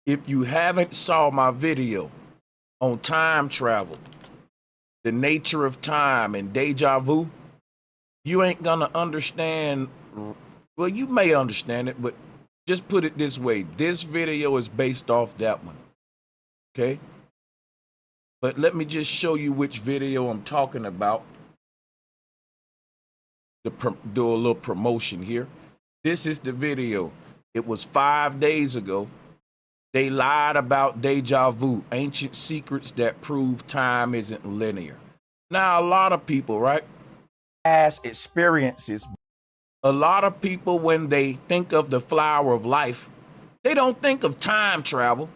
If you haven't saw my video on time travel, the nature of time and deja vu, you ain't gonna understand. Well, you may understand it, but just put it this way. This video is based off that one, okay? But let me just show you which video I'm talking about. Do a little promotion here. This is the video. It was 5 days ago. They lied about deja vu, ancient secrets that prove time isn't linear. Now, a lot of people, right? Past experiences. A lot of people, when they think of the flower of life, they don't think of time travel.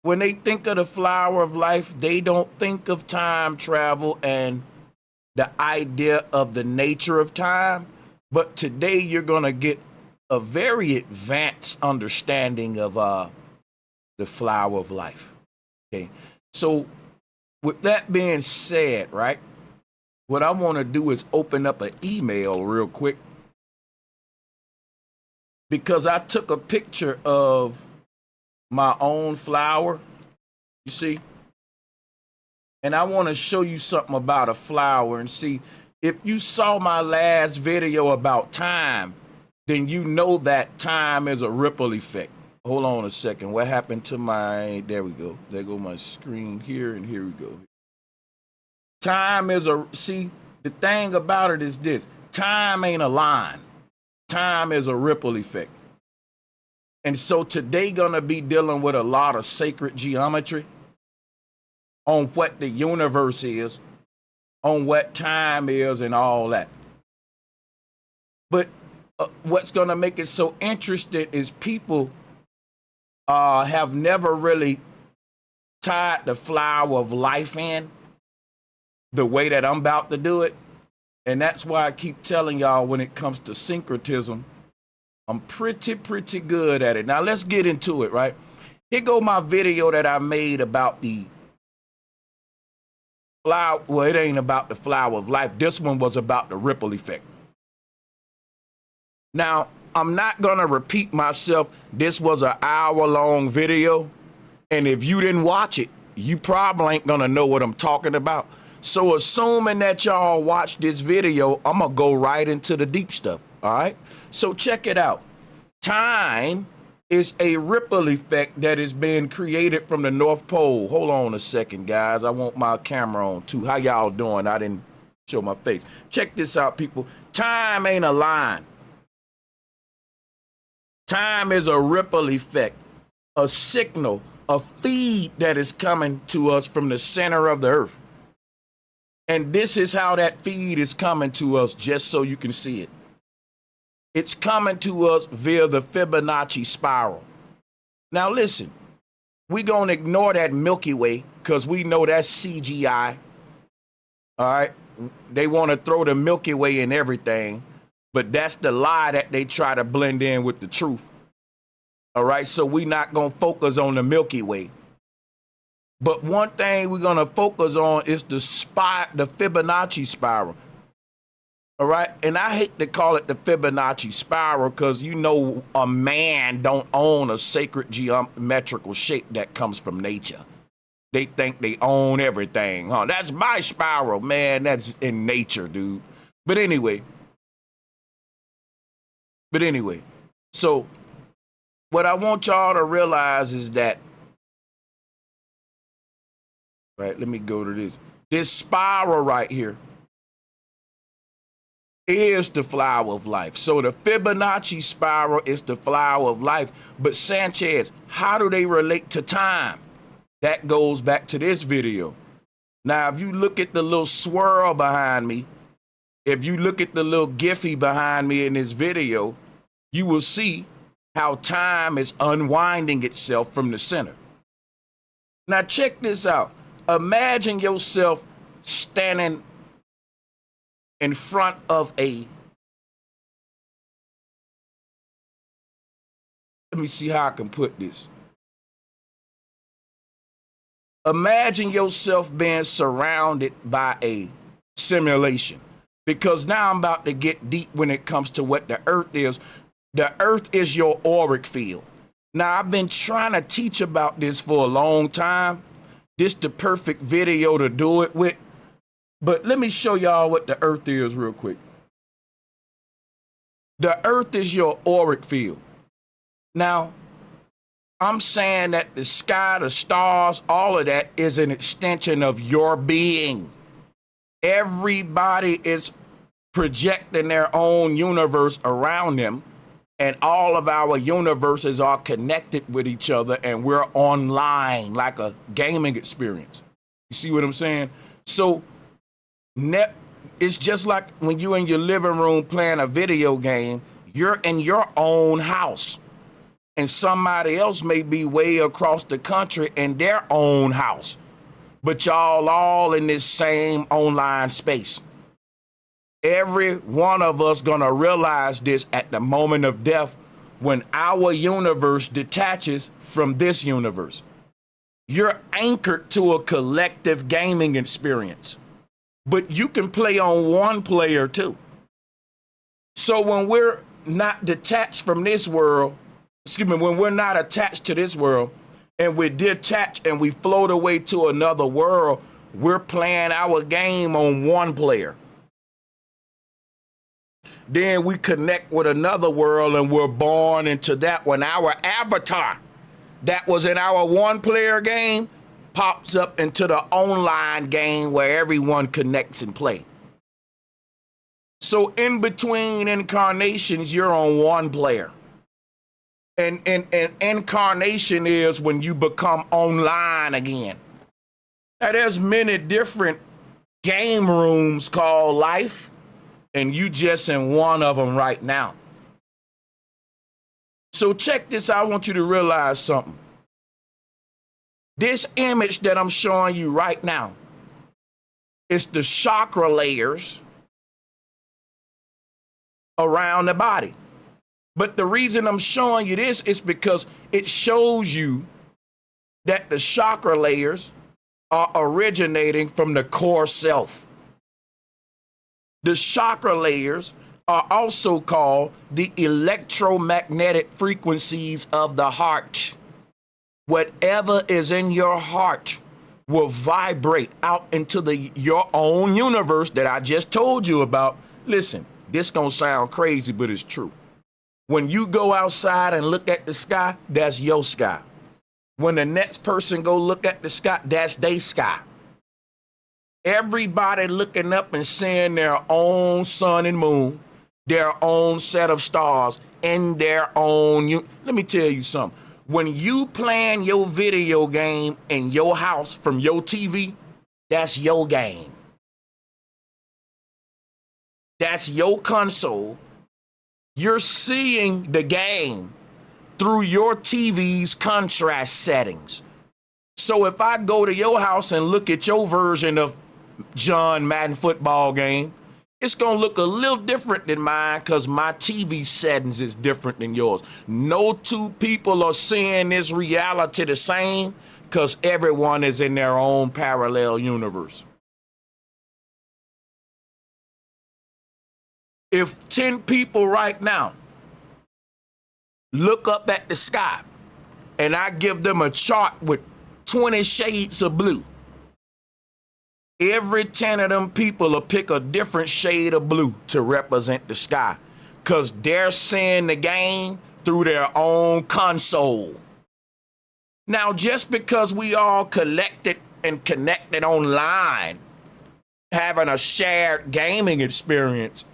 When they think of the flower of life, they don't think of time travel and the idea of the nature of time. But today you're going to get a very advanced understanding of the flower of life. Okay. So with that being said, right, what I want to do is open up an email real quick, because I took a picture of my own flower, you see, and I want to show you something about a flower and see if you saw my last video about time, then you know that time is a ripple effect. Hold on a second. What happened to my, there we go. There go my screen here, and here we go. Time is see, the thing about it is this. Time ain't a line. Time is a ripple effect. And so today gonna be dealing with a lot of sacred geometry on what the universe is, on what time is and all that. But what's gonna make it so interesting is people have never really tied the flower of life in the way that I'm about to do it. And that's why I keep telling y'all, when it comes to syncretism, I'm pretty good at it. Now let's get into it, right? Here go my video that I made about the flower. Well, it ain't about the flower of life. This one was about the ripple effect. Now, I'm not gonna repeat myself. This was an hour-long video, and if you didn't watch it, you probably ain't gonna know what I'm talking about. So assuming that y'all watch this video, I'm gonna go right into the deep stuff, all right? So check it out. Time is a ripple effect that is being created from the North Pole. Hold on a second, guys. I want my camera on too. How y'all doing? I didn't show my face. Check this out, people. Time ain't a line. Time is a ripple effect, a signal, a feed that is coming to us from the center of the earth. And this is how that feed is coming to us, just so you can see it. It's coming to us via the Fibonacci Spiral. Now listen, we're going to ignore that Milky Way because we know that's CGI. All right? They want to throw the Milky Way in everything, but that's the lie that they try to blend in with the truth. All right? So we're not going to focus on the Milky Way. But one thing we're going to focus on is the Fibonacci Spiral. All right? And I hate to call it the Fibonacci Spiral because, you know, a man don't own a sacred geometrical shape that comes from nature. They think they own everything, huh? That's my spiral, man. That's in nature, dude. But anyway, so what I want y'all to realize is that, right, let me go to this. This spiral right here is the flower of life. So the Fibonacci spiral is the flower of life. But Sanchez, how do they relate to time? That goes back to this video. Now, if you look at the little swirl behind me, if you look at the little Giphy behind me in this video, you will see how time is unwinding itself from the center. Now, check this out. Imagine yourself standing in front of let me see how I can put this. Imagine yourself being surrounded by a simulation, because now I'm about to get deep when it comes to what the earth is. The earth is your auric field. Now, I've been trying to teach about this for a long time. This the perfect video to do it with. But let me show y'all what the earth is real quick. The earth is your auric field. Now, I'm saying that the sky, the stars, all of that is an extension of your being. Everybody is projecting their own universe around them, and all of our universes are connected with each other, and we're online like a gaming experience. You see what I'm saying? So it's just like when you're in your living room playing a video game, you're in your own house, and somebody else may be way across the country in their own house, but y'all all in this same online space. Every one of us gonna realize this at the moment of death, when our universe detaches from this universe. You're anchored to a collective gaming experience, but you can play on one player too. So when we're not detached from this world, when we're not attached to this world, and we're detached and we float away to another world, we're playing our game on one player. Then we connect with another world and we're born into that one. Our avatar that was in our one player game pops up into the online game where everyone connects and play. So in between incarnations, you're on one player. And incarnation is when you become online again. Now there's many different game rooms called life, and you just in one of them right now. So check this out. I want you to realize something. This image that I'm showing you right now is the chakra layers around the body. But the reason I'm showing you this is because it shows you that the chakra layers are originating from the core self. The chakra layers are also called the electromagnetic frequencies of the heart. Whatever is in your heart will vibrate out into your own universe that I just told you about. Listen, this gonna sound crazy, but it's true. When you go outside and look at the sky, that's your sky. When the next person go look at the sky, that's their sky. Everybody looking up and seeing their own sun and moon, their own set of stars, in their own. Let me tell you something. When you playing your video game in your house from your TV, that's your game. That's your console. You're seeing the game through your TV's contrast settings. So if I go to your house and look at your version of John Madden football game, it's gonna look a little different than mine because my TV settings is different than yours. No two people are seeing this reality the same because everyone is in their own parallel universe. If 10 people right now look up at the sky and I give them a chart with 20 shades of blue, every 10 of them people will pick a different shade of blue to represent the sky because they're seeing the game through their own console. Now, just because we all collected and connected online, having a shared gaming experience,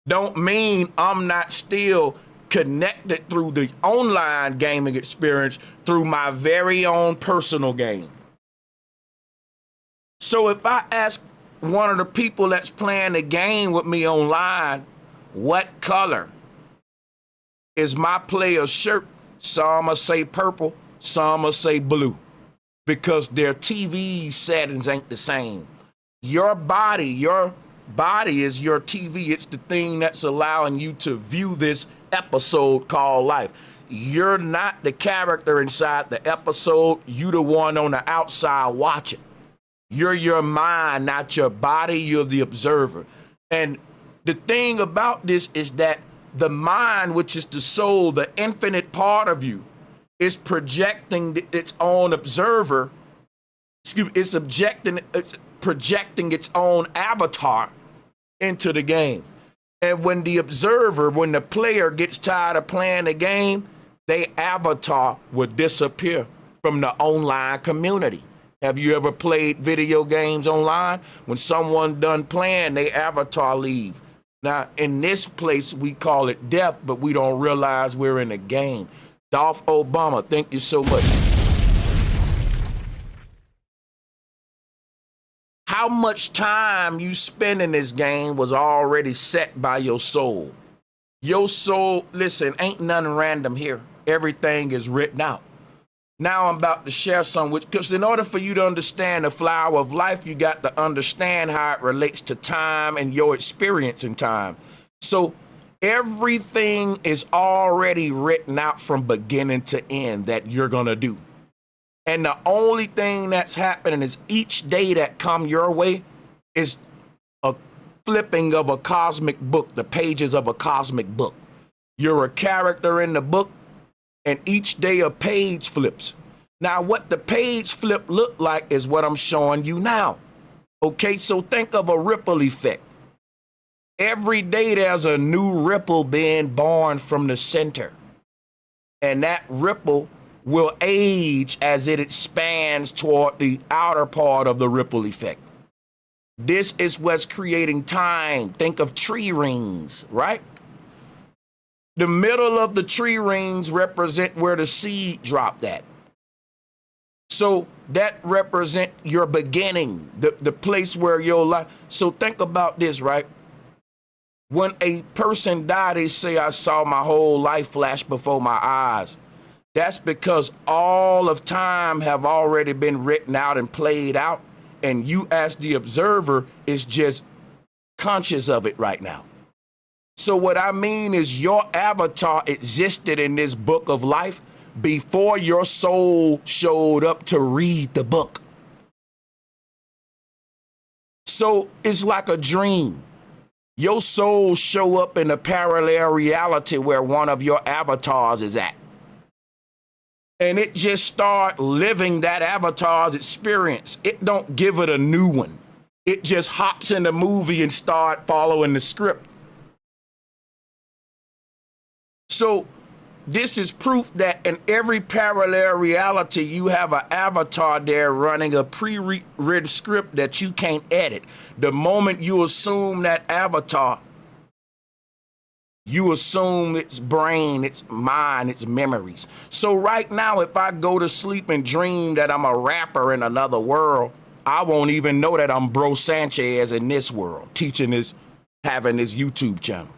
don't mean I'm not still connected through the online gaming experience through my very own personal game. So if I ask one of the people that's playing the game with me online, what color is my player's shirt? Some will say purple, some will say blue, because their TV settings ain't the same. Your body is your TV. It's the thing that's allowing you to view this episode called life. You're not the character inside the episode. You the one on the outside watching. You're your mind, not your body. You're the observer. And the thing about this is that the mind, which is the soul, the infinite part of you, It's projecting its own observer. Excuse me, it's projecting its own avatar into the game. And when the observer, when the player gets tired of playing the game, their avatar would disappear from the online community. Have you ever played video games online? When someone done playing, their avatar leave. Now, in this place, we call it death, but we don't realize we're in a game. Dolph Obama, thank you so much. How much time you spend in this game was already set by your soul. Your soul, listen, ain't nothing random here. Everything is written out. Now I'm about to share some with, because in order for you to understand the flower of life, you got to understand how it relates to time and your experience in time. So everything is already written out from beginning to end that you're going to do. And the only thing that's happening is each day that come your way is a flipping of a cosmic book, the pages of a cosmic book. You're a character in the book, and each day a page flips. Now, what the page flip look like is what I'm showing you now. Okay, so think of a ripple effect. Every day there's a new ripple being born from the center. And that ripple will age as it expands toward the outer part of the ripple effect. This is what's creating time. Think of tree rings, right? The middle of the tree rings represent where the seed dropped at. So that represent your beginning, the place where your life. So think about this, right? When a person died, they say, I saw my whole life flash before my eyes. That's because all of time have already been written out and played out. And you as the observer is just conscious of it right now. So what I mean is your avatar existed in this book of life before your soul showed up to read the book. So it's like a dream. Your soul show up in a parallel reality where one of your avatars is at. And it just start living that avatar's experience. It don't give it a new one. It just hops in the movie and start following the script. So this is proof that in every parallel reality, you have an avatar there running a pre-written script that you can't edit. The moment you assume that avatar, you assume its brain, its mind, its memories. So right now, if I go to sleep and dream that I'm a rapper in another world, I won't even know that I'm Bro Sanchez in this world, teaching this, having this YouTube channel.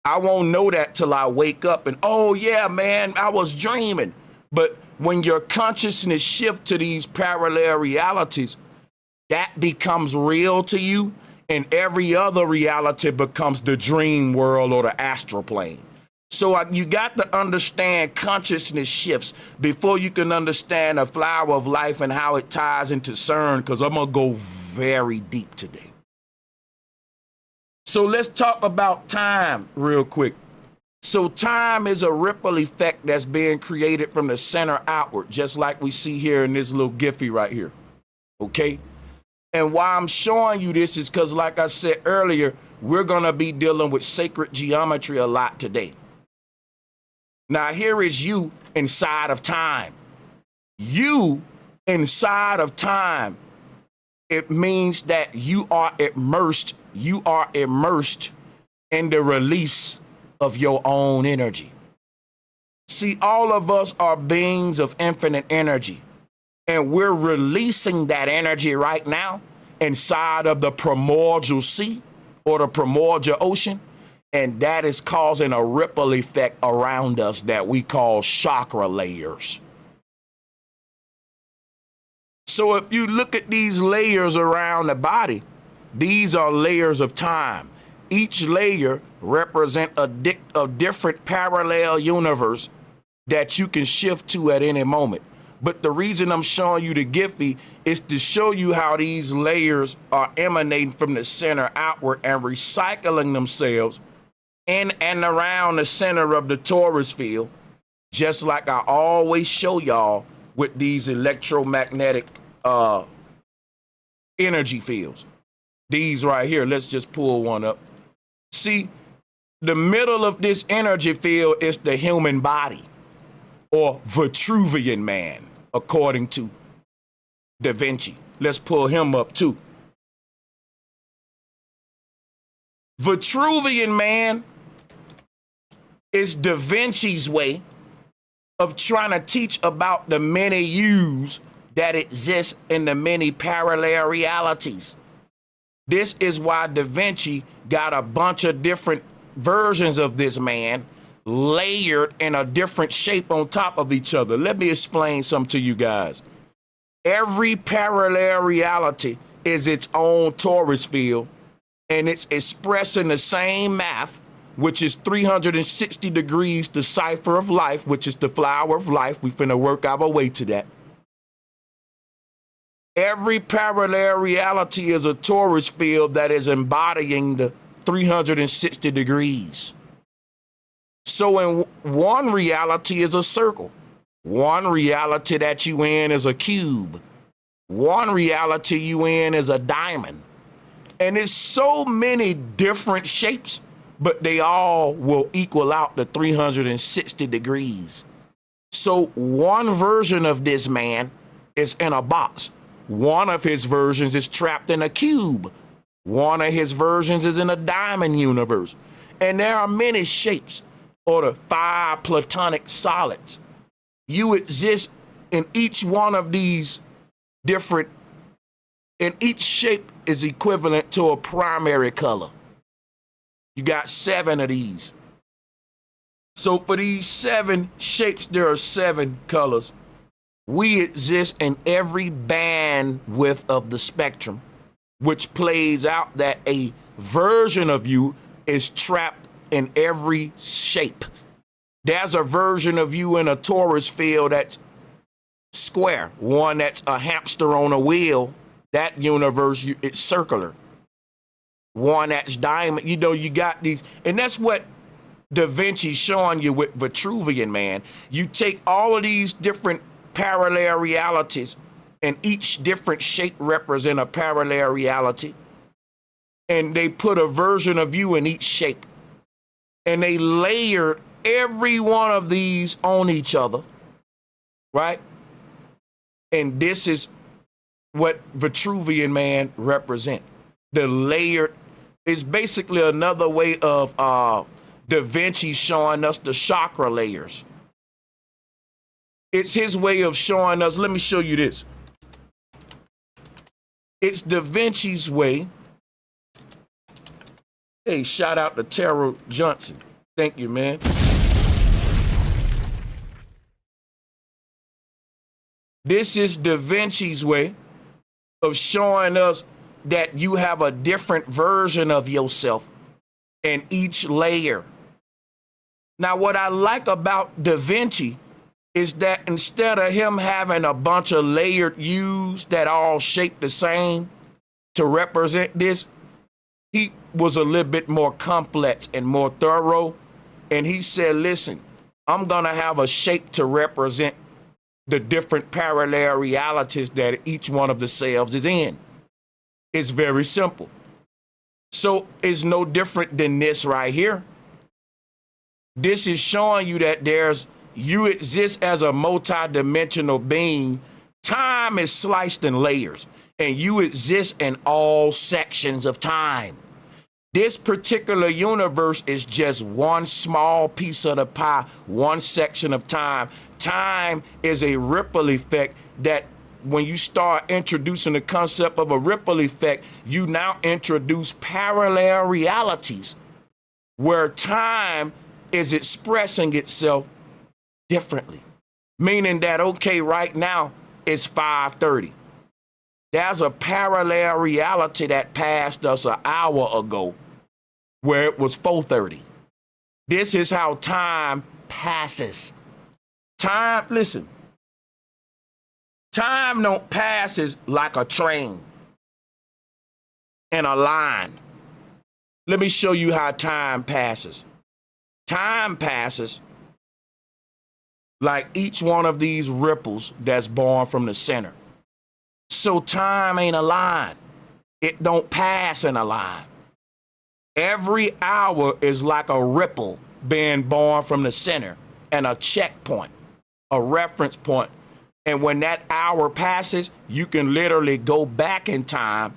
I won't know that till I wake up and, oh yeah, man, I was dreaming. But when your consciousness shifts to these parallel realities, that becomes real to you. And every other reality becomes the dream world or the astral plane. So you got to understand consciousness shifts before you can understand the flower of life and how it ties into CERN, because I'm going to go very deep today. So let's talk about time real quick. So time is a ripple effect that's being created from the center outward, just like we see here in this little Giphy right here. Okay? And why I'm showing you this is because, like I said earlier, we're going to be dealing with sacred geometry a lot today. Now, here is you inside of time. You inside of time. It means that you are immersed in the release of your own energy. See, all of us are beings of infinite energy. And we're releasing that energy right now inside of the primordial sea or the primordial ocean. And that is causing a ripple effect around us that we call chakra layers. So if you look at these layers around the body, these are layers of time. Each layer represents a different parallel universe that you can shift to at any moment. But the reason I'm showing you the Giphy is to show you how these layers are emanating from the center outward and recycling themselves in and around the center of the torus field Just like I always show y'all with these electromagnetic energy fields. These right here, let's just pull one up. See, the middle of this energy field is the human body, or Vitruvian man, according to Da Vinci. Let's pull him up too. Vitruvian man is Da Vinci's way of trying to teach about the many yous that exist in the many parallel realities. This is why Da Vinci got a bunch of different versions of this man layered in a different shape on top of each other. Let me explain something to you guys. Every parallel reality is its own torus field, and it's expressing the same math, which is 360 degrees, the cipher of life, which is the flower of life. We finna work our way to that. Every parallel reality is a torus field that is embodying the 360 degrees. So in one reality is a circle. One reality that you in is a cube. One reality you in is a diamond. And it's so many different shapes, but they all will equal out to 360 degrees. So one version of this man is in a box. One of his versions is trapped in a cube. One of his versions is in a diamond universe. And there are many shapes, or the 5 platonic solids. You exist in each one of these different, and each shape is equivalent to a primary color. You got 7 of these. So for these 7 shapes, there are 7 colors. We exist in every bandwidth of the spectrum, which plays out that a version of you is trapped in every shape. There's a version of you in a torus field that's square, one that's a hamster on a wheel. That universe, it's circular. One that's diamond, you got these, and that's what Da Vinci's showing you with Vitruvian man. You take all of these different parallel realities, and each different shape represent a parallel reality, and they put a version of you in each shape, and they layered every one of these on each other, right? And this is what Vitruvian man represent. The layered is basically another way of Da Vinci showing us the chakra layers. It's his way of showing us. Let me show you this. It's Da Vinci's way. Hey, shout out to Terrell Johnson. Thank you, man. This is Da Vinci's way of showing us that you have a different version of yourself in each layer. Now, what I like about Da Vinci is that instead of him having a bunch of layered U's that all shape the same to represent this, he was a little bit more complex and more thorough. And he said, listen, I'm gonna have a shape to represent the different parallel realities that each one of the selves is in. It's very simple. So it's no different than this right here. This is showing you that you exist as a multi-dimensional being. Time is sliced in layers, and you exist in all sections of time. This particular universe is just one small piece of the pie, one section of time. Time is a ripple effect that when you start introducing the concept of a ripple effect, you now introduce parallel realities where time is expressing itself differently. Meaning that, okay, right now it's 5:30. There's a parallel reality that passed us an hour ago where it was 4:30. This is how time passes. Time, listen, time don't passes like a train in a line. Let me show you how time passes. Time passes like each one of these ripples that's born from the center. So time ain't a line. It don't pass in a line. Every hour is like a ripple being born from the center and a checkpoint, a reference point. And when that hour passes, you can literally go back in time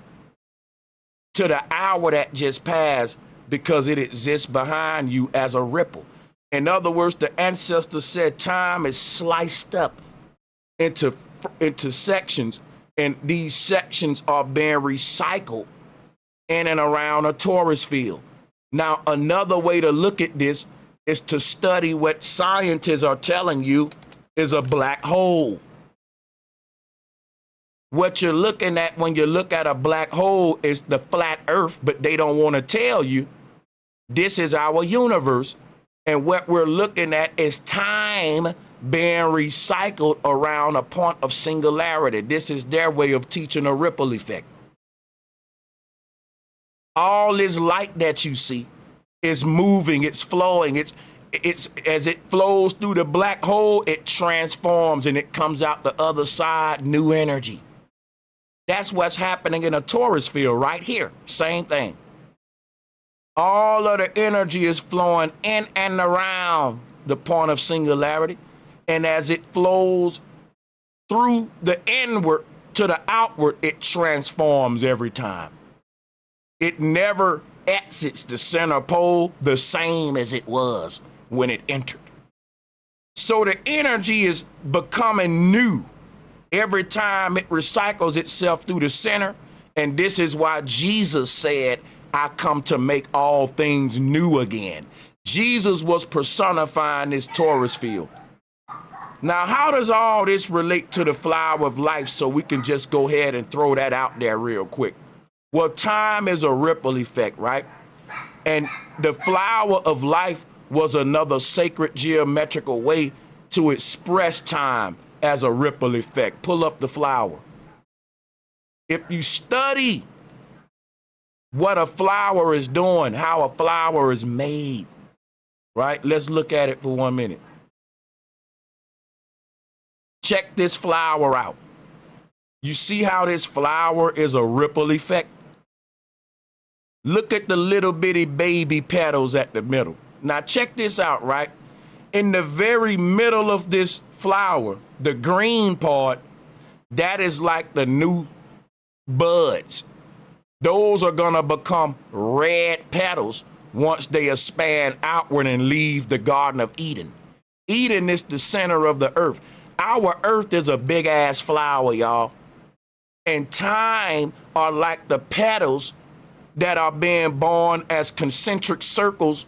to the hour that just passed because it exists behind you as a ripple. In other words, the ancestors said time is sliced up into sections, and these sections are being recycled in and around a torus field. Now, another way to look at this is to study what scientists are telling you is a black hole. What you're looking at when you look at a black hole is the flat earth, but they don't want to tell you this is our universe. And what we're looking at is time being recycled around a point of singularity. This is their way of teaching a ripple effect. All this light that you see is moving, it's flowing, it's as it flows through the black hole, it transforms and it comes out the other side, new energy. That's what's happening in a torus field right here. Same thing. All of the energy is flowing in and around the point of singularity. And as it flows through the inward to the outward, it transforms every time. It never exits the center pole the same as it was when it entered. So the energy is becoming new every time it recycles itself through the center. And this is why Jesus said, I come to make all things new again. Jesus was personifying this torus field. Now, how does all this relate to the flower of life so we can just go ahead and throw that out there real quick? Well, time is a ripple effect, right? And the flower of life was another sacred geometrical way to express time as a ripple effect. Pull up the flower. If you study what a flower is doing, how a flower is made, right? Let's look at it for 1 minute. Check this flower out. You see how this flower is a ripple effect? Look at the little bitty baby petals at the middle. Now check this out, right? In the very middle of this flower, the green part, that is like the new buds. Those are gonna become red petals once they expand outward and leave the Garden of Eden. Eden is the center of the earth. Our earth is a big ass flower, y'all. And time are like the petals that are being born as concentric circles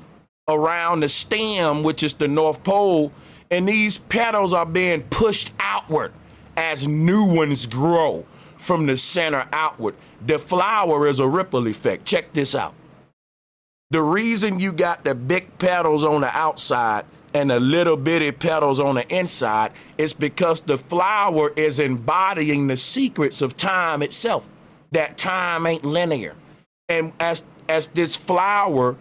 around the stem, which is the North Pole. And these petals are being pushed outward as new ones grow from the center outward. The flower is a ripple effect. Check this out. The reason you got the big petals on the outside and the little bitty petals on the inside is because the flower is embodying the secrets of time itself, that time ain't linear. And as this flower,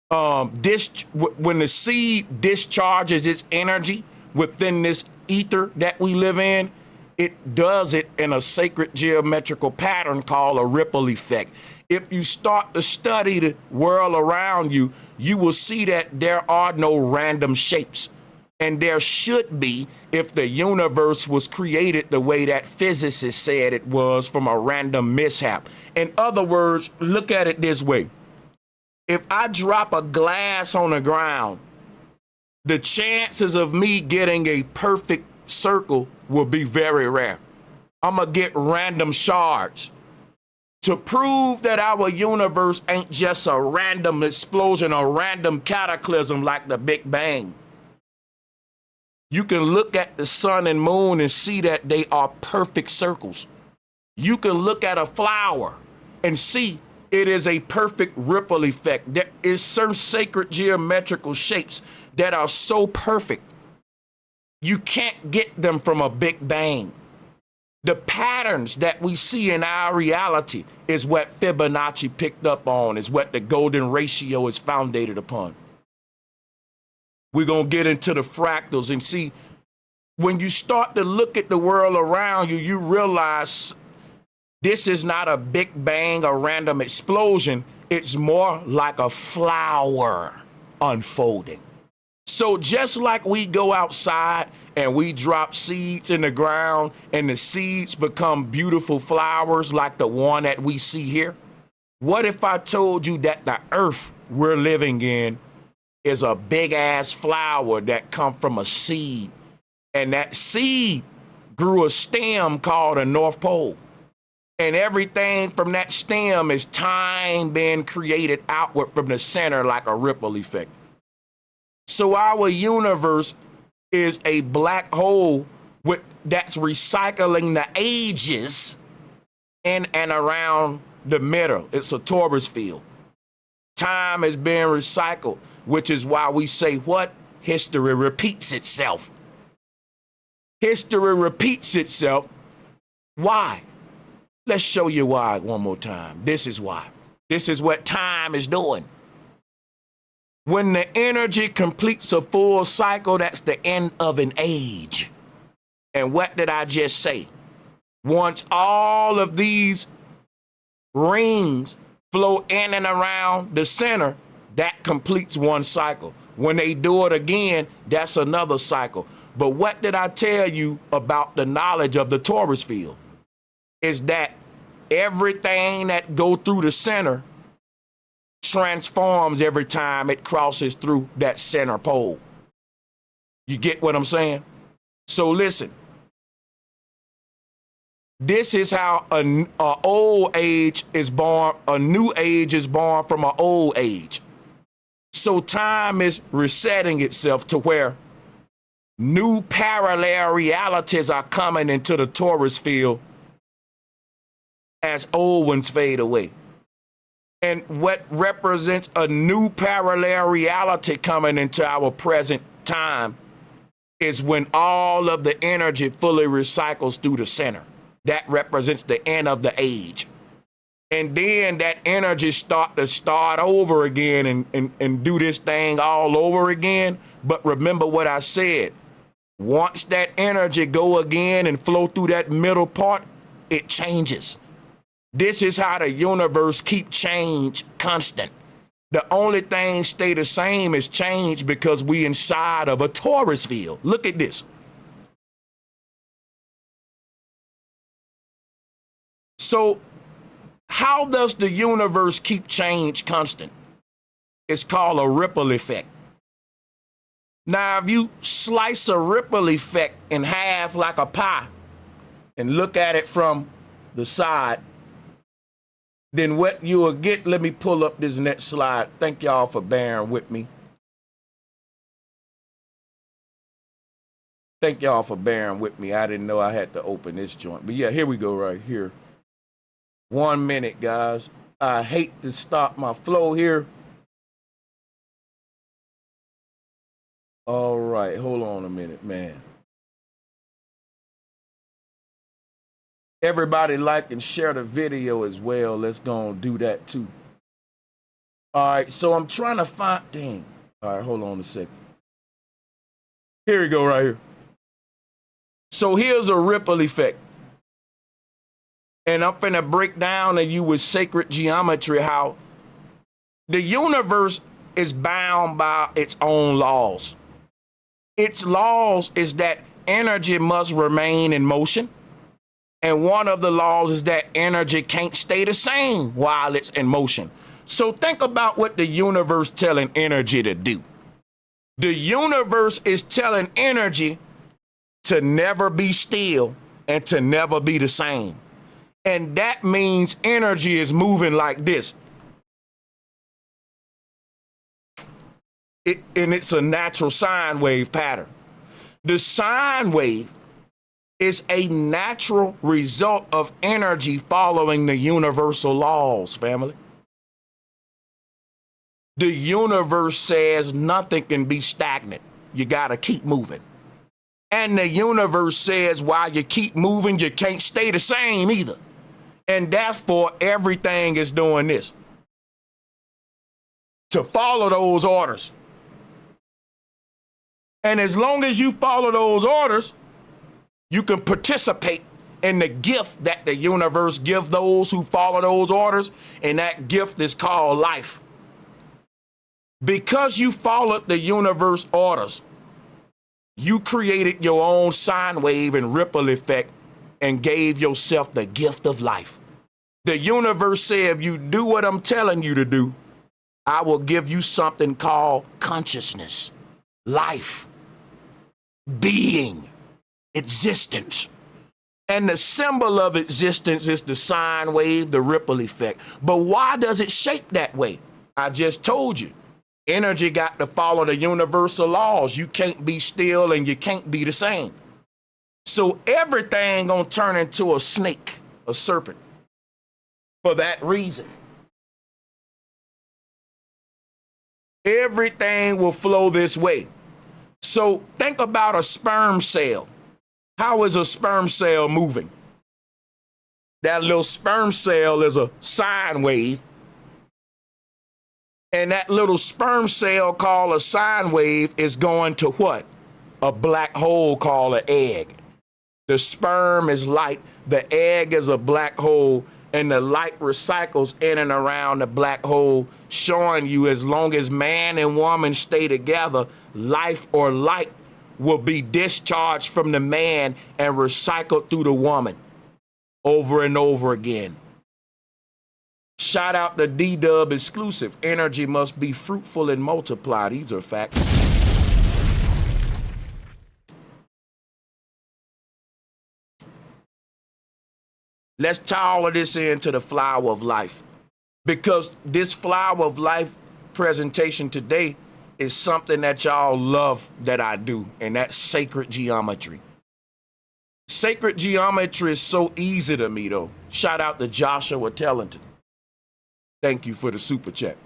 when the seed discharges its energy within this ether that we live in, it does it in a sacred geometrical pattern called a ripple effect. If you start to study the world around you, you will see that there are no random shapes. And there should be if the universe was created the way that physicists said it was from a random mishap. In other words, look at it this way. If I drop a glass on the ground, the chances of me getting a perfect circle will be very rare. I'm gonna get random shards. To prove that our universe ain't just a random explosion or random cataclysm like the Big Bang, you can look at the sun and moon and see that they are perfect circles. You can look at a flower and see it is a perfect ripple effect. There is certain sacred geometrical shapes that are so perfect, you can't get them from a Big Bang. The patterns that we see in our reality is what Fibonacci picked up on, is what the golden ratio is founded upon. We're going to get into the fractals and see, when you start to look at the world around you, you realize this is not a big bang, a random explosion. It's more like a flower unfolding. So just like we go outside and we drop seeds in the ground and the seeds become beautiful flowers like the one that we see here, what if I told you that the earth we're living in is a big ass flower that come from a seed, and that seed grew a stem called a North Pole, and everything from that stem is time being created outward from the center like a ripple effect. So our universe is a black hole that's recycling the ages in and around the middle. It's a torus field. Time is being recycled, which is why we say what? History repeats itself. History repeats itself. Why? Let's show you why one more time. This is why. This is what time is doing. When the energy completes a full cycle, that's the end of an age. And what did I just say? Once all of these rings flow in and around the center, that completes one cycle. When they do it again, that's another cycle. But what did I tell you about the knowledge of the torus field? Is that everything that go through the center transforms every time it crosses through that center pole. You get what I'm saying? So listen, this is how a old age is born, a new age is born from an old age. So time is resetting itself to where new parallel realities are coming into the torus field as old ones fade away. And what represents a new parallel reality coming into our present time is when all of the energy fully recycles through the center. That represents the end of the age. And then that energy start over again and do this thing all over again. But remember what I said. Once that energy go again and flow through that middle part, it changes. This is how the universe keep change constant. The only thing stay the same is change because we inside of a torus field. Look at this. So how does the universe keep change constant? It's called a ripple effect. Now, if you slice a ripple effect in half like a pie and look at it from the side, then what you will get, let me pull up this next slide. Thank y'all for bearing with me. Thank y'all for bearing with me. I didn't know I had to open this joint. But yeah, here we go right here. 1 minute, guys. I hate to stop my flow here. All right, hold on a minute, man. Everybody like and share the video as well. Let's go and do that too. All right, so I'm trying to find, dang. All right, hold on a second. Here we go right here. So here's a ripple effect. And I'm finna break down to you with sacred geometry how the universe is bound by its own laws. Its laws is that energy must remain in motion. And one of the laws is that energy can't stay the same while it's in motion. So think about what the universe telling energy to do. The universe is telling energy to never be still and to never be the same. And that means energy is moving like this. And it's a natural sine wave pattern. The sine wave is a natural result of energy following the universal laws, family. The universe says nothing can be stagnant. You got to keep moving. And the universe says while you keep moving, you can't stay the same either. And therefore, everything is doing this to follow those orders. And as long as you follow those orders, you can participate in the gift that the universe gives those who follow those orders, and that gift is called life. Because you followed the universe orders, you created your own sine wave and ripple effect and gave yourself the gift of life. The universe said, if you do what I'm telling you to do, I will give you something called consciousness, life, being, existence. And the symbol of existence is the sine wave, the ripple effect. But why does it shape that way? I just told you. Energy got to follow the universal laws. You can't be still and you can't be the same. So everything gonna turn into a snake, a serpent, for that reason. Everything will flow this way. So think about a sperm cell. How is a sperm cell moving? That little sperm cell is a sine wave. And that little sperm cell called a sine wave is going to what? A black hole called an egg. The sperm is light, the egg is a black hole, and the light recycles in and around the black hole, showing you as long as man and woman stay together, life or light will be discharged from the man and recycled through the woman over and over again. Shout out to D-Dub exclusive. Energy must be fruitful and multiply. These are facts. Let's tie all of this into the flower of life, because this flower of life presentation today is something that y'all love that I do, and that's sacred geometry. Sacred geometry is so easy to me, though. Shout out to Joshua Tellington. Thank you for the super chat.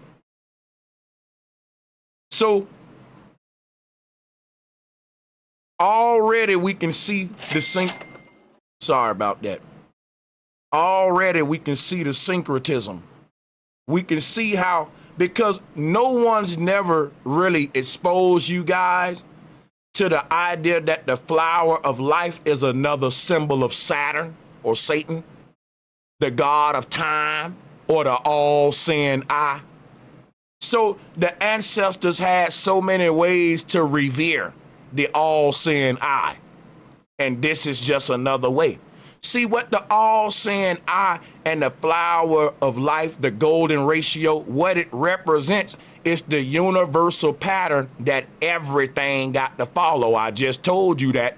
So already we can see the sorry about that. Already we can see the syncretism. We can see how, because no one's never really exposed you guys to the idea that the flower of life is another symbol of Saturn or Satan, the god of time, or the all-seeing eye. So the ancestors had so many ways to revere the all-seeing eye. And this is just another way. See what the all-seeing eye and the flower of life, the golden ratio, what it represents is the universal pattern that everything got to follow. I just told you that.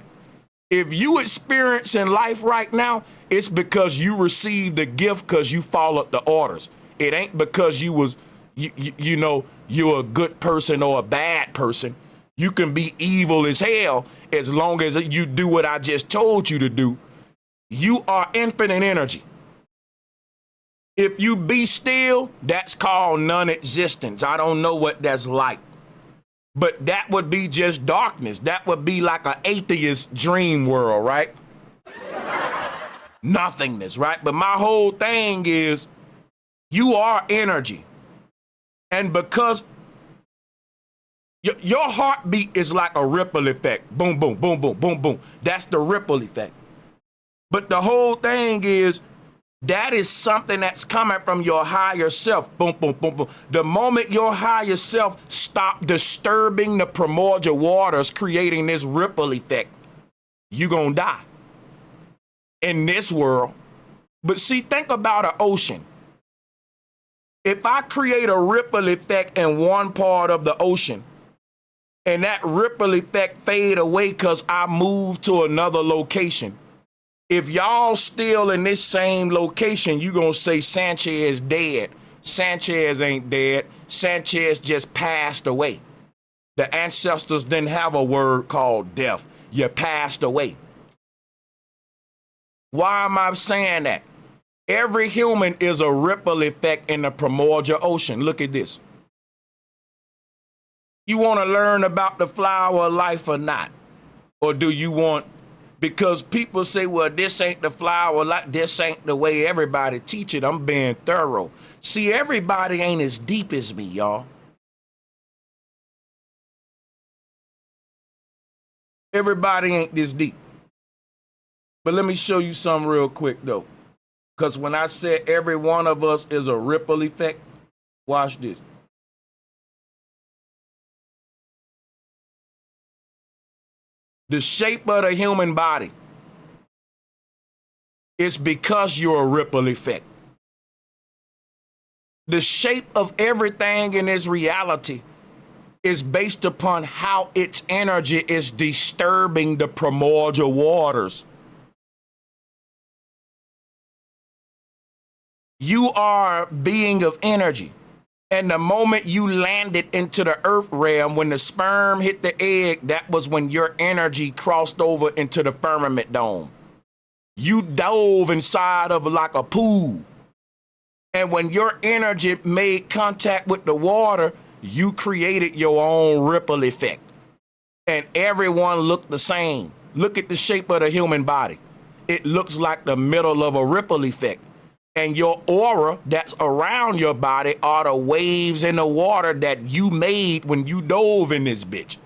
If you experiencing life right now, it's because you received the gift because you followed the orders. It ain't because you was, you know, you're a good person or a bad person. You can be evil as hell as long as you do what I just told you to do. You are infinite energy. If you be still, that's called non-existence. I don't know what that's like. But that would be just darkness. That would be like an atheist dream world, right? Nothingness, right? But my whole thing is you are energy. And because your heartbeat is like a ripple effect. Boom, boom, boom, boom, boom, boom. That's the ripple effect. But the whole thing is that is something that's coming from your higher self. Boom, boom, boom, boom. The moment your higher self stop disturbing the primordial waters, creating this ripple effect, you're going to die in this world. But see, think about an ocean. If I create a ripple effect in one part of the ocean, and that ripple effect fade away because I move to another location, if y'all still in this same location, you gonna say Sanchez dead. Sanchez ain't dead. Sanchez just passed away. The ancestors didn't have a word called death. You passed away. Why am I saying that? Every human is a ripple effect in the primordial ocean. Look at this. You want to learn about the flower of life or not? Or do you want, because people say, well, this ain't the flower, like this ain't the way everybody teach it. I'm being thorough. See, everybody ain't as deep as me, y'all. Everybody ain't this deep. But let me show you something real quick, though. Because when I said every one of us is a ripple effect, watch this. The shape of the human body is because you're a ripple effect. The shape of everything in this reality is based upon how its energy is disturbing the primordial waters. You are a being of energy. And the moment you landed into the earth realm, when the sperm hit the egg, that was when your energy crossed over into the firmament dome. You dove inside of like a pool. And when your energy made contact with the water, you created your own ripple effect. And everyone looked the same. Look at the shape of the human body. It looks like the middle of a ripple effect. And your aura that's around your body are the waves in the water that you made when you dove in this bitch.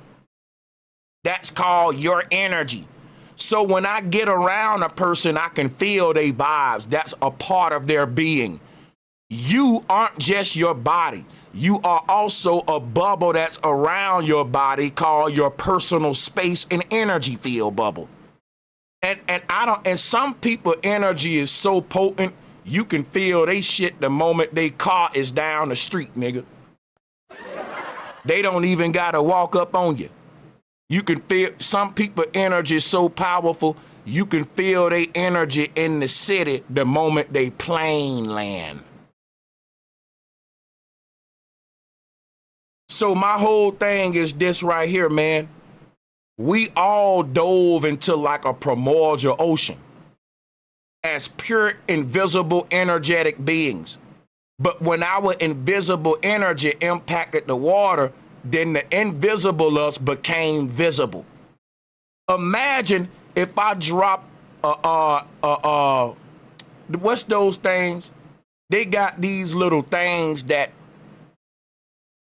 That's called your energy. So when I get around a person, I can feel their vibes. That's a part of their being. You aren't just your body. You are also a bubble that's around your body called your personal space and energy field bubble. And some people energy is so potent, you can feel they shit the moment they car is down the street, nigga. They don't even gotta walk up on you. You can feel some people energy is so powerful, you can feel their energy in the city the moment they plane land. So my whole thing is this right here, man. We all dove into like a primordial ocean as pure, invisible, energetic beings. But when our invisible energy impacted the water, then the invisible us became visible. Imagine if I drop what's those things? They got these little things that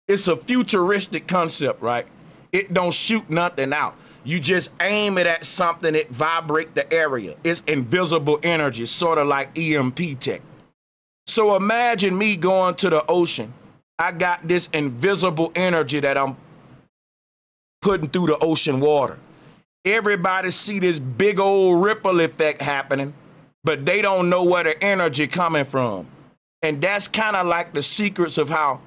it's a futuristic concept, right? It don't shoot nothing out. You just aim it at something, it vibrate the area. It's invisible energy, sort of like EMP tech. So imagine me going to the ocean. I got this invisible energy that I'm putting through the ocean water. Everybody see this big old ripple effect happening, but they don't know where the energy coming from. And that's kind of like the secrets of how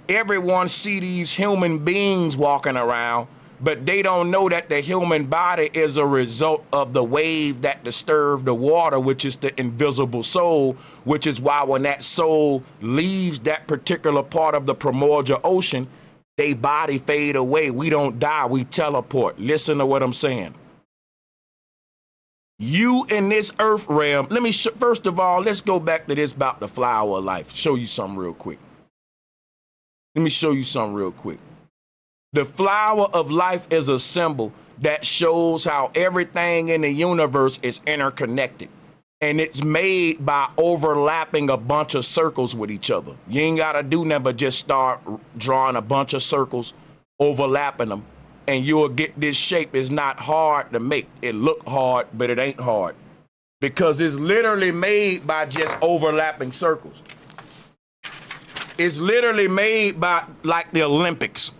everyone see these human beings walking around, but they don't know that the human body is a result of the wave that disturbed the water, which is the invisible soul, which is why when that soul leaves that particular part of the primordial ocean, they body fade away. We don't die, we teleport. Listen to what I'm saying. You in this earth realm, first of all, let's go back to this about the flower of life. Show you something real quick. Let me show you something real quick. The flower of life is a symbol that shows how everything in the universe is interconnected. And it's made by overlapping a bunch of circles with each other. You ain't got to do nothing but just start drawing a bunch of circles, overlapping them, and you'll get this shape. It's not hard to make. It look hard, but it ain't hard. Because it's literally made by just overlapping circles. It's literally made by like the Olympics.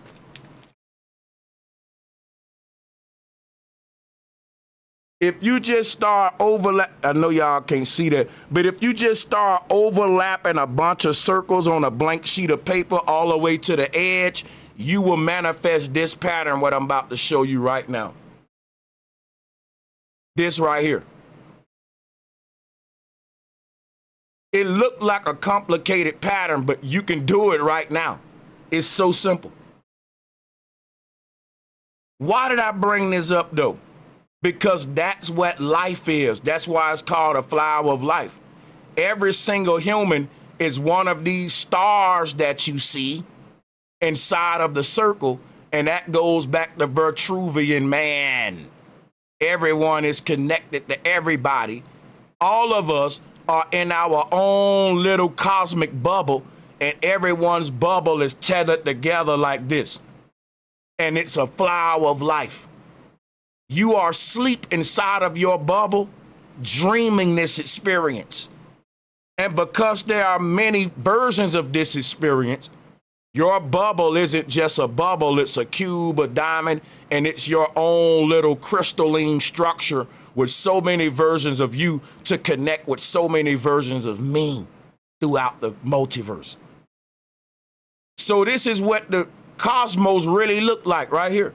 If you just start I know y'all can't see that, but if you just start overlapping a bunch of circles on a blank sheet of paper all the way to the edge, you will manifest this pattern, what I'm about to show you right now. This right here. It looked like a complicated pattern, but you can do it right now. It's so simple. Why did I bring this up though? Because that's what life is. That's why it's called a flower of life. Every single human is one of these stars that you see inside of the circle, and that goes back to Vitruvian man. Everyone is connected to everybody. All of us are in our own little cosmic bubble, and everyone's bubble is tethered together like this. And it's a flower of life. You are asleep inside of your bubble, dreaming this experience. And because there are many versions of this experience, your bubble isn't just a bubble, it's a cube, a diamond, and it's your own little crystalline structure with so many versions of you to connect with so many versions of me throughout the multiverse. So this is what the cosmos really look like right here.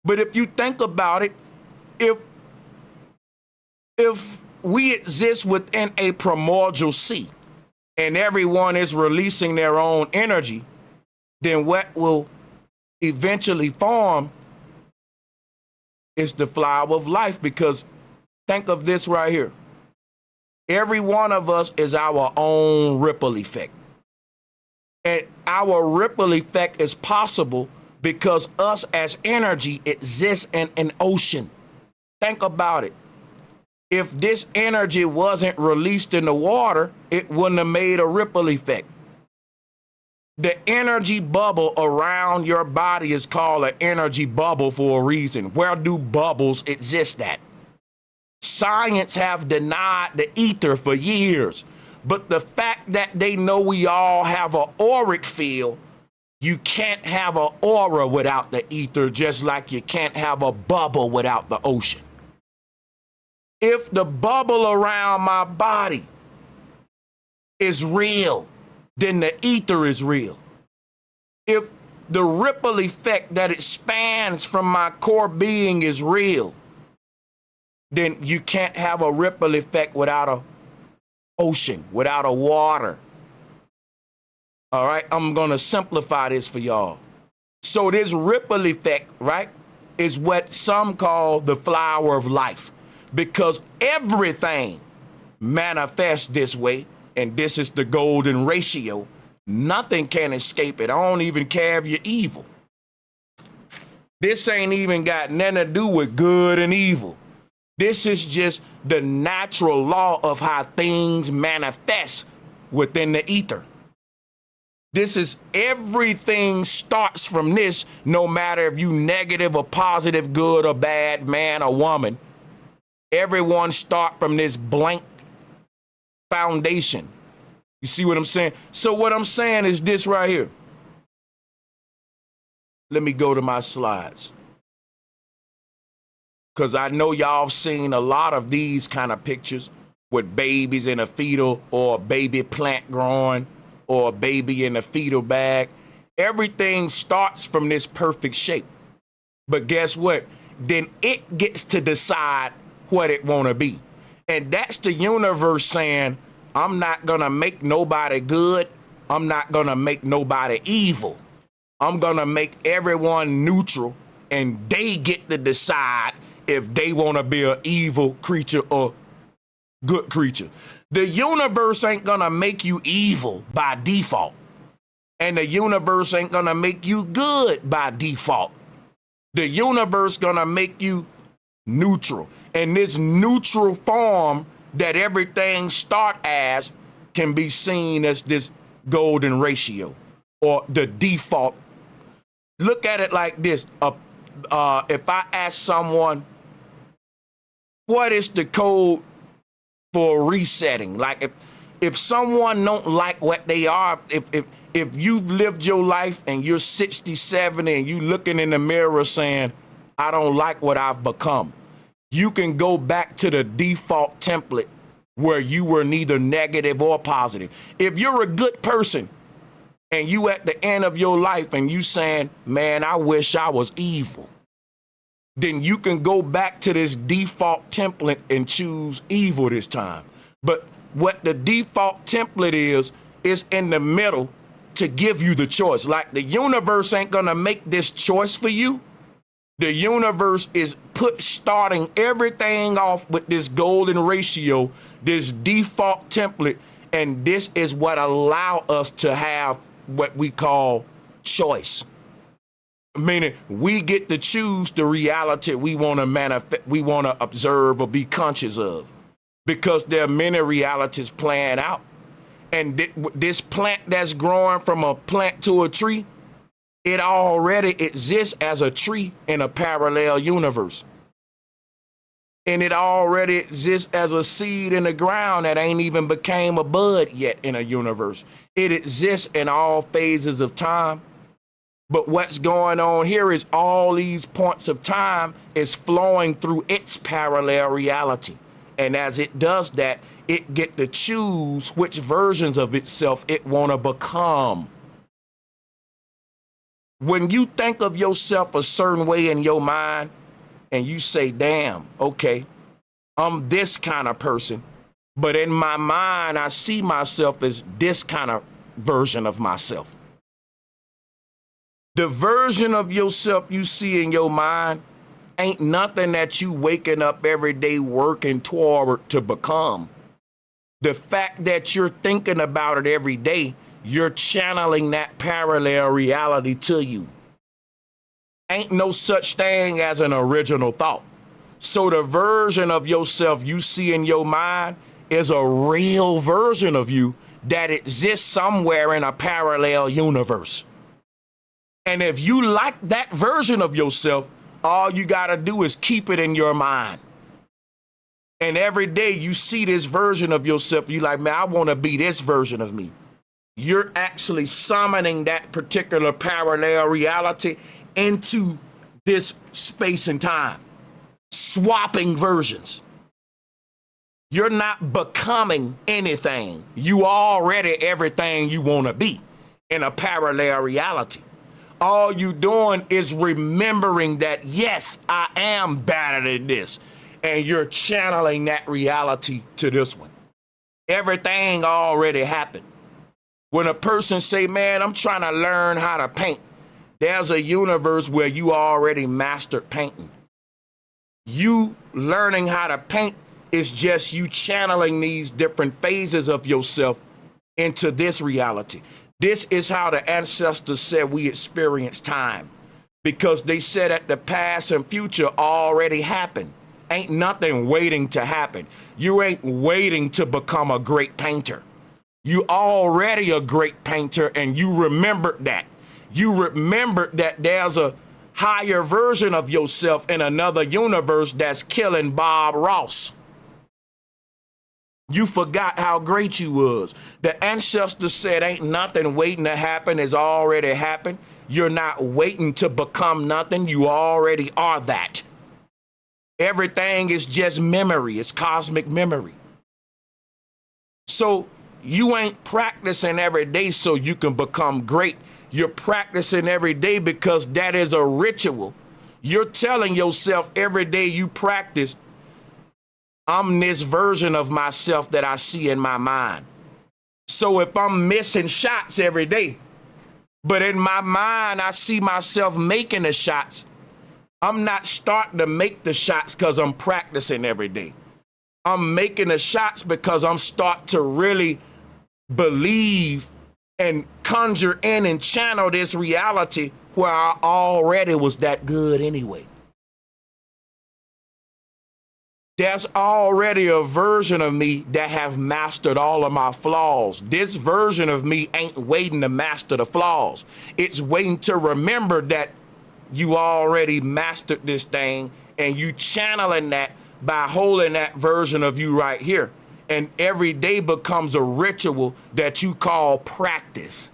But if you think about it, if we exist within a primordial sea and everyone is releasing their own energy, then what will eventually form is the flower of life. Because think of this right here. Every one of us is our own ripple effect. And our ripple effect is possible because us as energy exists in an ocean. Think about it. If this energy wasn't released in the water, it wouldn't have made a ripple effect. The energy bubble around your body is called an energy bubble for a reason. Where do bubbles exist at? Science have denied the ether for years, but the fact that they know we all have an auric field, you can't have an aura without the ether, just like you can't have a bubble without the ocean. If the bubble around my body is real, then the ether is real. If the ripple effect that expands from my core being is real, then you can't have a ripple effect without an ocean, without a water. All right, I'm gonna simplify this for y'all. So this ripple effect, right, is what some call the flower of life, because everything manifests this way, and this is the golden ratio. Nothing can escape it. I don't even care if you're evil. This ain't even got nothing to do with good and evil. This is just the natural law of how things manifest within the ether. This is everything starts from this, no matter if you negative or positive, good or bad, man or woman. Everyone start from this blank foundation. You see what I'm saying? So what I'm saying is this right here. Let me go to my slides, because I know y'all seen a lot of these kind of pictures with babies in a fetal or a baby plant growing or a baby in a fetal bag. Everything starts from this perfect shape. But guess what? Then it gets to decide what it want to be. And that's the universe saying, I'm not going to make nobody good. I'm not going to make nobody evil. I'm going to make everyone neutral, and they get to decide if they want to be an evil creature or good creature. The universe ain't going to make you evil by default. And the universe ain't going to make you good by default. The universe going to make you neutral. And this neutral form that everything start as can be seen as this golden ratio or the default. Look at it like this. If I ask someone, what is the code for resetting? Like if someone don't like what they are, if you've lived your life and you're 60, 70 and you looking in the mirror saying, I don't like what I've become, you can go back to the default template where you were neither negative or positive. If you're a good person and you at the end of your life and you saying, man, I wish I was evil, then you can go back to this default template and choose evil this time. But what the default template is in the middle to give you the choice. Like the universe ain't gonna make this choice for you. The universe is starting everything off with this golden ratio, this default template, and this is what allow us to have what we call choice. Meaning we get to choose the reality we want to manifest, we want to observe or be conscious of, because there are many realities playing out. And this plant that's growing from a plant to a tree, it already exists as a tree in a parallel universe. And it already exists as a seed in the ground that ain't even became a bud yet in a universe. It exists in all phases of time. But what's going on here is all these points of time is flowing through its parallel reality. And as it does that, it get to choose which versions of itself it want to become. When you think of yourself a certain way in your mind and you say, damn, okay, I'm this kind of person, but in my mind, I see myself as this kind of version of myself. The version of yourself you see in your mind ain't nothing that you waking up every day working toward to become. The fact that you're thinking about it every day, you're channeling that parallel reality to you. Ain't no such thing as an original thought. So the version of yourself you see in your mind is a real version of you that exists somewhere in a parallel universe. And if you like that version of yourself, all you got to do is keep it in your mind. And every day you see this version of yourself, you like, man, I want to be this version of me. You're actually summoning that particular parallel reality into this space and time, swapping versions. You're not becoming anything. You already everything you want to be in a parallel reality. All you doing is remembering that, yes, I am better than this. And you're channeling that reality to this one. Everything already happened. When a person say, man, I'm trying to learn how to paint, there's a universe where you already mastered painting. You learning how to paint is just you channeling these different phases of yourself into this reality. This is how the ancestors said we experience time, because they said that the past and future already happened. Ain't nothing waiting to happen. You ain't waiting to become a great painter. You already a great painter, and you remembered that. You remembered that there's a higher version of yourself in another universe that's killing Bob Ross. You forgot how great you was. The ancestors said ain't nothing waiting to happen, it's already happened. You're not waiting to become nothing, you already are that. Everything is just memory, it's cosmic memory. So you ain't practicing every day so you can become great. You're practicing every day because that is a ritual. You're telling yourself every day you practice, I'm this version of myself that I see in my mind. So if I'm missing shots every day, but in my mind I see myself making the shots, I'm not starting to make the shots because I'm practicing every day. I'm making the shots because I'm starting to really believe and conjure in and channel this reality where I already was that good anyway. There's already a version of me that have mastered all of my flaws. This version of me ain't waiting to master the flaws. It's waiting to remember that you already mastered this thing, and you channeling that by holding that version of you right here. And every day becomes a ritual that you call practice.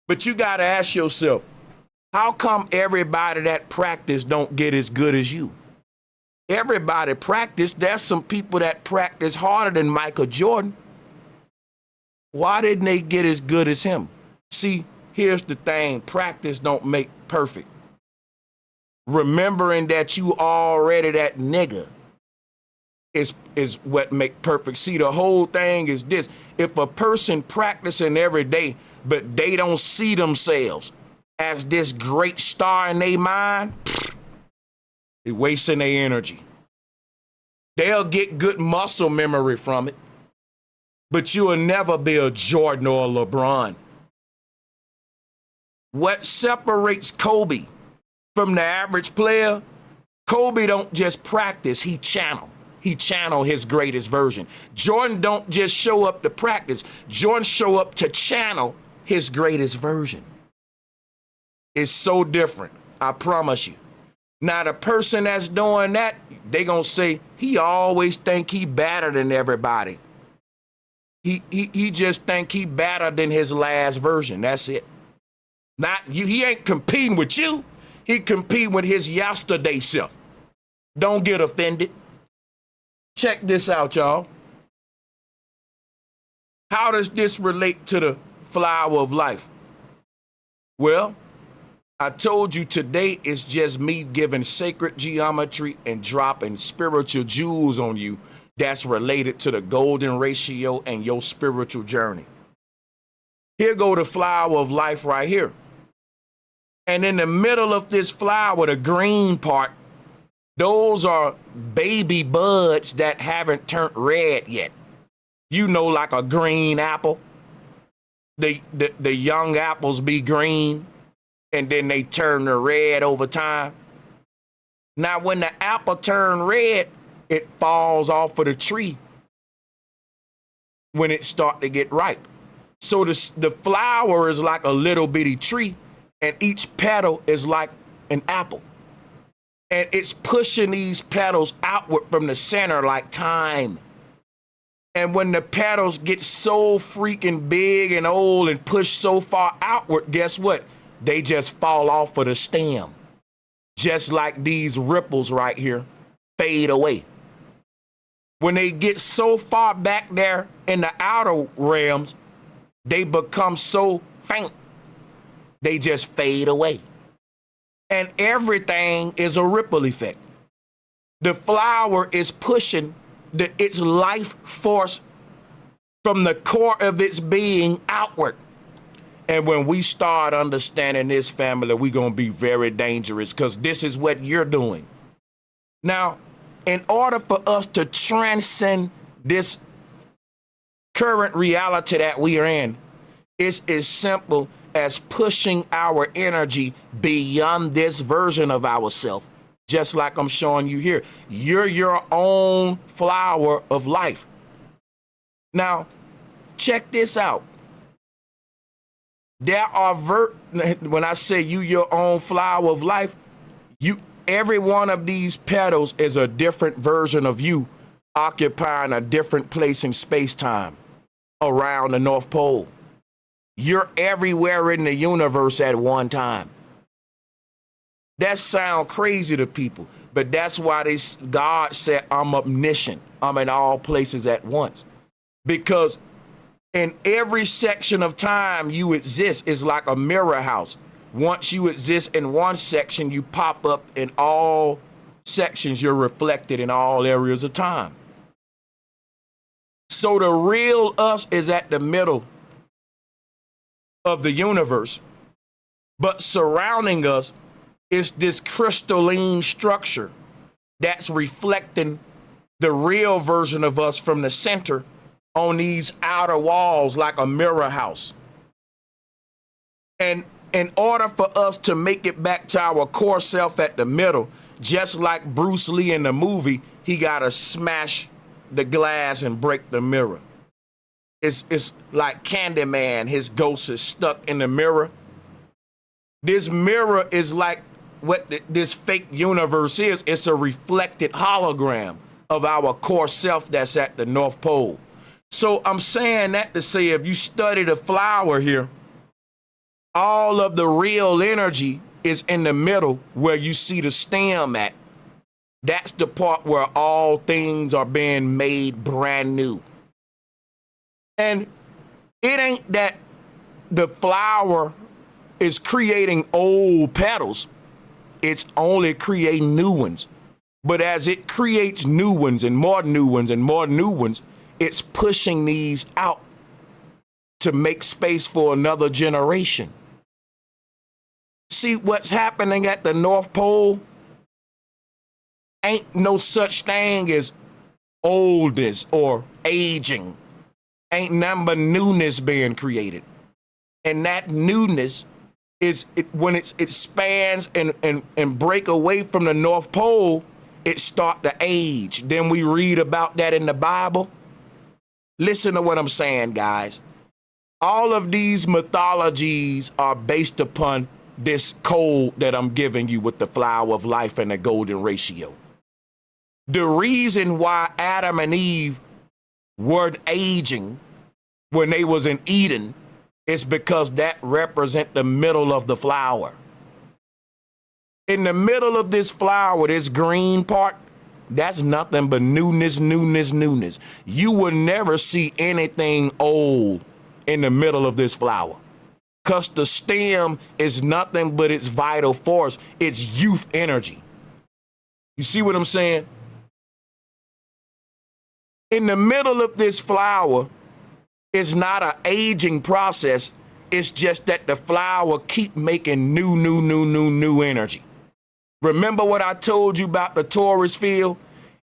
But you got to ask yourself, how come everybody that practice don't get as good as you? Everybody practice. There's some people that practice harder than Michael Jordan. Why didn't they get as good as him? See, here's the thing. Practice don't make perfect. Remembering that you already that nigga is what make perfect. See, the whole thing is this. If a person practicing every day, but they don't see themselves as this great star in their mind, they're wasting their energy. They'll get good muscle memory from it, but you will never be a Jordan or a LeBron. What separates Kobe from the average player, Kobe don't just practice, he channel. He channel his greatest version. Jordan don't just show up to practice. Jordan show up to channel his greatest version. It's so different, I promise you. Now, the person that's doing that, they gonna say, he always think he better than everybody. He just think he better than his last version. That's it. Not you. He ain't competing with you. He competing with his yesterday self. Don't get offended. Check this out, y'all. How does this relate to the flower of life? Well, I told you today is just me giving sacred geometry and dropping spiritual jewels on you that's related to the golden ratio and your spiritual journey. Here go the flower of life right here. And in the middle of this flower, the green part, those are baby buds that haven't turned red yet. You know, like a green apple. The young apples be green, and then they turn to red over time. Now, when the apple turn red, it falls off of the tree when it start to get ripe. So the flower is like a little bitty tree, and each petal is like an apple. And it's pushing these petals outward from the center like time. And when the petals get so freaking big and old and pushed so far outward, guess what? They just fall off of the stem. Just like these ripples right here fade away. When they get so far back there in the outer realms, they become so faint, they just fade away. And everything is a ripple effect. The flower is pushing its life force from the core of its being outward. And when we start understanding this, family, we're going to be very dangerous, because this is what you're doing. Now, in order for us to transcend this current reality that we are in, it's as simple as pushing our energy beyond this version of ourselves. Just like I'm showing you here. You're your own flower of life. Now, check this out. There are when I say you your own flower of life, every one of these petals is a different version of you occupying a different place in space-time around the North Pole. You're everywhere in the universe at one time. That sounds crazy to people, but that's why God said, I'm omniscient. I'm in all places at once. Because in every section of time you exist is like a mirror house. Once you exist in one section, you pop up in all sections. You're reflected in all areas of time. So the real us is at the middle of the universe, but surrounding us is this crystalline structure that's reflecting the real version of us from the center on these outer walls like a mirror house. And in order for us to make it back to our core self at the middle, just like Bruce Lee in the movie, he got to smash the glass and break the mirror. It's like Candyman, his ghost is stuck in the mirror. This mirror is like what this fake universe is. It's a reflected hologram of our core self that's at the North Pole. So I'm saying that to say, if you study the flower here, all of the real energy is in the middle where you see the stem at. That's the part where all things are being made brand new. And it ain't that the flower is creating old petals. It's only creating new ones. But as it creates new ones and more new ones and more new ones, it's pushing these out to make space for another generation. See, what's happening at the North Pole ain't no such thing as oldness or aging. Ain't nothing but newness being created. And that newness is when it expands and break away from the North Pole, it start to age. Then we read about that in the Bible. Listen to what I'm saying, guys. All of these mythologies are based upon this code that I'm giving you with the flower of life and the golden ratio. The reason why Adam and Eve weren't aging when they was in Eden is because that represent the middle of the flower. In the middle of this flower, this green part, that's nothing but newness, newness, newness. You will never see anything old in the middle of this flower. Because the stem is nothing but its vital force, its youth energy. You see what I'm saying? In the middle of this flower, it's not an aging process. It's just that the flower keep making new energy. Remember what I told you about the torus field?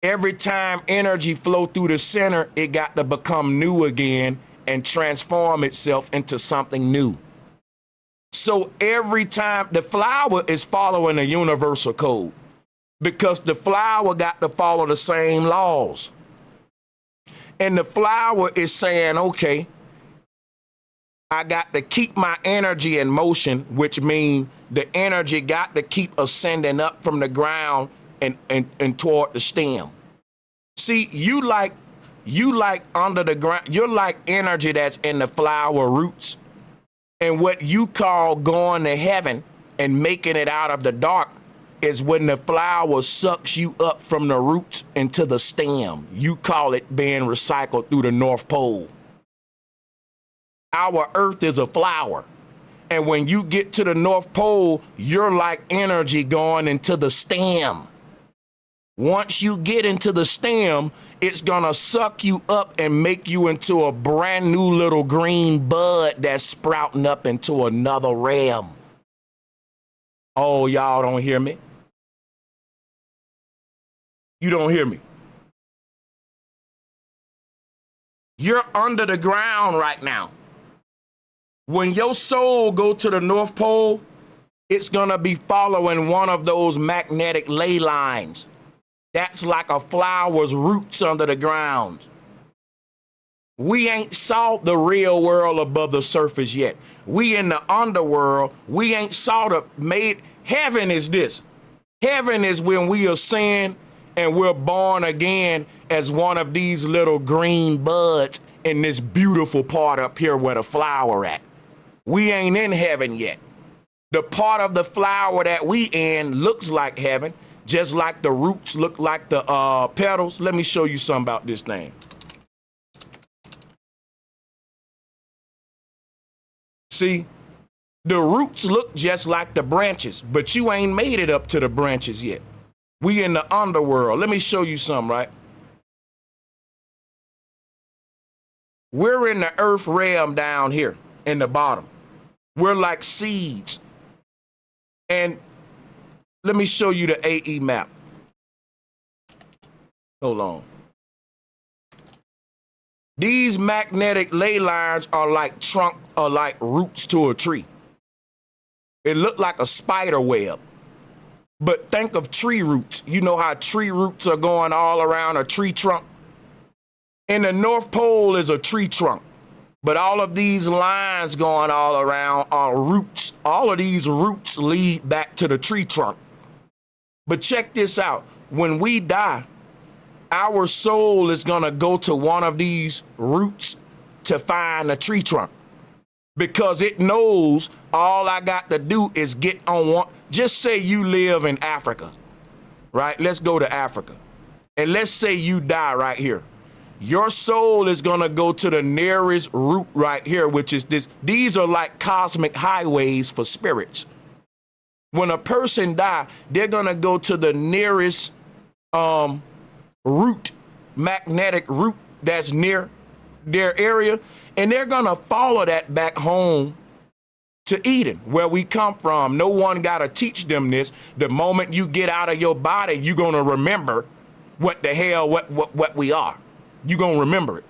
Every time energy flow through the center, it got to become new again and transform itself into something new. So every time the flower is following a universal code because the flower got to follow the same laws. And the flower is saying, okay, I got to keep my energy in motion, which means the energy got to keep ascending up from the ground and toward the stem. See, you like under the ground, you're like energy that's in the flower roots. And what you call going to heaven and making it out of the dark is when the flower sucks you up from the roots into the stem. You call it being recycled through the North Pole. Our earth is a flower. And when you get to the North Pole, you're like energy going into the stem. Once you get into the stem, it's gonna suck you up and make you into a brand new little green bud that's sprouting up into another realm. Oh, y'all don't hear me? You don't hear me? You're under the ground right now. When your soul go to the North Pole, it's gonna be following one of those magnetic ley lines. That's like a flower's roots under the ground. We ain't saw the real world above the surface yet. We in the underworld, we ain't saw the made. Heaven is this. Heaven is when we ascend and we're born again as one of these little green buds in this beautiful part up here where the flower at. We ain't in heaven yet. The part of the flower that we in looks like heaven, just like the roots look like the petals. Let me show you something about this thing. See, the roots look just like the branches, but you ain't made it up to the branches yet. We in the underworld. Let me show you something, right? We're in the earth realm down here in the bottom. We're like seeds. And let me show you the AE map. Hold on. These magnetic ley lines are like trunk or like roots to a tree. It looked like a spider web. But think of tree roots. You know how tree roots are going all around a tree trunk? In the North Pole is a tree trunk. But all of these lines going all around are roots. All of these roots lead back to the tree trunk. But check this out. When we die, our soul is going to go to one of these roots to find a tree trunk. Because it knows all I got to do is get on one. Just say you live in Africa, right? Let's go to Africa. And let's say you die right here. Your soul is going to go to the nearest root right here, which is this. These are like cosmic highways for spirits. When a person die, they're going to go to the nearest root, magnetic root that's near their area, and they're going to follow that back home to Eden, where we come from. No one got to teach them this. The moment you get out of your body, you're going to remember what the hell, what we are. You're going to remember it.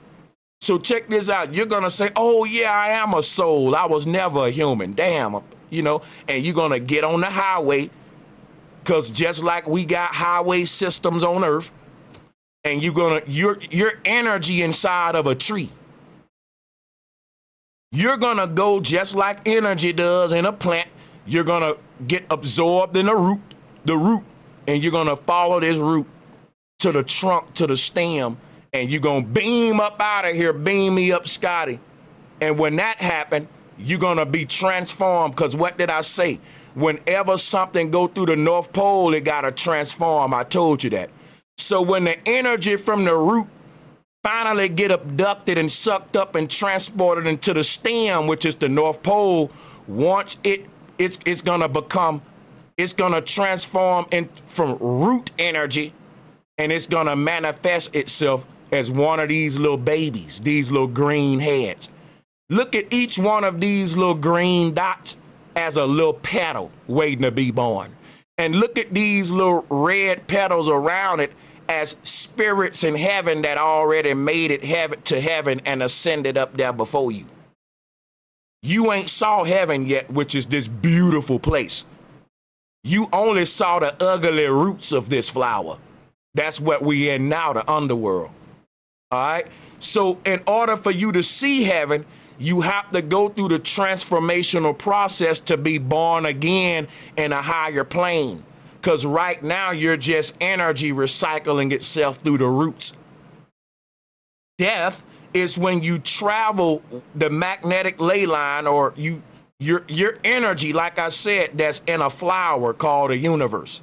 So check this out. You're going to say, oh, yeah, I am a soul. I was never a human. Damn, you know, and you're going to get on the highway because just like we got highway systems on Earth, and your energy inside of a tree. You're going to go just like energy does in a plant. you're gonna get absorbed in the root, and you're gonna follow this root to the trunk, to the stem, and you're gonna beam up out of here, beam me up, Scotty. And when that happened, you're gonna be transformed, because what did I say? Whenever something go through the North Pole, it gotta transform. I told you that. So when the energy from the root finally get abducted and sucked up and transported into the stem, which is the North Pole, once it's gonna transform in from root energy, and it's gonna manifest itself as one of these little babies, these little green heads. Look at each one of these little green dots as a little petal waiting to be born. And look at these little red petals around it as spirits in heaven that already made it to heaven and ascended up there before you. You ain't saw heaven yet, which is this beautiful place. You only saw the ugly roots of this flower. That's what we in now, the underworld. All right? So in order for you to see heaven, you have to go through the transformational process to be born again in a higher plane. Because right now, you're just energy recycling itself through the roots. Death is when you travel the magnetic ley line, or your energy, like I said, that's in a flower called a universe.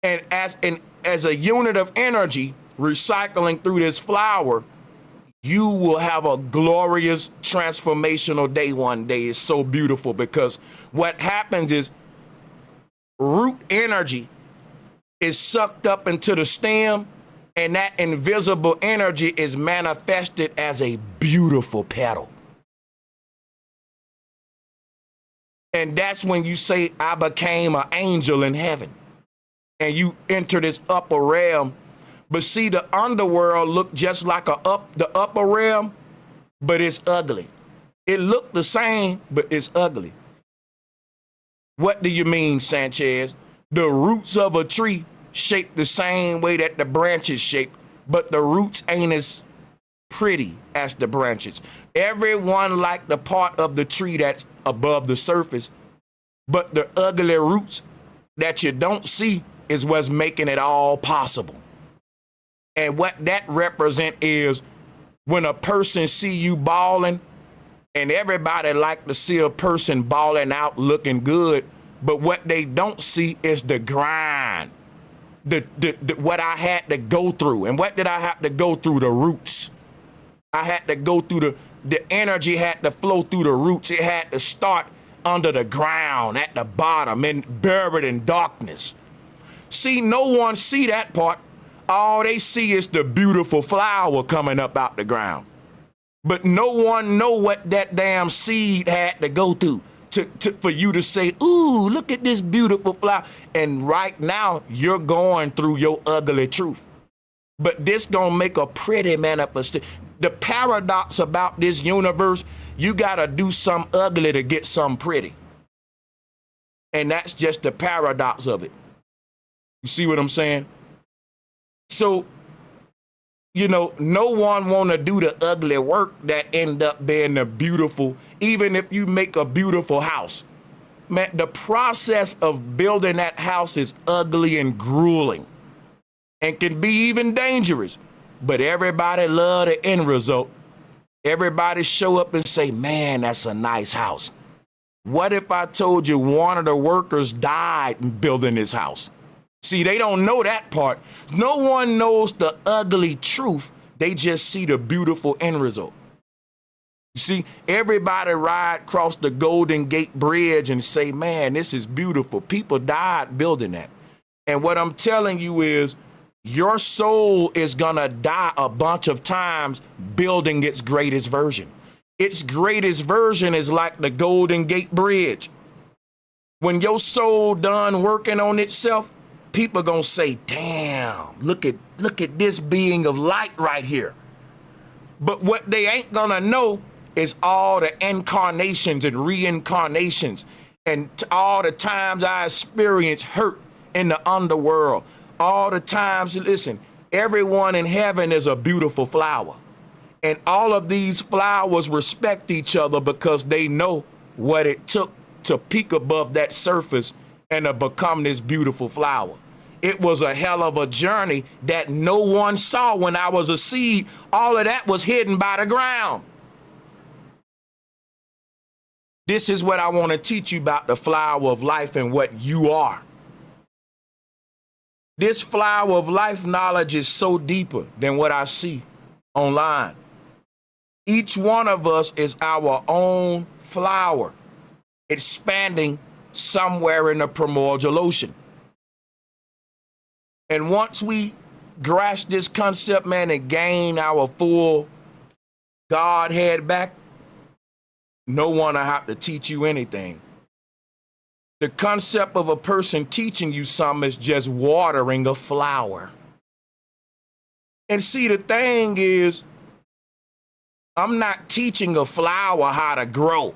And as a unit of energy recycling through this flower, you will have a glorious transformational day one day. It's so beautiful, because what happens is root energy is sucked up into the stem, and that invisible energy is manifested as a beautiful petal. And that's when you say, I became an angel in heaven. And you enter this upper realm. But see, the underworld look just like the upper realm, but it's ugly. It looked the same, but it's ugly. What do you mean, Sanchez? The roots of a tree shaped the same way that the branches shape, but the roots ain't as pretty as the branches. Everyone like the part of the tree that's above the surface, but the ugly roots that you don't see is what's making it all possible. And what that represent is when a person see you balling, and everybody like to see a person balling out looking good, but what they don't see is the grind, what I had to go through. And what did I have to go through? The roots. I had to go through the energy had to flow through the roots. It had to start under the ground at the bottom and buried in darkness. See, no one see that part. All they see is the beautiful flower coming up out the ground. But no one know what that damn seed had to go through for you to say, ooh, look at this beautiful flower. And right now, you're going through your ugly truth. But this gonna make a pretty manifestation. The paradox about this universe, you gotta do some ugly to get some pretty. And that's just the paradox of it. You see what I'm saying? So, you know, no one want to do the ugly work that end up being the beautiful, even if you make a beautiful house. Man, the process of building that house is ugly and grueling and can be even dangerous. But everybody love the end result. Everybody show up and say, man, that's a nice house. What if I told you one of the workers died in building this house? See, they don't know that part. No one knows the ugly truth. They just see the beautiful end result. You see, everybody ride across the Golden Gate Bridge and say, man, this is beautiful. People died building that. And what I'm telling you is your soul is going to die a bunch of times building its greatest version. Its greatest version is like the Golden Gate Bridge. When your soul done working on itself, people gonna say, damn, look at this being of light right here. But what they ain't gonna know is all the incarnations and reincarnations and all the times I experienced hurt in the underworld. All the times, listen, everyone in heaven is a beautiful flower. And all of these flowers respect each other because they know what it took to peek above that surface and to become this beautiful flower. It was a hell of a journey that no one saw when I was a seed. All of that was hidden by the ground. This is what I want to teach you about the flower of life and what you are. This flower of life knowledge is so deeper than what I see online. Each one of us is our own flower, expanding somewhere in the primordial ocean. And once we grasp this concept, man, and gain our full Godhead back, no one will have to teach you anything. The concept of a person teaching you something is just watering a flower. And see, the thing is, I'm not teaching a flower how to grow.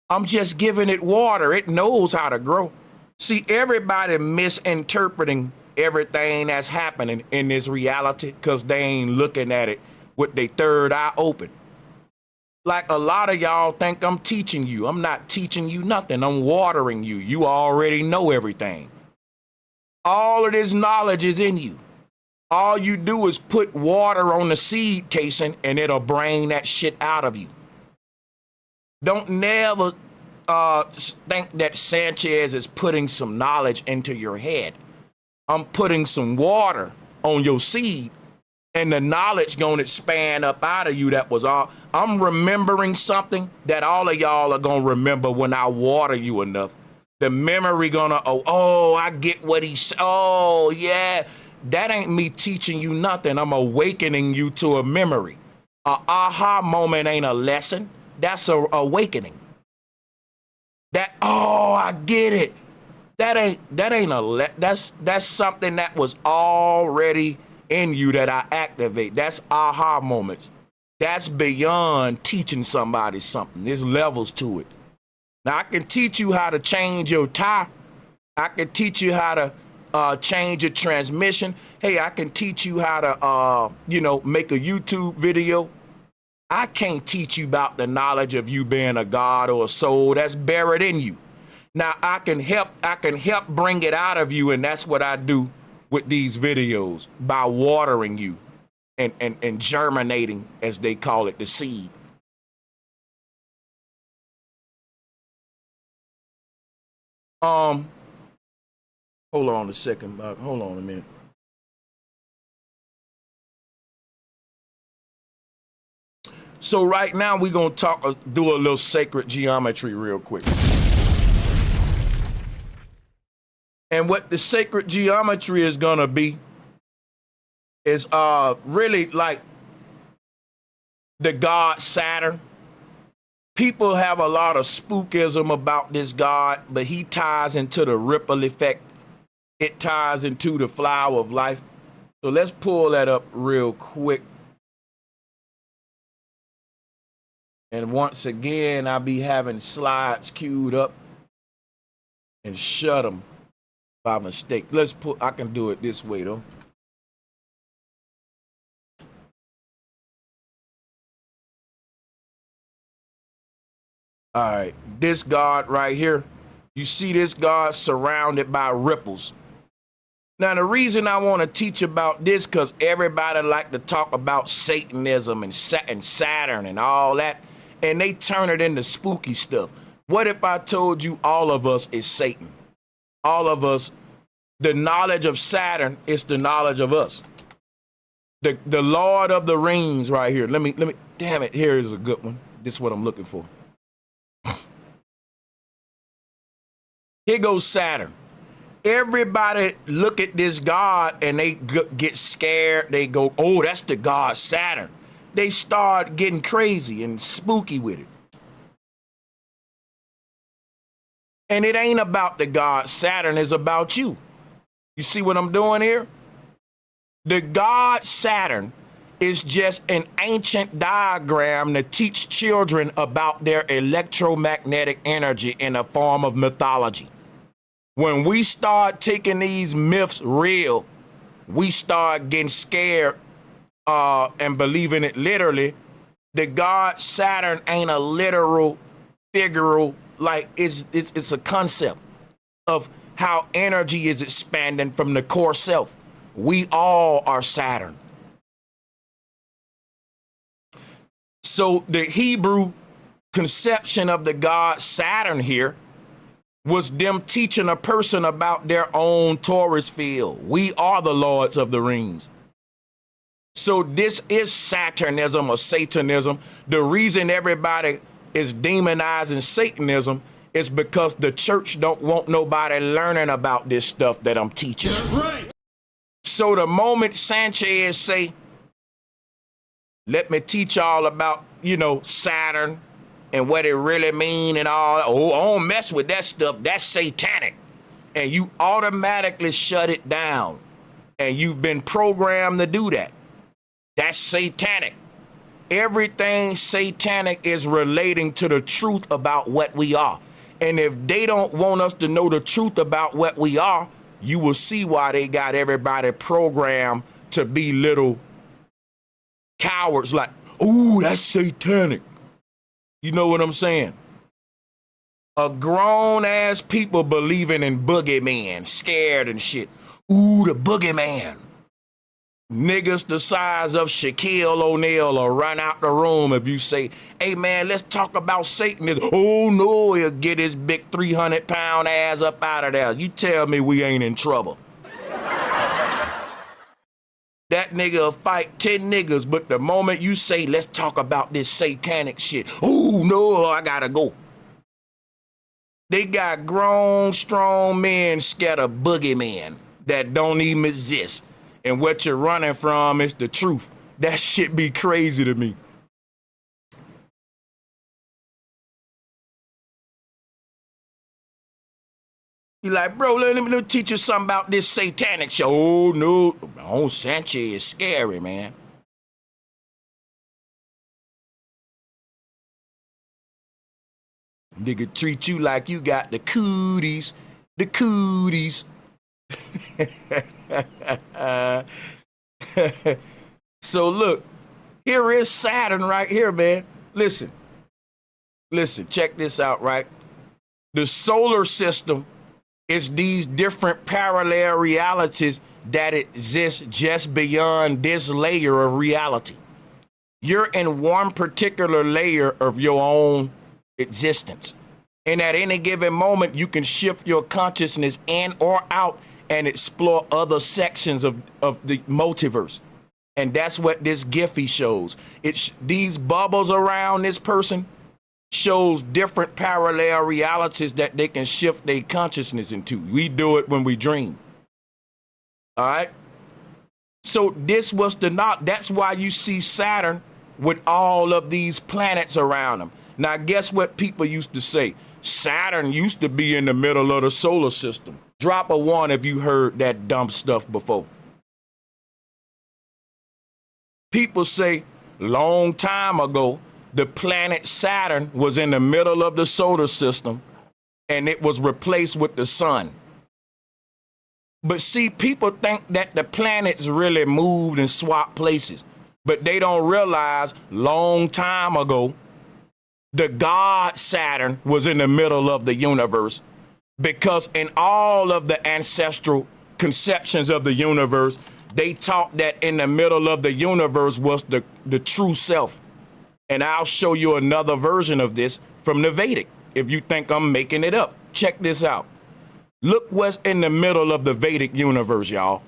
I'm just giving it water. It knows how to grow. See, everybody misinterpreting everything that's happening in this reality because they ain't looking at it with their third eye open. Like a lot of y'all think I'm teaching you. I'm not teaching you nothing. I'm watering you. You already know everything. All of this knowledge is in you. All you do is put water on the seed casing and it'll bring that shit out of you. Don't never think that Sanchez is putting some knowledge into your head. I'm putting some water on your seed and the knowledge gonna expand up out of you. That was all. I'm remembering something that all of y'all are gonna remember when I water you enough. The memory gonna, oh, I get what he said. Oh, yeah. That ain't me teaching you nothing. I'm awakening you to a memory. A aha moment ain't a lesson. That's a awakening. That, oh, I get it. That's something that was already in you that I activate. That's aha moments. That's beyond teaching somebody something. There's levels to it. Now, I can teach you how to change your tire. I can teach you how to change your transmission. Hey, I can teach you how to, make a YouTube video. I can't teach you about the knowledge of you being a God or a soul. That's buried in you. Now, I can help bring it out of you, and that's what I do with these videos, by watering you and germinating, as they call it, the seed. Hold on a second, Bob. Hold on a minute. So right now we're gonna do a little sacred geometry real quick. And what the sacred geometry is gonna be is really like the god Saturn. People have a lot of spookism about this god, but he ties into the ripple effect. It ties into the flower of life. So let's pull that up real quick. And once again, I'll be having slides queued up and shut them by mistake. I can do it this way though. All right, this god right here, you see this god surrounded by ripples. Now, the reason I want to teach about this, because everybody like to talk about Satanism and Saturn and all that, and they turn it into spooky stuff. What if I told you all of us is Satan? All of us, the knowledge of Saturn is the knowledge of us. The Lord of the Rings right here. Let me, damn it, here is a good one. This is what I'm looking for. Here goes Saturn. Everybody look at this god and they get scared. They go, oh, that's the god Saturn. They start getting crazy and spooky with it. And it ain't about the god Saturn, it's about you. You see what I'm doing here? The god Saturn is just an ancient diagram to teach children about their electromagnetic energy in a form of mythology. When we start taking these myths real, we start getting scared and believing it literally. The god Saturn ain't a literal, figural, like it's a concept of how energy is expanding from the core self. We all are Saturn. So the Hebrew conception of the god Saturn here was them teaching a person about their own Taurus field. We are the lords of the rings. So this is Saturnism or Satanism. The reason everybody is demonizing Satanism is because the church don't want nobody learning about this stuff that I'm teaching. That's right. So the moment Sanchez say, let me teach y'all about, Saturn and what it really mean and all, oh, I don't mess with that stuff, that's satanic. And you automatically shut it down. And you've been programmed to do that. That's satanic. Everything satanic is relating to the truth about what we are. And if they don't want us to know the truth about what we are, you will see why they got everybody programmed to be little cowards like, ooh, that's satanic. You know what I'm saying? A grown ass people believing in boogeyman, scared and shit. Ooh, the boogeyman. Niggas the size of Shaquille O'Neal will run out the room if you say, hey man, let's talk about Satanism. Oh no, he'll get his big 300-pound ass up out of there. You tell me we ain't in trouble. That nigga will fight 10 niggas, but the moment you say, let's talk about this satanic shit, oh no, I gotta go. They got grown, strong men scared of boogeymen that don't even exist. And what you're running from is the truth. That shit be crazy to me. You like, bro, let me teach you something about this satanic show. Oh, no. Oh, Sanchez is scary, man. Nigga treat you like you got the cooties. The cooties. So look, here is Saturn right here, man. Listen, check this out, right? The solar system is these different parallel realities that exist just beyond this layer of reality. You're in one particular layer of your own existence. And at any given moment, you can shift your consciousness in or out and explore other sections of the multiverse. And that's what this Giphy shows. These bubbles around this person shows different parallel realities that they can shift their consciousness into. We do it when we dream. All right? So this was that's why you see Saturn with all of these planets around them. Now, guess what people used to say? Saturn used to be in the middle of the solar system. Drop a 1 if you heard that dumb stuff before. People say long time ago, the planet Saturn was in the middle of the solar system and it was replaced with the sun. But see, people think that the planets really moved and swapped places, but they don't realize long time ago, the god Saturn was in the middle of the universe, because in all of the ancestral conceptions of the universe, they taught that in the middle of the universe was the true self. And I'll show you another version of this from the Vedic if you think I'm making it up. Check this out. Look what's in the middle of the Vedic universe, y'all.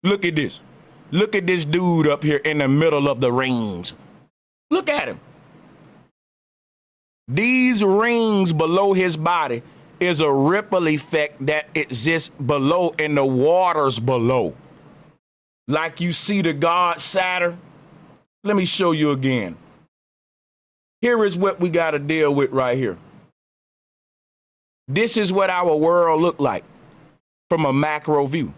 Look at this. Look at this dude up here in the middle of the rings. Look at him. These rings below his body is a ripple effect that exists below in the waters below. Like you see the god Saturn. Let me show you again. Here is what we got to deal with right here. This is what our world look like from a macro view.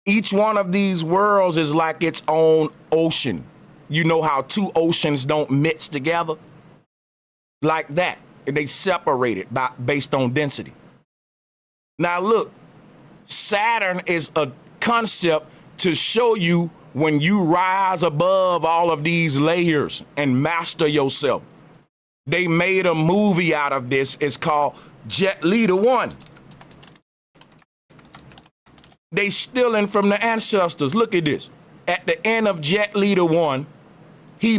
Each one of these worlds is like its own ocean. You know how two oceans don't mix together? Like that. They separated based on density. Now look, Saturn is a concept to show you when you rise above all of these layers and master yourself. They made a movie out of this. It's called Jet Li the One. They stealing from the ancestors. Look at this. At the end of Jet Li the One, he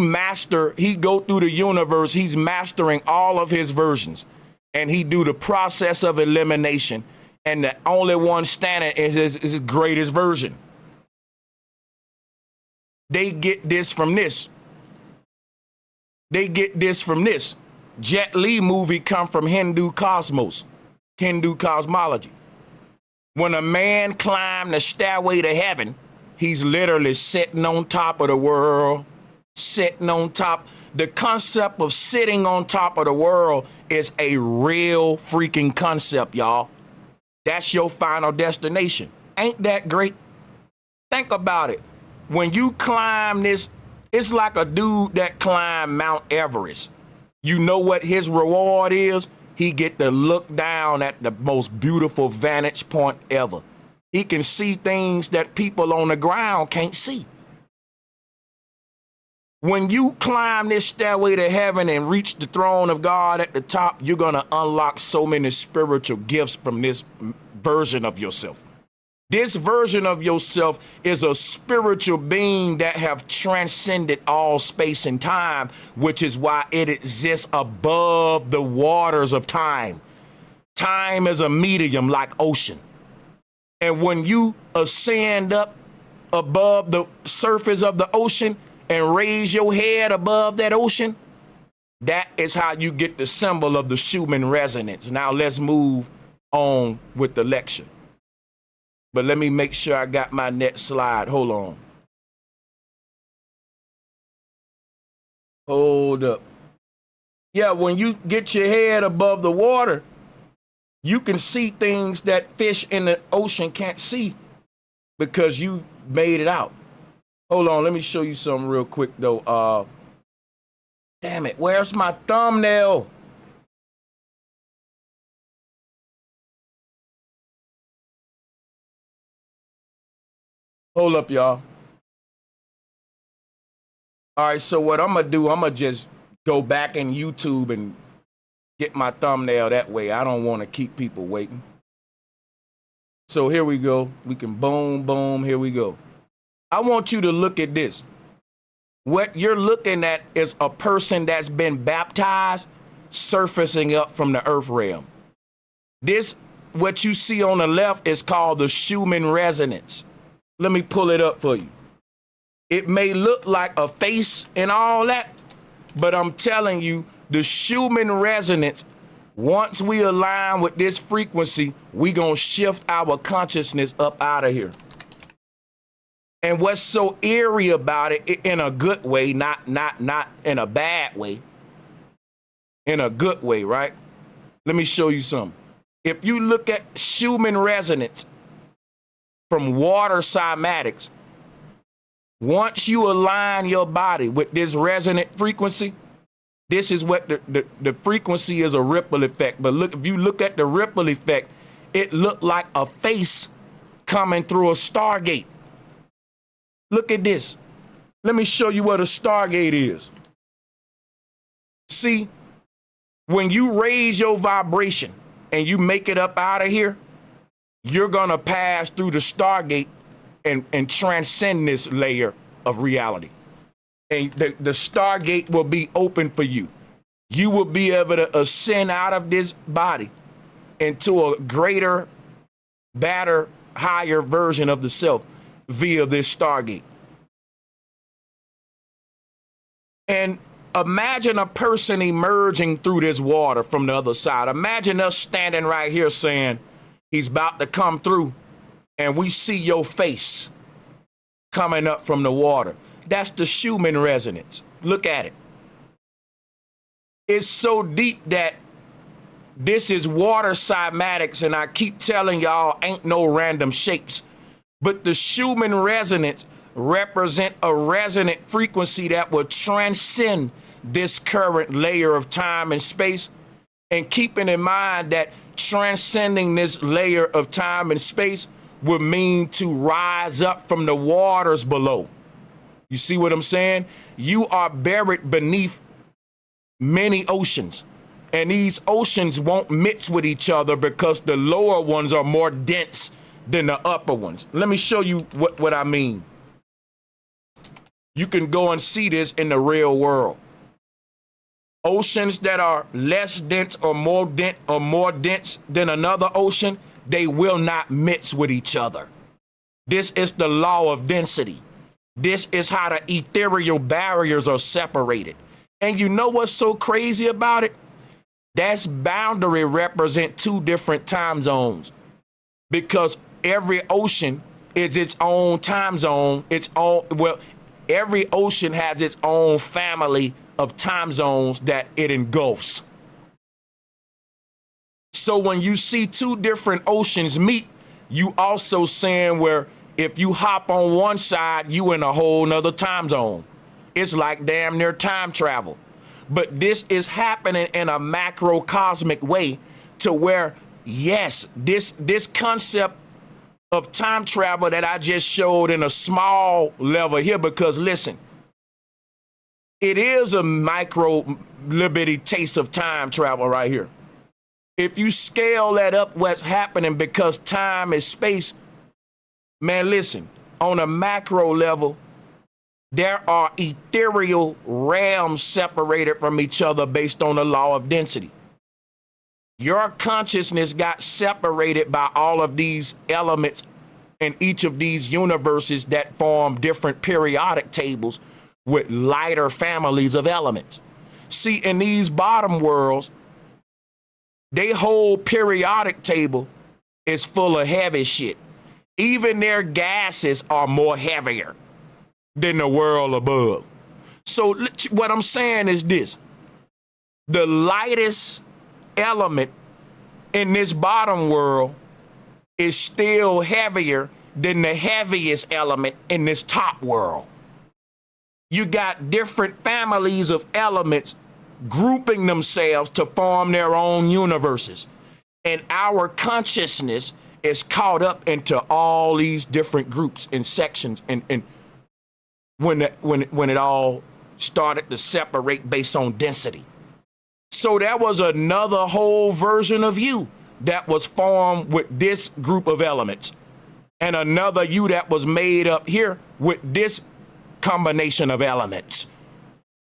go through the universe. He's mastering all of his versions. And he do the process of elimination. And the only one standing is his greatest version. They get this from this. They get this from this. Jet Li movie come from Hindu cosmos, Hindu cosmology. When a man climbs the stairway to heaven, he's literally sitting on top of the world, sitting on top. The concept of sitting on top of the world is a real freaking concept, y'all. That's your final destination. Ain't that great? Think about it. When you climb this, it's like a dude that climbed Mount Everest. You know what his reward is? He get to look down at the most beautiful vantage point ever. He can see things that people on the ground can't see. When you climb this stairway to heaven and reach the throne of God at the top, you're going to unlock so many spiritual gifts from this version of yourself. This version of yourself is a spiritual being that have transcended all space and time, which is why it exists above the waters of time. Time is a medium like ocean. And when you ascend up above the surface of the ocean and raise your head above that ocean, that is how you get the symbol of the Schumann Resonance. Now let's move on with the lecture. But let me make sure I got my next slide. Hold on. Hold up. Yeah, when you get your head above the water, you can see things that fish in the ocean can't see because you made it out. Hold on, let me show you something real quick though. Damn it, where's my thumbnail? Hold up, y'all. All right, so what I'm gonna do, I'm gonna just go back in YouTube and get my thumbnail that way. I don't want to keep people waiting. So here we go. We can boom, boom, here we go. I want you to look at this. What you're looking at is a person that's been baptized surfacing up from the earth realm. This, what you see on the left, is called the Schumann Resonance. Let me pull it up for you. It may look like a face and all that, but I'm telling you, the Schumann Resonance, once we align with this frequency, we gonna shift our consciousness up out of here. And what's so eerie about it, in a good way, not in a bad way, in a good way, right? Let me show you something. If you look at Schumann Resonance from water cymatics, once you align your body with this resonant frequency, this is what the frequency is, a ripple effect. But look, if you look at the ripple effect, it looked like a face coming through a stargate. Look at this. Let me show you what a stargate is. See, when you raise your vibration and you make it up out of here, you're gonna pass through the stargate and transcend this layer of reality. And the stargate will be open for you. You will be able to ascend out of this body into a greater, better, higher version of the self via this stargate. And imagine a person emerging through this water from the other side. Imagine us standing right here saying, he's about to come through, and we see your face coming up from the water. That's the Schumann Resonance. Look at it. It's so deep that this is water cymatics, and I keep telling y'all, ain't no random shapes. But the Schumann Resonance represent a resonant frequency that will transcend this current layer of time and space. And keeping in mind that transcending this layer of time and space would mean to rise up from the waters below. You see what I'm saying? You are buried beneath many oceans. And these oceans won't mix with each other because the lower ones are more dense than the upper ones. Let me show you what I mean. You can go and see this in the real world. Oceans that are less dense or more dense than another ocean, they will not mix with each other. This is the law of density. This is how the ethereal barriers are separated. And you know what's so crazy about it? That's boundary represent two different time zones, because every ocean is its own time zone. Every ocean has its own family of time zones that it engulfs. So when you see two different oceans meet, you also saying where if you hop on one side, you in a whole nother time zone. It's like damn near time travel. But this is happening in a macrocosmic way to where, yes, this concept of time travel that I just showed in a small level here, because listen, it is a micro little bitty taste of time travel right here. If you scale that up, what's happening, because time is space, man, listen, on a macro level, there are ethereal realms separated from each other based on the law of density. Your consciousness got separated by all of these elements in each of these universes that form different periodic tables with lighter families of elements. See, in these bottom worlds, they whole periodic table is full of heavy shit. Even their gases are more heavier than the world above. So what I'm saying is this: the lightest element in this bottom world is still heavier than the heaviest element in this top world. You got different families of elements grouping themselves to form their own universes. And our consciousness is caught up into all these different groups and sections, and when it all started to separate based on density. So there was another whole version of you that was formed with this group of elements, and another you that was made up here with this combination of elements.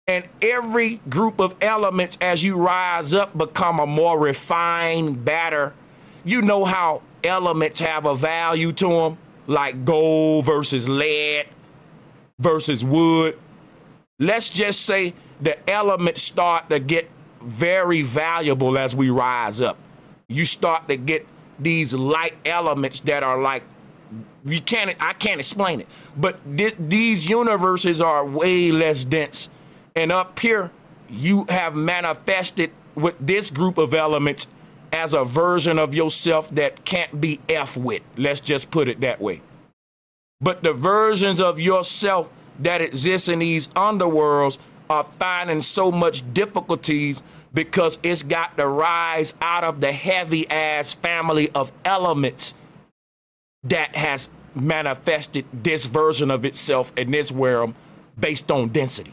And every group of elements, as you rise up, become a more refined, better. You know how elements have a value to them, like gold versus lead versus wood. Let's just say the elements start to get very valuable as we rise up. You start to get these light elements that are like, I can't explain it, but these universes are way less dense. And up here, you have manifested with this group of elements as a version of yourself that can't be F with. Let's just put it that way. But the versions of yourself that exist in these underworlds are finding so much difficulties because it's got to rise out of the heavy ass family of elements that has manifested this version of itself in this world based on density.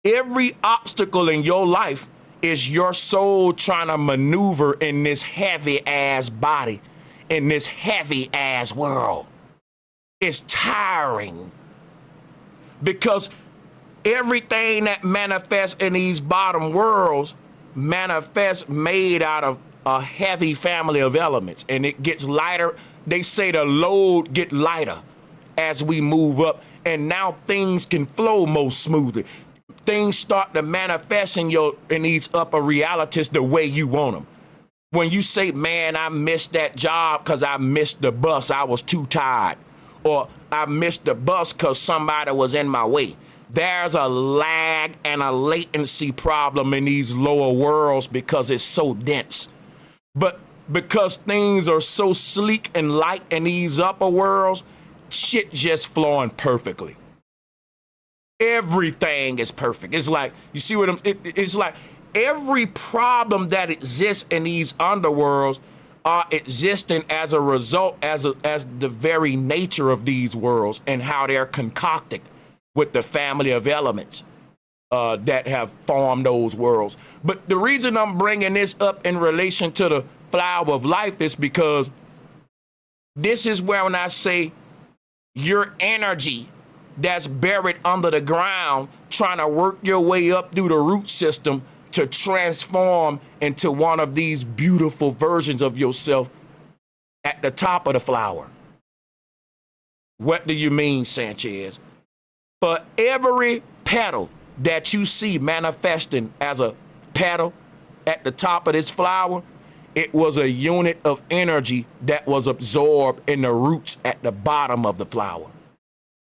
Every obstacle in your life is your soul trying to maneuver in this heavy ass body, in this heavy ass world. It's tiring because everything that manifests in these bottom worlds manifests made out of a heavy family of elements, and it gets lighter. They say the load get lighter as we move up, and now things can flow more smoothly. Things start to manifest in these upper realities the way you want them. When you say, man, I missed that job because I missed the bus, I was too tired. Or I missed the bus because somebody was in my way. There's a lag and a latency problem in these lower worlds because it's so dense. But because things are so sleek and light in these upper worlds, shit just flowing perfectly. Everything is perfect. It's like, you see what it's like every problem that exists in these underworlds are existing as a result, as the very nature of these worlds and how they're concocted with the family of elements. that have formed those worlds. But the reason I'm bringing this up in relation to the flower of life is because this is where when I say your energy that's buried under the ground, trying to work your way up through the root system to transform into one of these beautiful versions of yourself at the top of the flower. What do you mean, Sanchez? For every petal that you see manifesting as a petal at the top of this flower, it was a unit of energy that was absorbed in the roots at the bottom of the flower.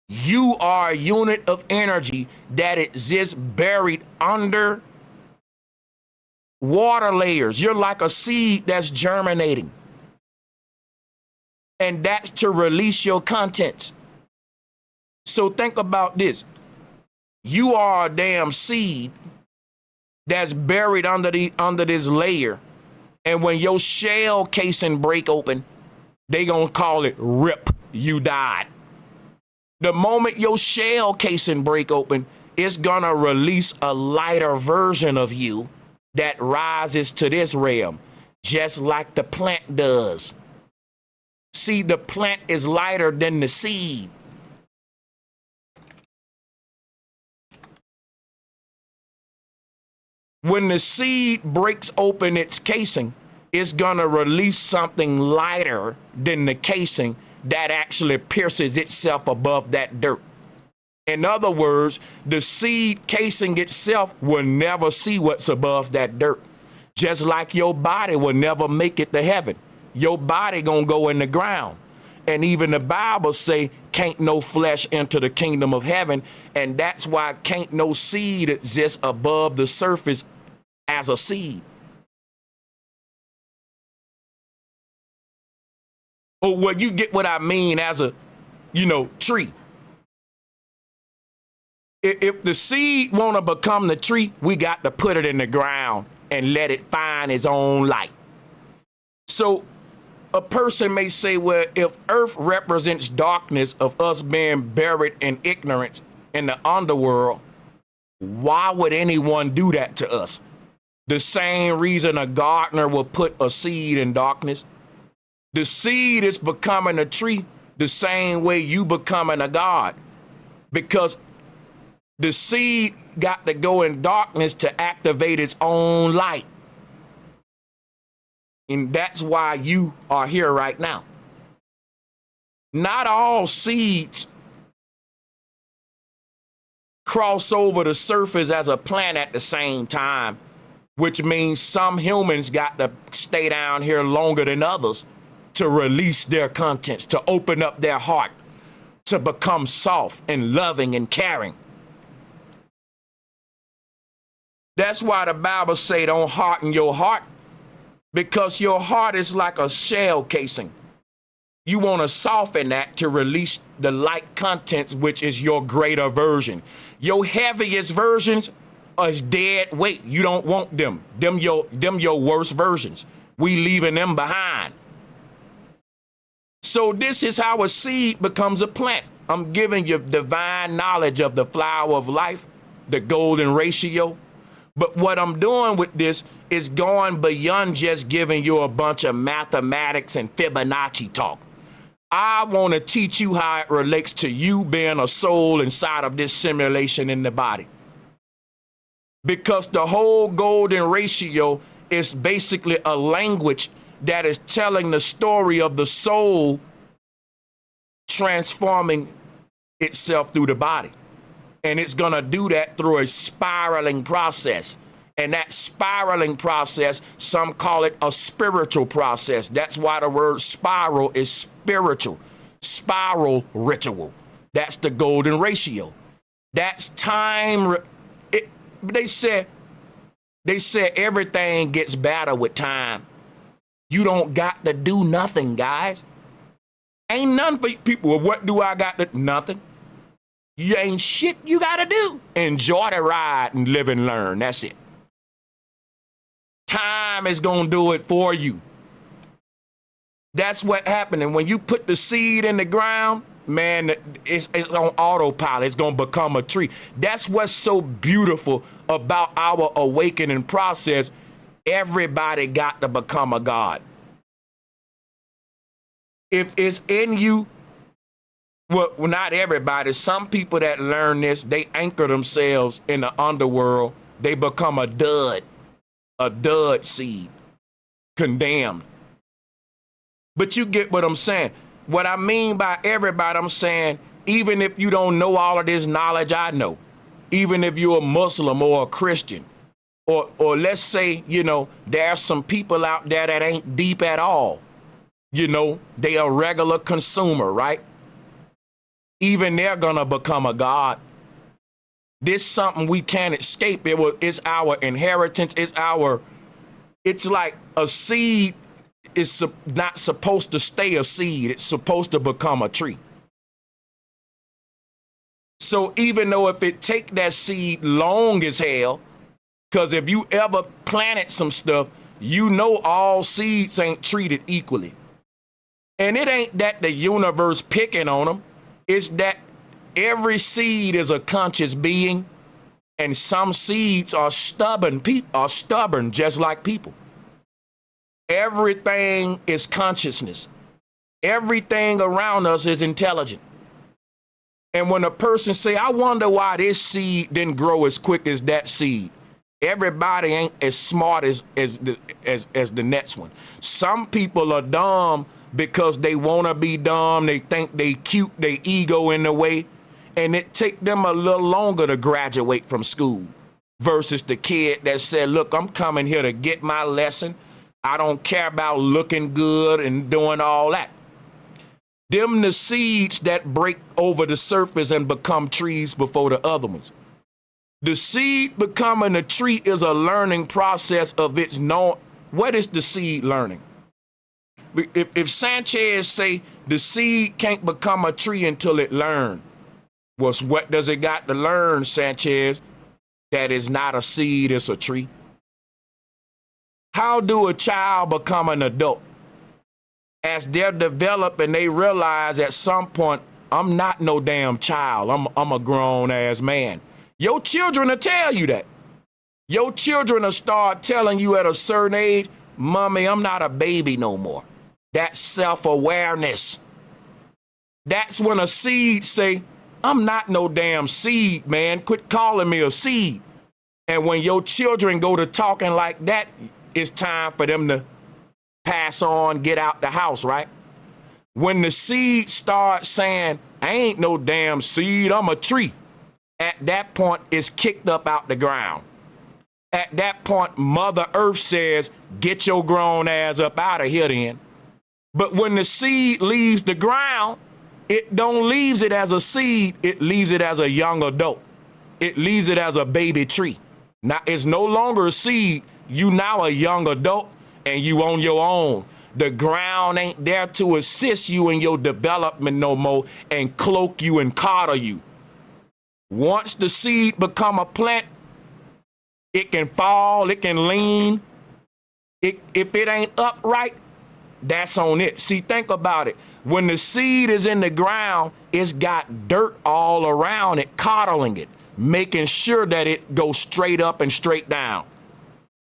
You are a unit of energy that exists buried under water layers. You're like a seed that's germinating. And that's to release your contents. So think about this. You are a damn seed that's buried under this layer. And when your shell casing break open, they gonna call it RIP, you died. The moment your shell casing break open, it's gonna release a lighter version of you that rises to this realm, just like the plant does. See, the plant is lighter than the seed. When the seed breaks open its casing, it's gonna release something lighter than the casing that actually pierces itself above that dirt. In other words, the seed casing itself will never see what's above that dirt. Just like your body will never make it to heaven. Your body gonna go in the ground. And even the Bible say, can't no flesh enter the kingdom of heaven. And that's why can't no seed exist above the surface as a seed. Or what you get what I mean as a, tree. If the seed want to become the tree, we got to put it in the ground and let it find its own light. So a person may say, well, if earth represents darkness of us being buried in ignorance in the underworld, why would anyone do that to us? The same reason a gardener will put a seed in darkness. The seed is becoming a tree the same way you becoming a god. Because the seed got to go in darkness to activate its own light. And that's why you are here right now. Not all seeds cross over the surface as a plant at the same time, which means some humans got to stay down here longer than others to release their contents, to open up their heart, to become soft and loving and caring. That's why the Bible say don't harden your heart, because your heart is like a shell casing. You want to soften that to release the light contents, which is your greater version. Your heaviest versions is dead weight. You don't want them. Them your worst versions. We leaving them behind. So this is how a seed becomes a plant. I'm giving you divine knowledge of the flower of life, the golden ratio. But what I'm doing with this is going beyond just giving you a bunch of mathematics and Fibonacci talk. I want to teach you how it relates to you being a soul inside of this simulation in the body. Because the whole golden ratio is basically a language that is telling the story of the soul transforming itself through the body. And it's going to do that through a spiraling process. And that spiraling process, some call it a spiritual process. That's why the word spiral is spiritual. Spiral ritual. That's the golden ratio. That's time. They said everything gets better with time. You don't got to do nothing, guys. Ain't nothing for people. Well, what do I got to? Nothing. You ain't shit you got to do. Enjoy the ride and live and learn. That's it. Time is going to do it for you. That's what happened. And when you put the seed in the ground, man, it's on autopilot. It's going to become a tree. That's what's so beautiful about our awakening process. Everybody got to become a God. If it's in you, well, not everybody. Some people that learn this, they anchor themselves in the underworld. They become a dud seed, condemned. But you get what I'm saying. What I mean by everybody, I'm saying, even if you don't know all of this knowledge I know, even if you're a Muslim or a Christian, or let's say, you know, there are some people out there that ain't deep at all. You know, they a regular consumer, right? Even they're gonna become a God. This is something we can't escape. It's our inheritance. It's like a seed is not supposed to stay a seed. It's supposed to become a tree. So even though if it take that seed long as hell, because if you ever planted some stuff, you know all seeds ain't treated equally. And it ain't that the universe picking on them. It's that every seed is a conscious being, and some seeds are stubborn, just like people. Everything is consciousness. Everything around us is intelligent. And when a person say, I wonder why this seed didn't grow as quick as that seed, everybody ain't as smart as the next one. Some people are dumb because they want to be dumb. They think they cute, they ego in the way. And it take them a little longer to graduate from school versus the kid that said, look, I'm coming here to get my lesson. I don't care about looking good and doing all that. Them the seeds that break over the surface and become trees before the other ones. The seed becoming a tree is a learning process of its known. What is the seed learning? If Sanchez say the seed can't become a tree until it learn, well, what does it got to learn, Sanchez? That is not a seed, it's a tree. How do a child become an adult? As they're developing, they realize at some point, I'm not no damn child. I'm a grown ass man. Your children will tell you that. Your children will start telling you at a certain age, Mommy, I'm not a baby no more. That's self-awareness. That's when a seed say, I'm not no damn seed, man. Quit calling me a seed. And when your children go to talking like that, it's time for them to pass on, get out the house, right? When the seed starts saying, I ain't no damn seed, I'm a tree. At that point, it's kicked up out the ground. At that point, Mother Earth says, get your grown ass up out of here then. But when the seed leaves the ground, it don't leaves it as a seed, it leaves it as a young adult. It leaves it as a baby tree. Now, it's no longer a seed. You now a young adult and you on your own. The ground ain't there to assist you in your development no more and cloak you and coddle you. Once the seed become a plant, it can fall, it can lean. If it ain't upright, that's on it. See, think about it. When the seed is in the ground, it's got dirt all around it, coddling it, making sure that it goes straight up and straight down.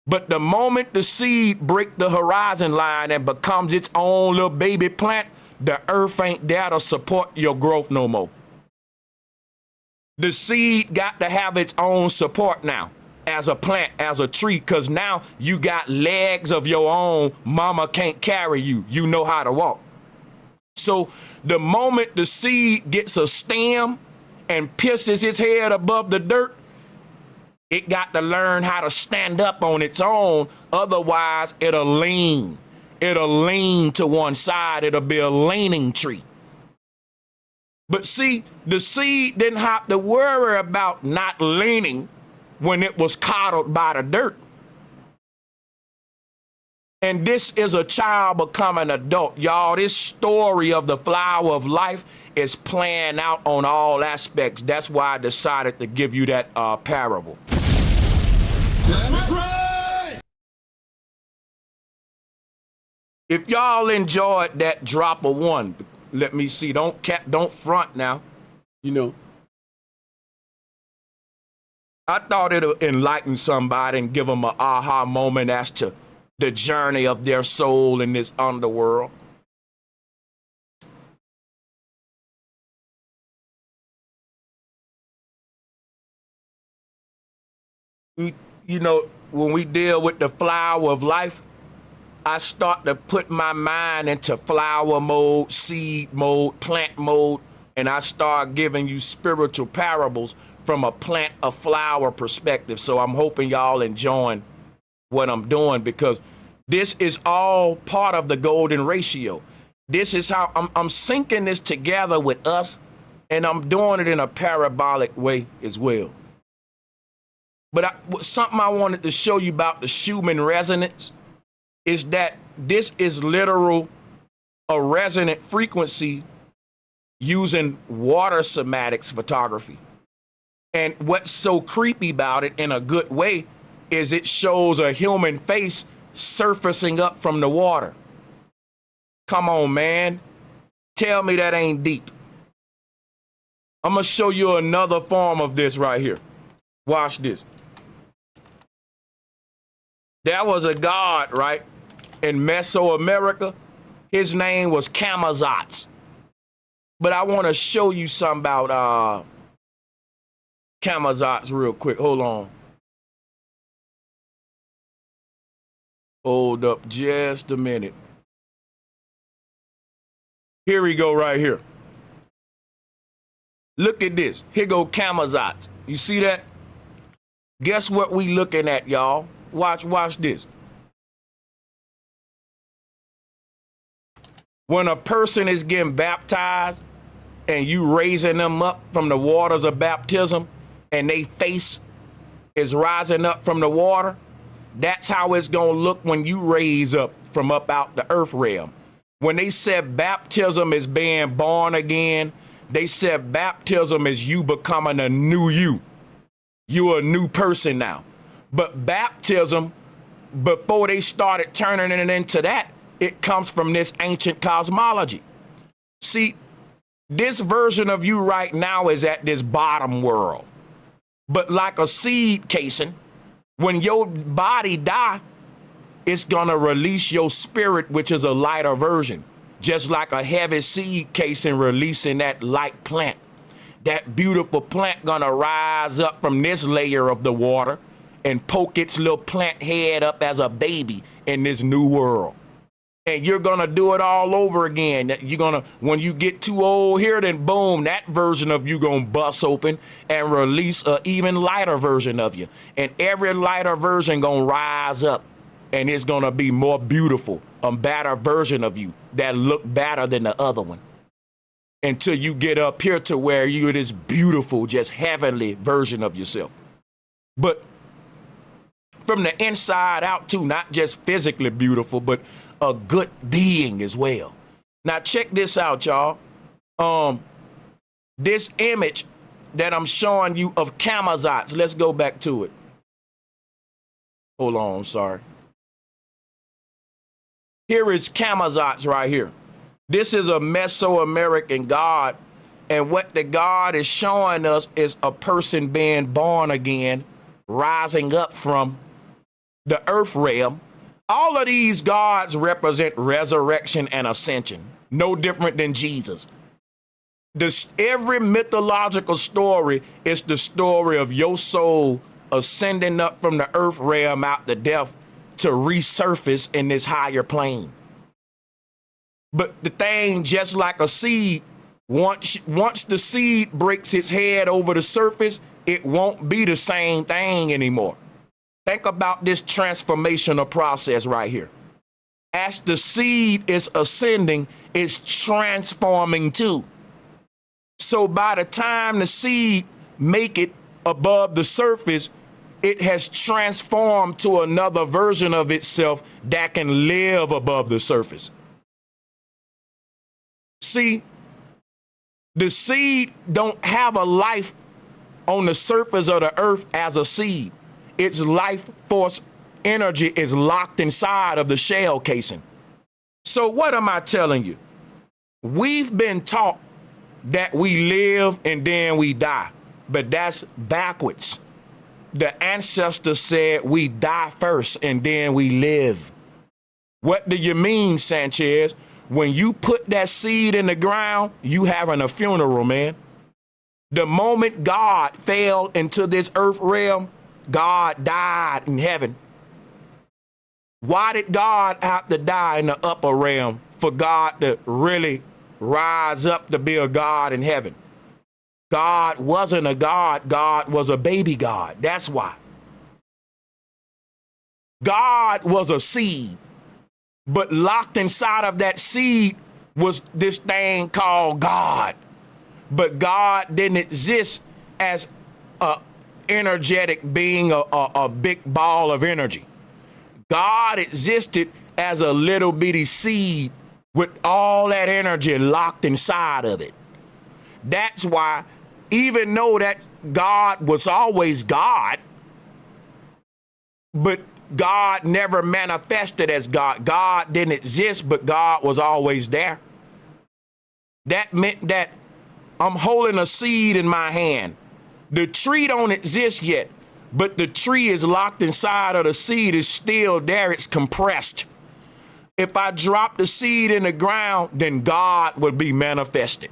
But the moment the seed breaks the horizon line and becomes its own little baby plant, the earth ain't there to support your growth no more. The seed got to have its own support now as a plant, as a tree, because now you got legs of your own. Mama can't carry you. You know how to walk. So the moment the seed gets a stem and pisses its head above the dirt, it got to learn how to stand up on its own. Otherwise, it'll lean. It'll lean to one side. It'll be a leaning tree. But see, the seed didn't have to worry about not leaning when it was coddled by the dirt. And this is a child becoming an adult. Y'all, this story of the flower of life is playing out on all aspects. That's why I decided to give you that parable. That's right. If y'all enjoyed that drop of one, Let me see. Don't front now. You know. I thought it'll enlighten somebody and give them an aha moment as to the journey of their soul in this underworld. You know, when we deal with the flower of life, I start to put my mind into flower mode, seed mode, plant mode, and I start giving you spiritual parables from a plant, a flower perspective. So I'm hoping y'all enjoying what I'm doing, because this is all part of the golden ratio. This is how I'm syncing this together with us, and I'm doing it in a parabolic way as well. But something I wanted to show you about the Schumann resonance is that this is literal a resonant frequency using water cymatics photography. And what's so creepy about it in a good way is it shows a human face surfacing up from the water. Come on, man. Tell me that ain't deep. I'm gonna show you another form of this right here. Watch this. There was a god, right, in Mesoamerica. His name was Camazotz. But I want to show you something about Camazotz real quick. Hold on. Hold up just a minute. Here we go right here. Look at this. Here go Camazotz. You see that? Guess what we looking at, y'all? Watch this. When a person is getting baptized and you raising them up from the waters of baptism and they face is rising up from the water, that's how it's gonna look when you raise up from up out the earth realm. When they said baptism is being born again, they said baptism is you becoming a new you. You're a new person now. But baptism, before they started turning it into that, it comes from this ancient cosmology. See, this version of you right now is at this bottom world. But like a seed casing, when your body die, it's gonna release your spirit, which is a lighter version. Just like a heavy seed casing releasing that light plant. That beautiful plant gonna rise up from this layer of the water and poke its little plant head up as a baby in this new world. And you're gonna do it all over again. You're gonna, when you get too old here, then boom, that version of you gonna bust open and release a even lighter version of you. And every lighter version gonna rise up and it's gonna be more beautiful, a better version of you that look better than the other one. Until you get up here to where you're this beautiful, just heavenly version of yourself. But from the inside out too, not just physically beautiful, but a good being as well. Now check this out, y'all. This image that I'm showing you of Camazotz, let's go back to it. Hold on, sorry. Here is Camazotz right here. This is a Mesoamerican god, and what the god is showing us is a person being born again, rising up from the earth realm. All of these gods represent resurrection and ascension, no different than Jesus. Every mythological story is the story of your soul ascending up from the earth realm out to death to resurface in this higher plane. But the thing, just like a seed, once the seed breaks its head over the surface, it won't be the same thing anymore. Think about this transformational process right here. As the seed is ascending, it's transforming too. So by the time the seed make it above the surface, it has transformed to another version of itself that can live above the surface. See, the seed don't have a life on the surface of the earth as a seed. Its life force energy is locked inside of the shell casing. So what am I telling you? We've been taught that we live and then we die, but that's backwards. The ancestors said we die first and then we live. What do you mean, Sanchez? When you put that seed in the ground, you having a funeral, man. The moment God fell into this earth realm, God died in heaven. Why did God have to die in the upper realm for God to really rise up to be a God in heaven? God wasn't a God. God was a baby God. That's why. God was a seed, but locked inside of that seed was this thing called God. But God didn't exist as a energetic being, a big ball of energy. God existed as a little bitty seed with all that energy locked inside of it. That's why, even though that God was always God, but God never manifested as God. God didn't exist, but God was always there. That meant that I'm holding a seed in my hand. The tree don't exist yet, but the tree is locked inside of the seed. It's still there. It's compressed. If I drop the seed in the ground, then God would be manifested.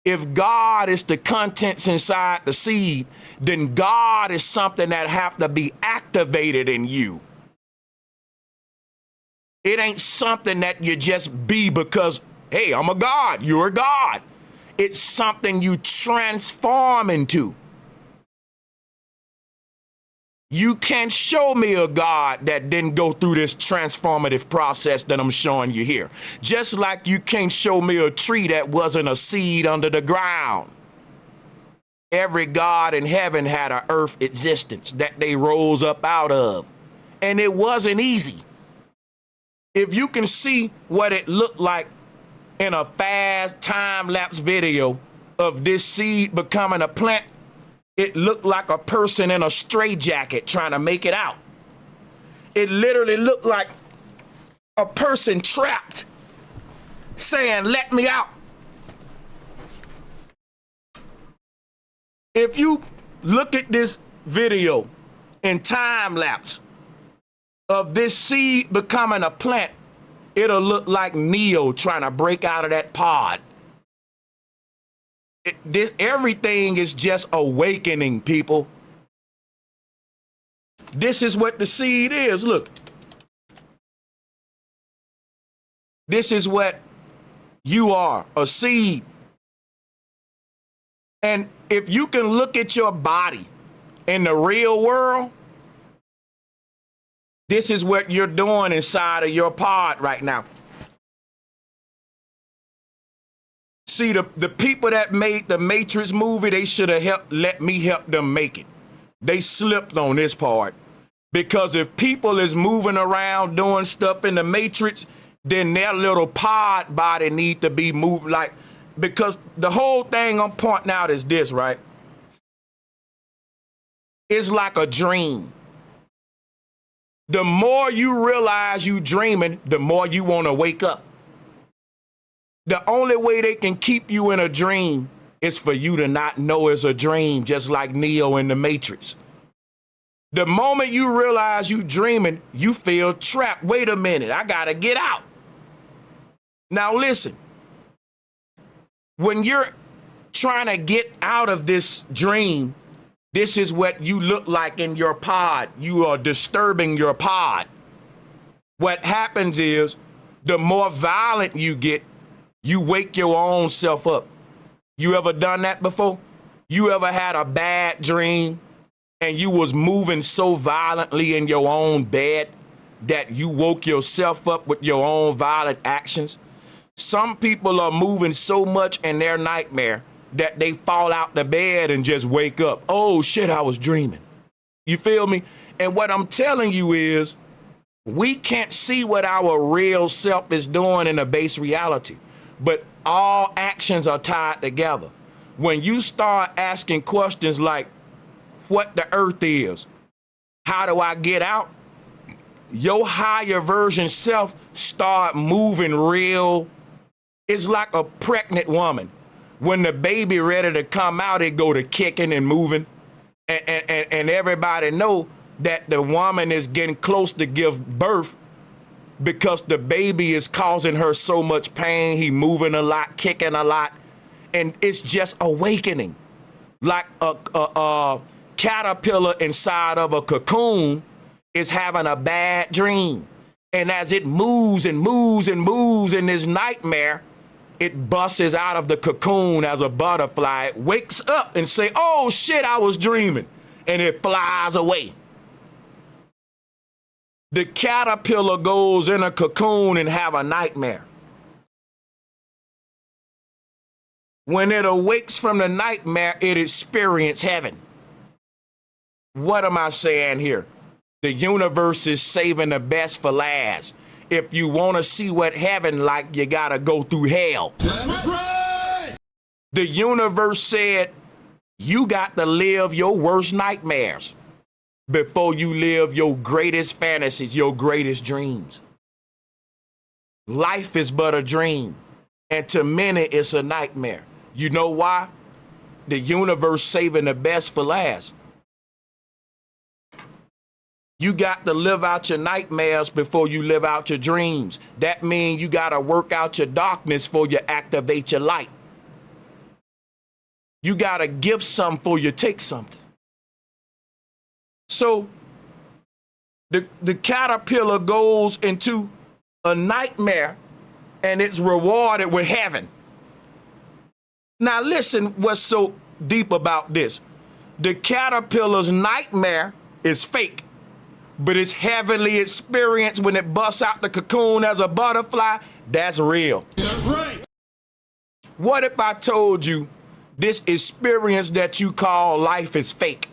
If God is the contents inside the seed, then God is something that have to be activated in you. It ain't something that you just be because, hey, I'm a God, you're a God. It's something you transform into. You can't show me a God that didn't go through this transformative process that I'm showing you here. Just like you can't show me a tree that wasn't a seed under the ground. Every God in heaven had an earth existence that they rose up out of. And it wasn't easy. If you can see what it looked like in a fast time-lapse video of this seed becoming a plant, it looked like a person in a straitjacket trying to make it out. It literally looked like a person trapped saying, let me out. If you look at this video in time-lapse of this seed becoming a plant, it'll look like Neo trying to break out of that pod. Everything is just awakening, people. This is what the seed is. Look. This is what you are, a seed. And if you can look at your body in the real world, this is what you're doing inside of your pod right now. See, the people that made the Matrix movie, they should have let me help them make it. They slipped on this part. Because if people is moving around doing stuff in the Matrix, then their little pod body need to be moved like, because the whole thing I'm pointing out is this, right? It's like a dream. The more you realize you dreaming, the more you want to wake up. The only way they can keep you in a dream is for you to not know it's a dream, just like Neo in the Matrix. The moment you realize you dreaming, you feel trapped. Wait a minute, I gotta get out. Now listen, when you're trying to get out of this dream, this is what you look like in your pod. You are disturbing your pod. What happens is, the more violent you get, you wake your own self up. You ever done that before? You ever had a bad dream and you was moving so violently in your own bed that you woke yourself up with your own violent actions? Some people are moving so much in their nightmare that they fall out the bed and just wake up. Oh shit, I was dreaming. You feel me? And what I'm telling you is, we can't see what our real self is doing in a base reality. But all actions are tied together. When you start asking questions like, what the earth is, how do I get out? Your higher version self start moving real It's like a pregnant woman. When the baby ready to come out, it go to kicking and moving. And everybody know that the woman is getting close to give birth because the baby is causing her so much pain. He moving a lot, kicking a lot. And it's just awakening. Like a caterpillar inside of a cocoon is having a bad dream. And as it moves and moves and moves in this nightmare, it busts out of the cocoon as a butterfly. It wakes up and say, oh shit, I was dreaming. And it flies away. The caterpillar goes in a cocoon and have a nightmare. When it awakes from the nightmare, it experiences heaven. What am I saying here? The universe is saving the best for last. If you want to see what heaven like, you got to go through hell. That's right. The universe said, you got to live your worst nightmares before you live your greatest fantasies, your greatest dreams. Life is but a dream, and to many, it's a nightmare. You know why? The universe saving the best for last. You got to live out your nightmares before you live out your dreams. That means you got to work out your darkness before you activate your light. You got to give some before you take something. So the caterpillar goes into a nightmare and it's rewarded with heaven. Now listen what's so deep about this. The caterpillar's nightmare is fake, but its heavenly experience when it busts out the cocoon as a butterfly, that's real. That's right. What if I told you this experience that you call life is fake?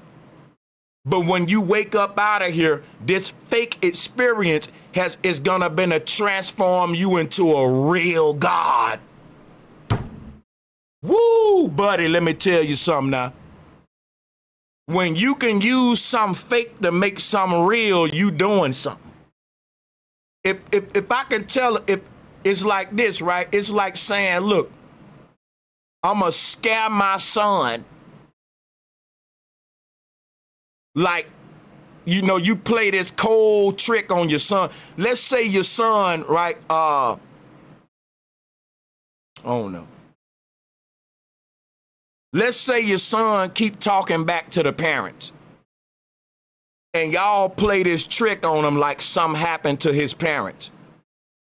But when you wake up out of here, this fake experience is gonna be to transform you into a real God. Woo, buddy, let me tell you something now. When you can use some fake to make some real, you doing something. If I can tell, if it's like this, right? It's like saying, look, I'm gonna scare my son. Like, you know, you play this cold trick on your son. Let's say your son, right? Oh no. Let's say your son keep talking back to the parents. And y'all play this trick on him like something happened to his parents.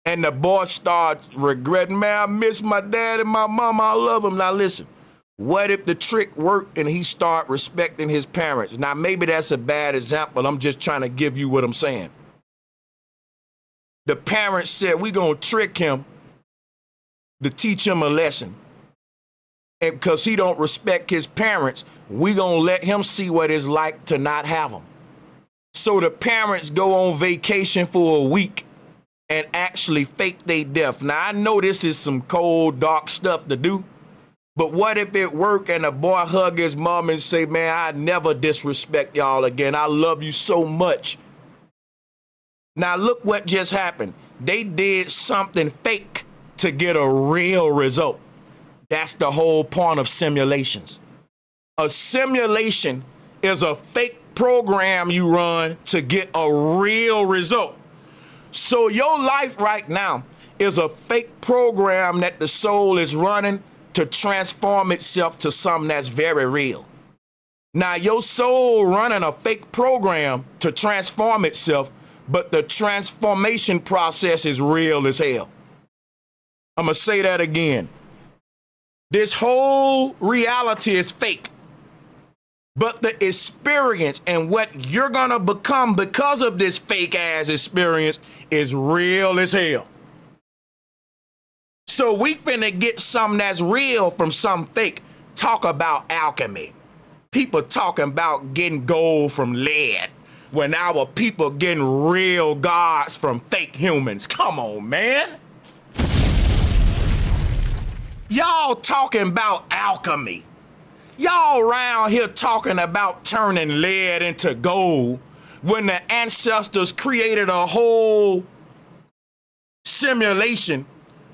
And the boy starts regretting, man, I miss my dad and my mama, I love him. Now listen, what if the trick worked and he start respecting his parents? Now maybe that's a bad example. I'm just trying to give you what I'm saying. The parents said, we're going to trick him to teach him a lesson. And because he don't respect his parents, we gonna let him see what it's like to not have them. So the parents go on vacation for a week and actually fake their death. Now I know this is some cold, dark stuff to do, but what if it worked and the boy hug his mom and say, man, I never disrespect y'all again. I love you so much. Now look what just happened. They did something fake to get a real result. That's the whole point of simulations. A simulation is a fake program you run to get a real result. So your life right now is a fake program that the soul is running to transform itself to something that's very real. Now your soul running a fake program to transform itself, but the transformation process is real as hell. I'm gonna say that again. This whole reality is fake, but the experience and what you're gonna become because of this fake ass experience is real as hell. So we finna get something that's real from some fake. Talk about alchemy. People talking about getting gold from lead when our people getting real gods from fake humans. Come on, man. Y'all talking about alchemy. Y'all around here talking about turning lead into gold when the ancestors created a whole simulation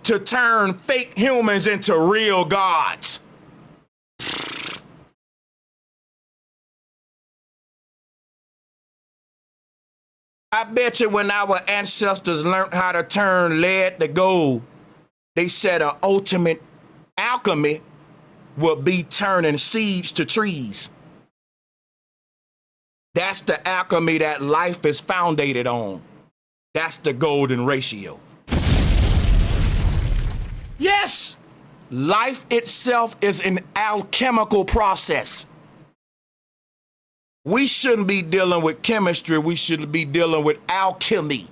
to turn fake humans into real gods. I bet you when our ancestors learned how to turn lead to gold, they said an ultimate alchemy will be turning seeds to trees. That's the alchemy that life is founded on. That's the golden ratio. Yes, life itself is an alchemical process. We shouldn't be dealing with chemistry. We should be dealing with alchemy.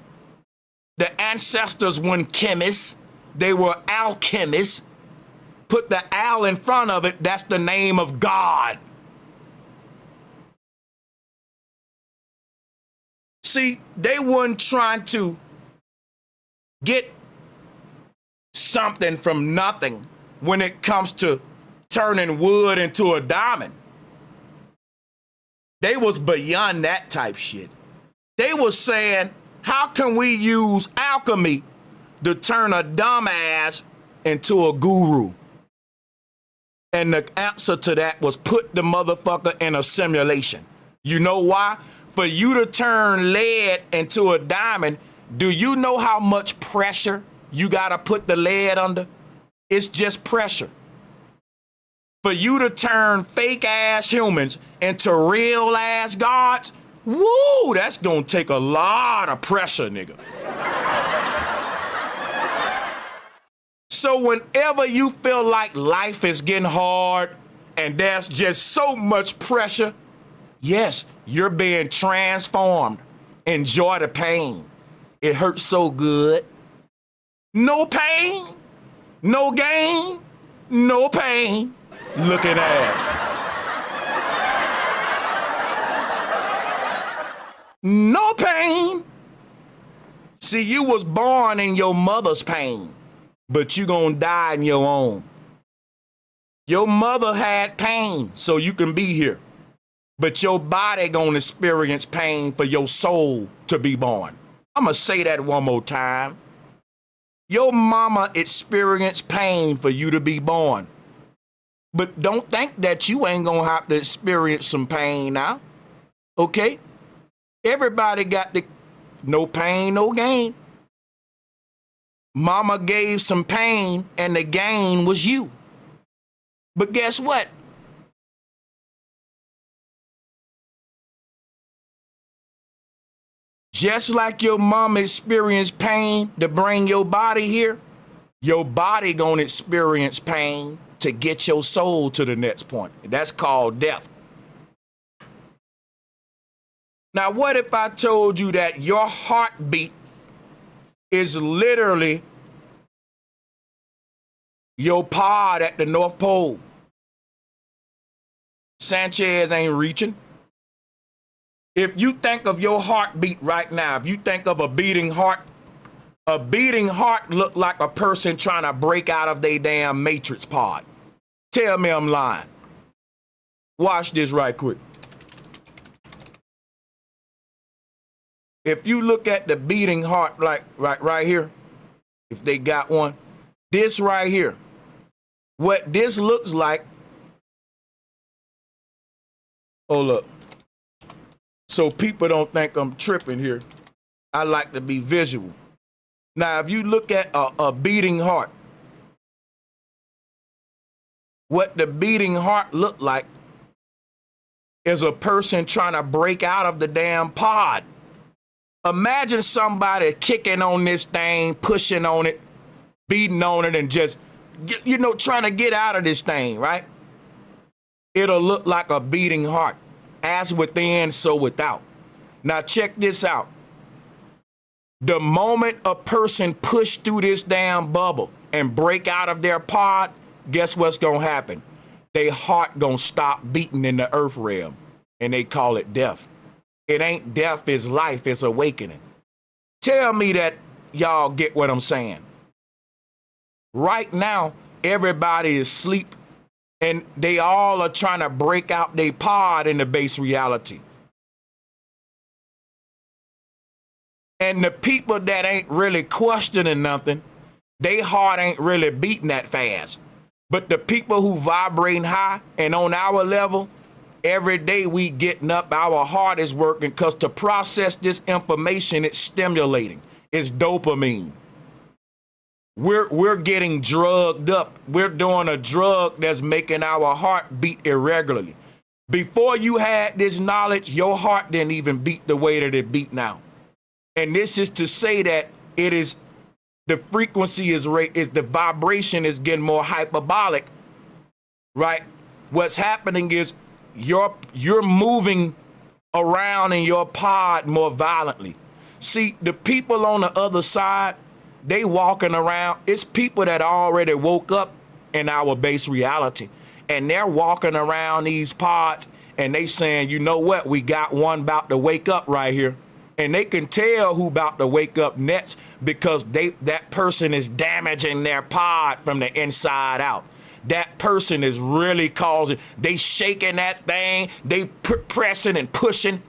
The ancestors weren't chemists. They were alchemists. Put the al in front of it, that's the name of God. See, they weren't trying to get something from nothing when it comes to turning wood into a diamond. They was beyond that type shit. They was saying, how can we use alchemy to turn a dumbass into a guru? And the answer to that was put the motherfucker in a simulation. You know why? For you to turn lead into a diamond, do you know how much pressure you gotta put the lead under? It's just pressure. For you to turn fake ass humans into real ass gods, woo, that's gonna take a lot of pressure, nigga. So whenever you feel like life is getting hard and there's just so much pressure, yes, you're being transformed. Enjoy the pain. It hurts so good. No pain, no gain, no pain. Looking ass. No pain. See, you was born in your mother's pain, but you gonna die in your own. Your mother had pain so you can be here, but your body gonna experience pain for your soul to be born. I'm gonna say that one more time. Your mama experienced pain for you to be born. But don't think that you ain't gonna have to experience some pain now, okay? Everybody got the no pain, no gain. Mama gave some pain and the gain was you. But guess what? Just like your mama experienced pain to bring your body here, your body gonna experience pain to get your soul to the next point. That's called death. Now, what if I told you that your heartbeat is literally your pod at the North Pole? Sanchez ain't reaching. If you think of your heartbeat right now, if you think of a beating heart look like a person trying to break out of their damn matrix pod. Tell me I'm lying. Watch this right quick. If you look at the beating heart, like right here, if they got one, this right here, what this looks like, hold up. So people don't think I'm tripping here. I like to be visual. Now, if you look at a beating heart, what the beating heart look like is a person trying to break out of the damn pod. Imagine somebody kicking on this thing, pushing on it, beating on it, and just, trying to get out of this thing, right? It'll look like a beating heart. As within, so without. Now check this out. The moment a person push through this damn bubble and break out of their pod, guess what's gonna happen? Their heart gonna stop beating in the earth realm, and they call it death. It ain't death, it's life, it's awakening. Tell me that y'all get what I'm saying. Right now, everybody is asleep, and they all are trying to break out their pod in the base reality. And the people that ain't really questioning nothing, They heart ain't really beating that fast. But the people who vibrating high and on our level, every day we getting up, our heart is working, because to process this information, it's stimulating. It's dopamine. We're getting drugged up. We're doing a drug that's making our heart beat irregularly. Before you had this knowledge, your heart didn't even beat the way that it beat now. And this is to say that it is, the frequency is the vibration is getting more hyperbolic, right? What's happening is you're moving around in your pod more violently. See, the people on the other side, they walking around. It's people that already woke up in our base reality, and they're walking around these pods, and they saying, you know what, we got one about to wake up right here. And they can tell who about to wake up next, because that person is damaging their pod from the inside out. That person is really causing, they shaking that thing, they pressing and pushing.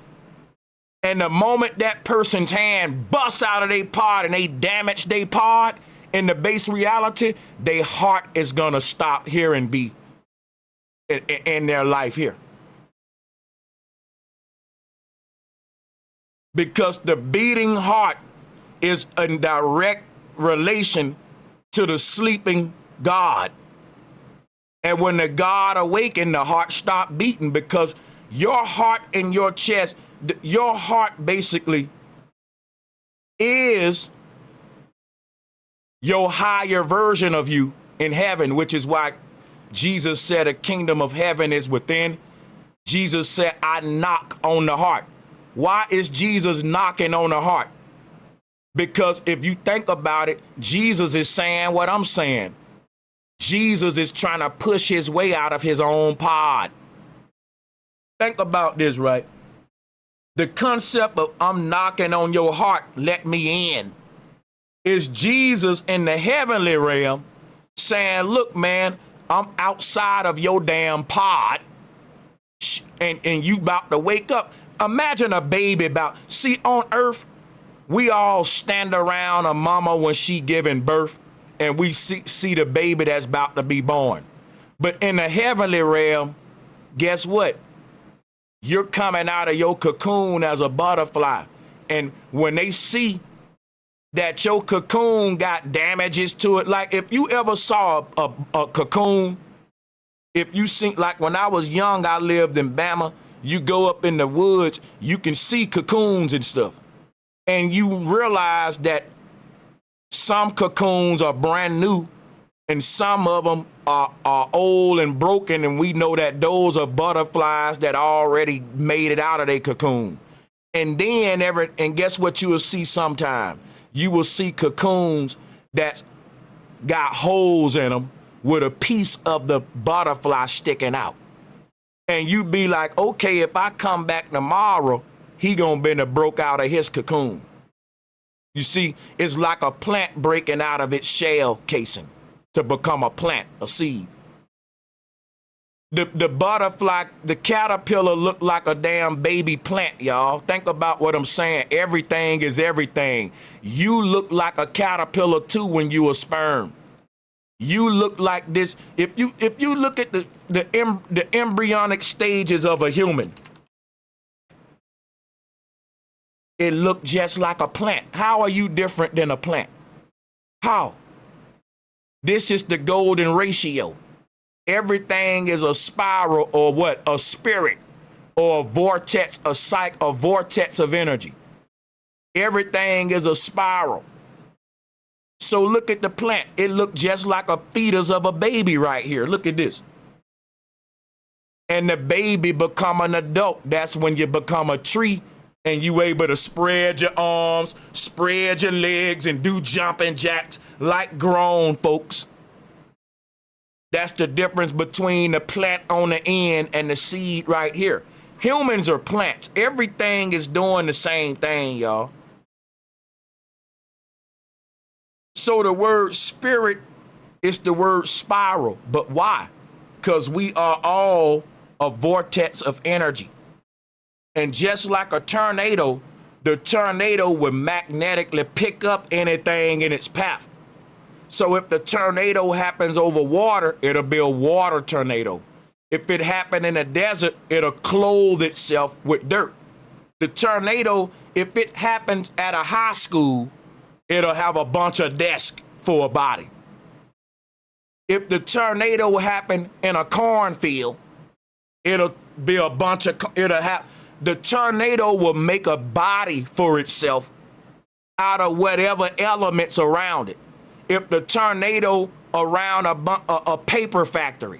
And the moment that person's hand busts out of their pod and they damage their pod in the base reality, their heart is going to stop here and be in their life here. Because the beating heart is in direct relation to the sleeping God. And when the God awakened, the heart stopped beating, because your heart in your chest, your heart basically is your higher version of you in heaven, which is why Jesus said a kingdom of heaven is within. Jesus said, I knock on the heart. Why is Jesus knocking on the heart? Because if you think about it, Jesus is saying what I'm saying. Jesus is trying to push his way out of his own pod. Think about this, right? The concept of I'm knocking on your heart, let me in, is Jesus in the heavenly realm saying, look, man, I'm outside of your damn pod, and you about to wake up. Imagine a baby see, on earth, we all stand around a mama when she giving birth, and we see the baby that's about to be born. But in the heavenly realm, guess what? You're coming out of your cocoon as a butterfly. And when they see that your cocoon got damages to it, like if you ever saw a cocoon, if you see, like when I was young, I lived in Bama, you go up in the woods, you can see cocoons and stuff. And you realize that some cocoons are brand new and some of them are old and broken, and we know that those are butterflies that already made it out of their cocoon. And then and guess what you will see sometime? You will see cocoons that's got holes in them with a piece of the butterfly sticking out. And you be like, okay, if I come back tomorrow, he gonna be broke out of his cocoon. You see, it's like a plant breaking out of its shell casing to become a plant, a seed. The butterfly, the caterpillar look like a damn baby plant, y'all. Think about what I'm saying. Everything is everything. You look like a caterpillar too when you a sperm. You look like this. If you look at the embryonic stages of a human, it look just like a plant. How are you different than a plant? How? This is the golden ratio. Everything is a spiral, or what? A spirit, or a vortex, a vortex of energy. Everything is a spiral. So look at the plant. It look just like a fetus of a baby right here. Look at this. And the baby become an adult. That's when you become a tree and you able to spread your arms, spread your legs, and do jumping jacks like grown folks. That's the difference between the plant on the end and the seed right here. Humans are plants. Everything is doing the same thing, y'all. So the word spirit is the word spiral. But why? Because we are all a vortex of energy. And just like a tornado, the tornado will magnetically pick up anything in its path. So if the tornado happens over water, it'll be a water tornado. If it happened in a desert, it'll clothe itself with dirt. The tornado, if it happens at a high school, it'll have a bunch of desks for a body. If the tornado happened in a cornfield, it'll be a bunch of, the tornado will make a body for itself out of whatever elements around it. If the tornado around a paper factory,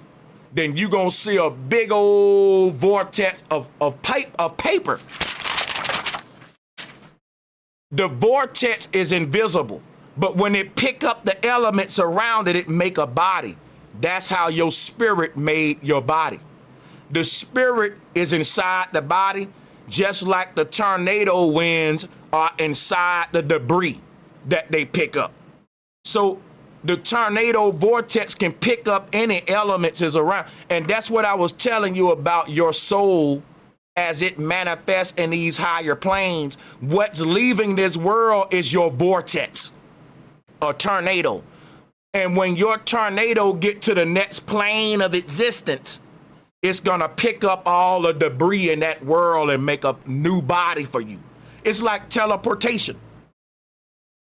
then you're going to see a big old vortex of paper. The vortex is invisible, but when it pick up the elements around it, it make a body. That's how your spirit made your body. The spirit is inside the body, just like the tornado winds are inside the debris that they pick up. So the tornado vortex can pick up any elements is around. And that's what I was telling you about your soul as it manifests in these higher planes. What's leaving this world is your vortex, a tornado. And when your tornado get to the next plane of existence, it's gonna pick up all the debris in that world and make a new body for you. It's like teleportation.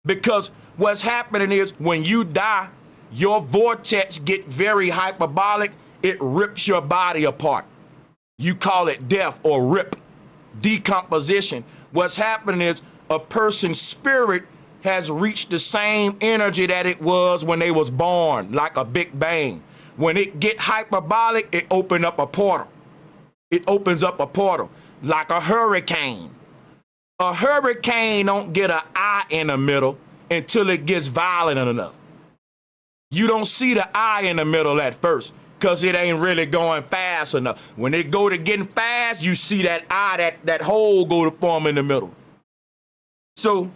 Because what's happening is when you die, your vortex get very hyperbolic. It rips your body apart. You call it death or rip, decomposition. What's happening is a person's spirit has reached the same energy that it was when they was born, like a big bang. When it get hyperbolic, it opens up a portal. It opens up a portal like a hurricane. A hurricane don't get an eye in the middle until it gets violent enough. You don't see the eye in the middle at first because it ain't really going fast enough. When it go to getting fast, you see that eye, that hole go to form in the middle. So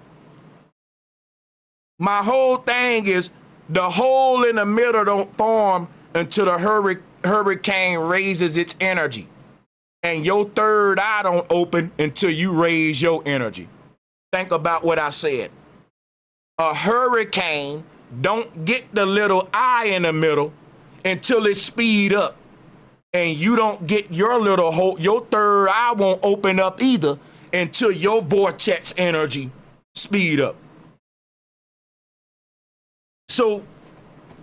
my whole thing is the hole in the middle don't form until the hurricane raises its energy. And your third eye don't open until you raise your energy. Think about what I said. A hurricane don't get the little eye in the middle until it speed up. And you don't get your little hole, your third eye won't open up either until your vortex energy speed up. So,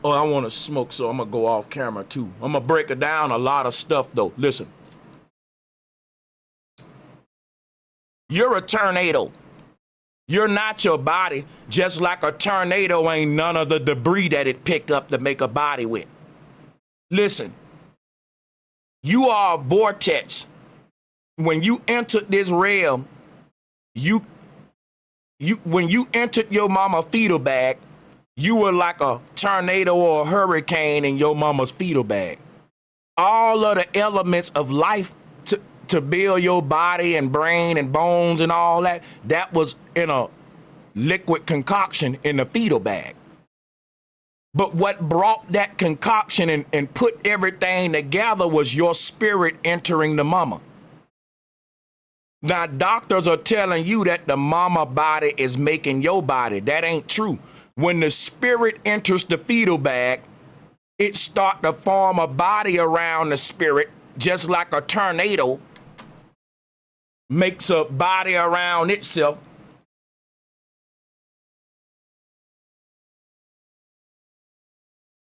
I want to smoke, so I'm going to go off camera too. I'm going to break it down a lot of stuff though. Listen. You're a tornado. You're not your body, just like a tornado ain't none of the debris that it pick up to make a body with. Listen, you are a vortex. When you entered this realm, when you entered your mama fetal bag, you were like a tornado or a hurricane in your mama's fetal bag. All of the elements of life to build your body and brain and bones and all that, that was in a liquid concoction in the fetal bag. But what brought that concoction and put everything together was your spirit entering the mama. Now, doctors are telling you that the mama body is making your body. That ain't true. When the spirit enters the fetal bag, it starts to form a body around the spirit, just like a tornado makes a body around itself.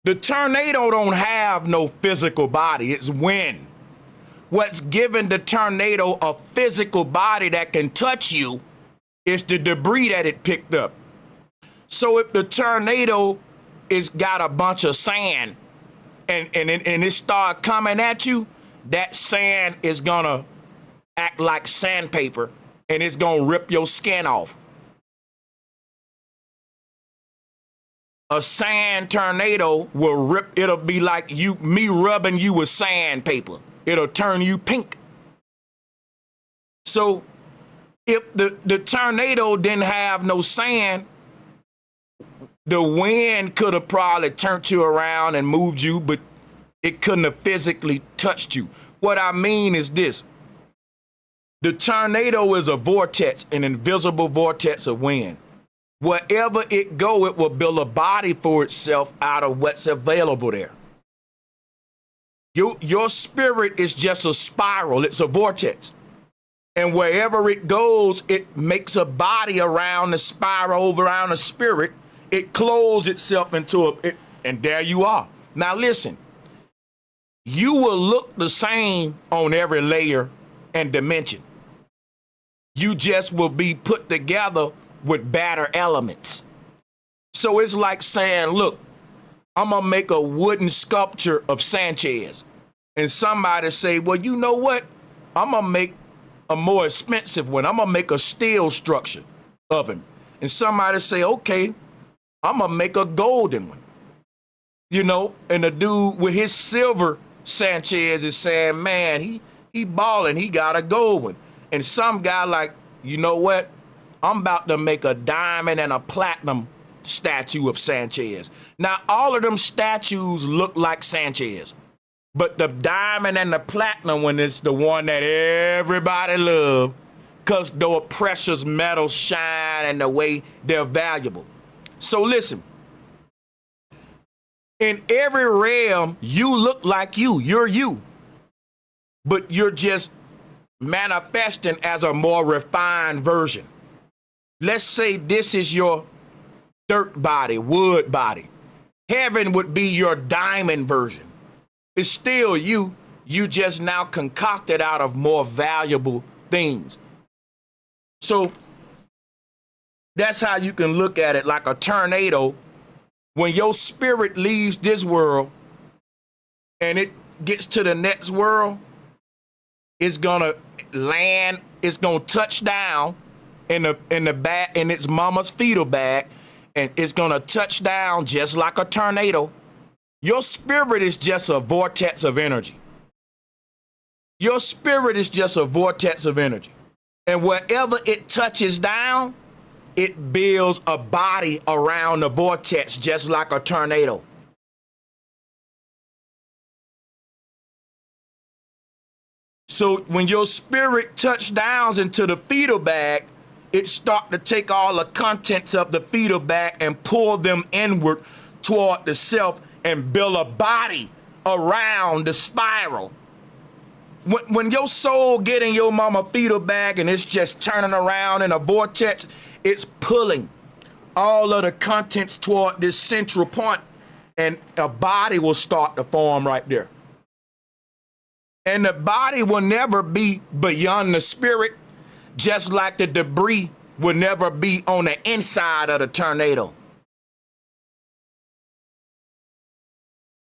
The tornado don't have no physical body. It's wind. What's giving the tornado a physical body that can touch you is the debris that it picked up. So if the tornado is got a bunch of sand and it start coming at you, that sand is gonna act like sandpaper and it's gonna rip your skin off. A sand tornado will rip, it'll be like me rubbing you with sandpaper. It'll turn you pink. So if the tornado didn't have no sand, the wind could have probably turned you around and moved you, but it couldn't have physically touched you. What I mean is this. The tornado is a vortex, an invisible vortex of wind. Wherever it go, it will build a body for itself out of what's available there. Your spirit is just a spiral. It's a vortex. And wherever it goes, it makes a body around the spiral, around the spirit. It closes itself into and there you are. Now listen, you will look the same on every layer and dimension. You just will be put together with better elements. So it's like saying, look, I'm gonna make a wooden sculpture of Sanchez. And somebody say, well, you know what? I'm gonna make a more expensive one. I'm gonna make a steel structure of him. And somebody say, okay, I'm gonna make a golden one. You know, and the dude with his silver Sanchez is saying, man, he balling, he got a gold one. And some guy like, you know what? I'm about to make a diamond and a platinum statue of Sanchez. Now, all of them statues look like Sanchez, but the diamond and the platinum one is the one that everybody love because the precious metals shine and the way they're valuable. So listen, in every realm, you look like you're you, but you're just manifesting as a more refined version. Let's say this is your dirt body, wood body. Heaven would be your diamond version. It's still you just now concocted out of more valuable things. So that's how you can look at it, like a tornado. When your spirit leaves this world and it gets to the next world, it's gonna land, it's gonna touch down in the bag, in its mama's fetal bag, and it's gonna touch down just like a tornado. Your spirit is just a vortex of energy. Your spirit is just a vortex of energy. And wherever it touches down, it builds a body around the vortex just like a tornado. So when your spirit touch downs into the fetal bag, it start to take all the contents of the fetal bag and pull them inward toward the self and build a body around the spiral. When your soul get in your mama fetal bag and it's just turning around in a vortex, it's pulling all of the contents toward this central point, and a body will start to form right there. And the body will never be beyond the spirit, just like the debris will never be on the inside of the tornado.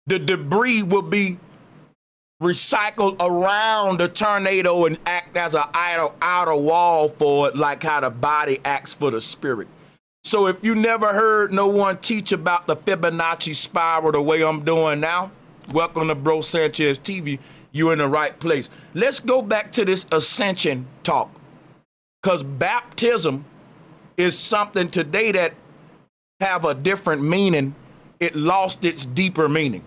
The debris will be recycled around the tornado and act as an outer wall for it, like how the body acts for the spirit. So if you never heard no one teach about the Fibonacci Spiral the way I'm doing now, welcome to BROSANCHEZTV. You're in the right place. Let's go back to this ascension talk, because baptism is something today that have a different meaning. It lost its deeper meaning.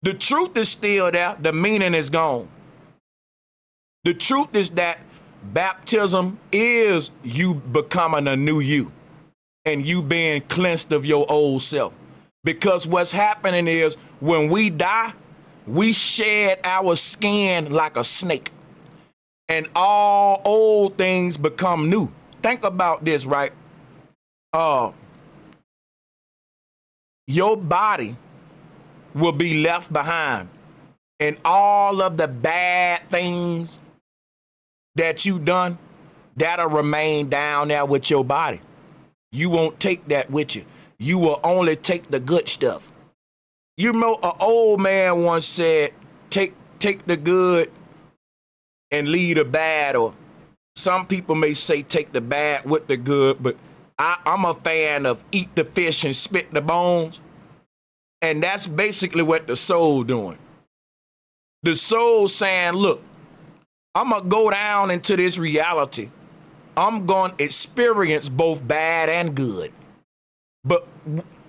The truth is still there. The meaning is gone. The truth is that baptism is you becoming a new you and you being cleansed of your old self. Because what's happening is when we die, we shed our skin like a snake and all old things become new. Think about this, right? Your body will be left behind, and all of the bad things that you done, that'll remain down there with your body. You won't take that with you. You will only take the good stuff. You know, an old man once said, take the good and leave the bad, or some people may say take the bad with the good, but I'm a fan of eat the fish and spit the bones. And that's basically what the soul doing. The soul saying, look, I'm going to go down into this reality. I'm going to experience both bad and good. But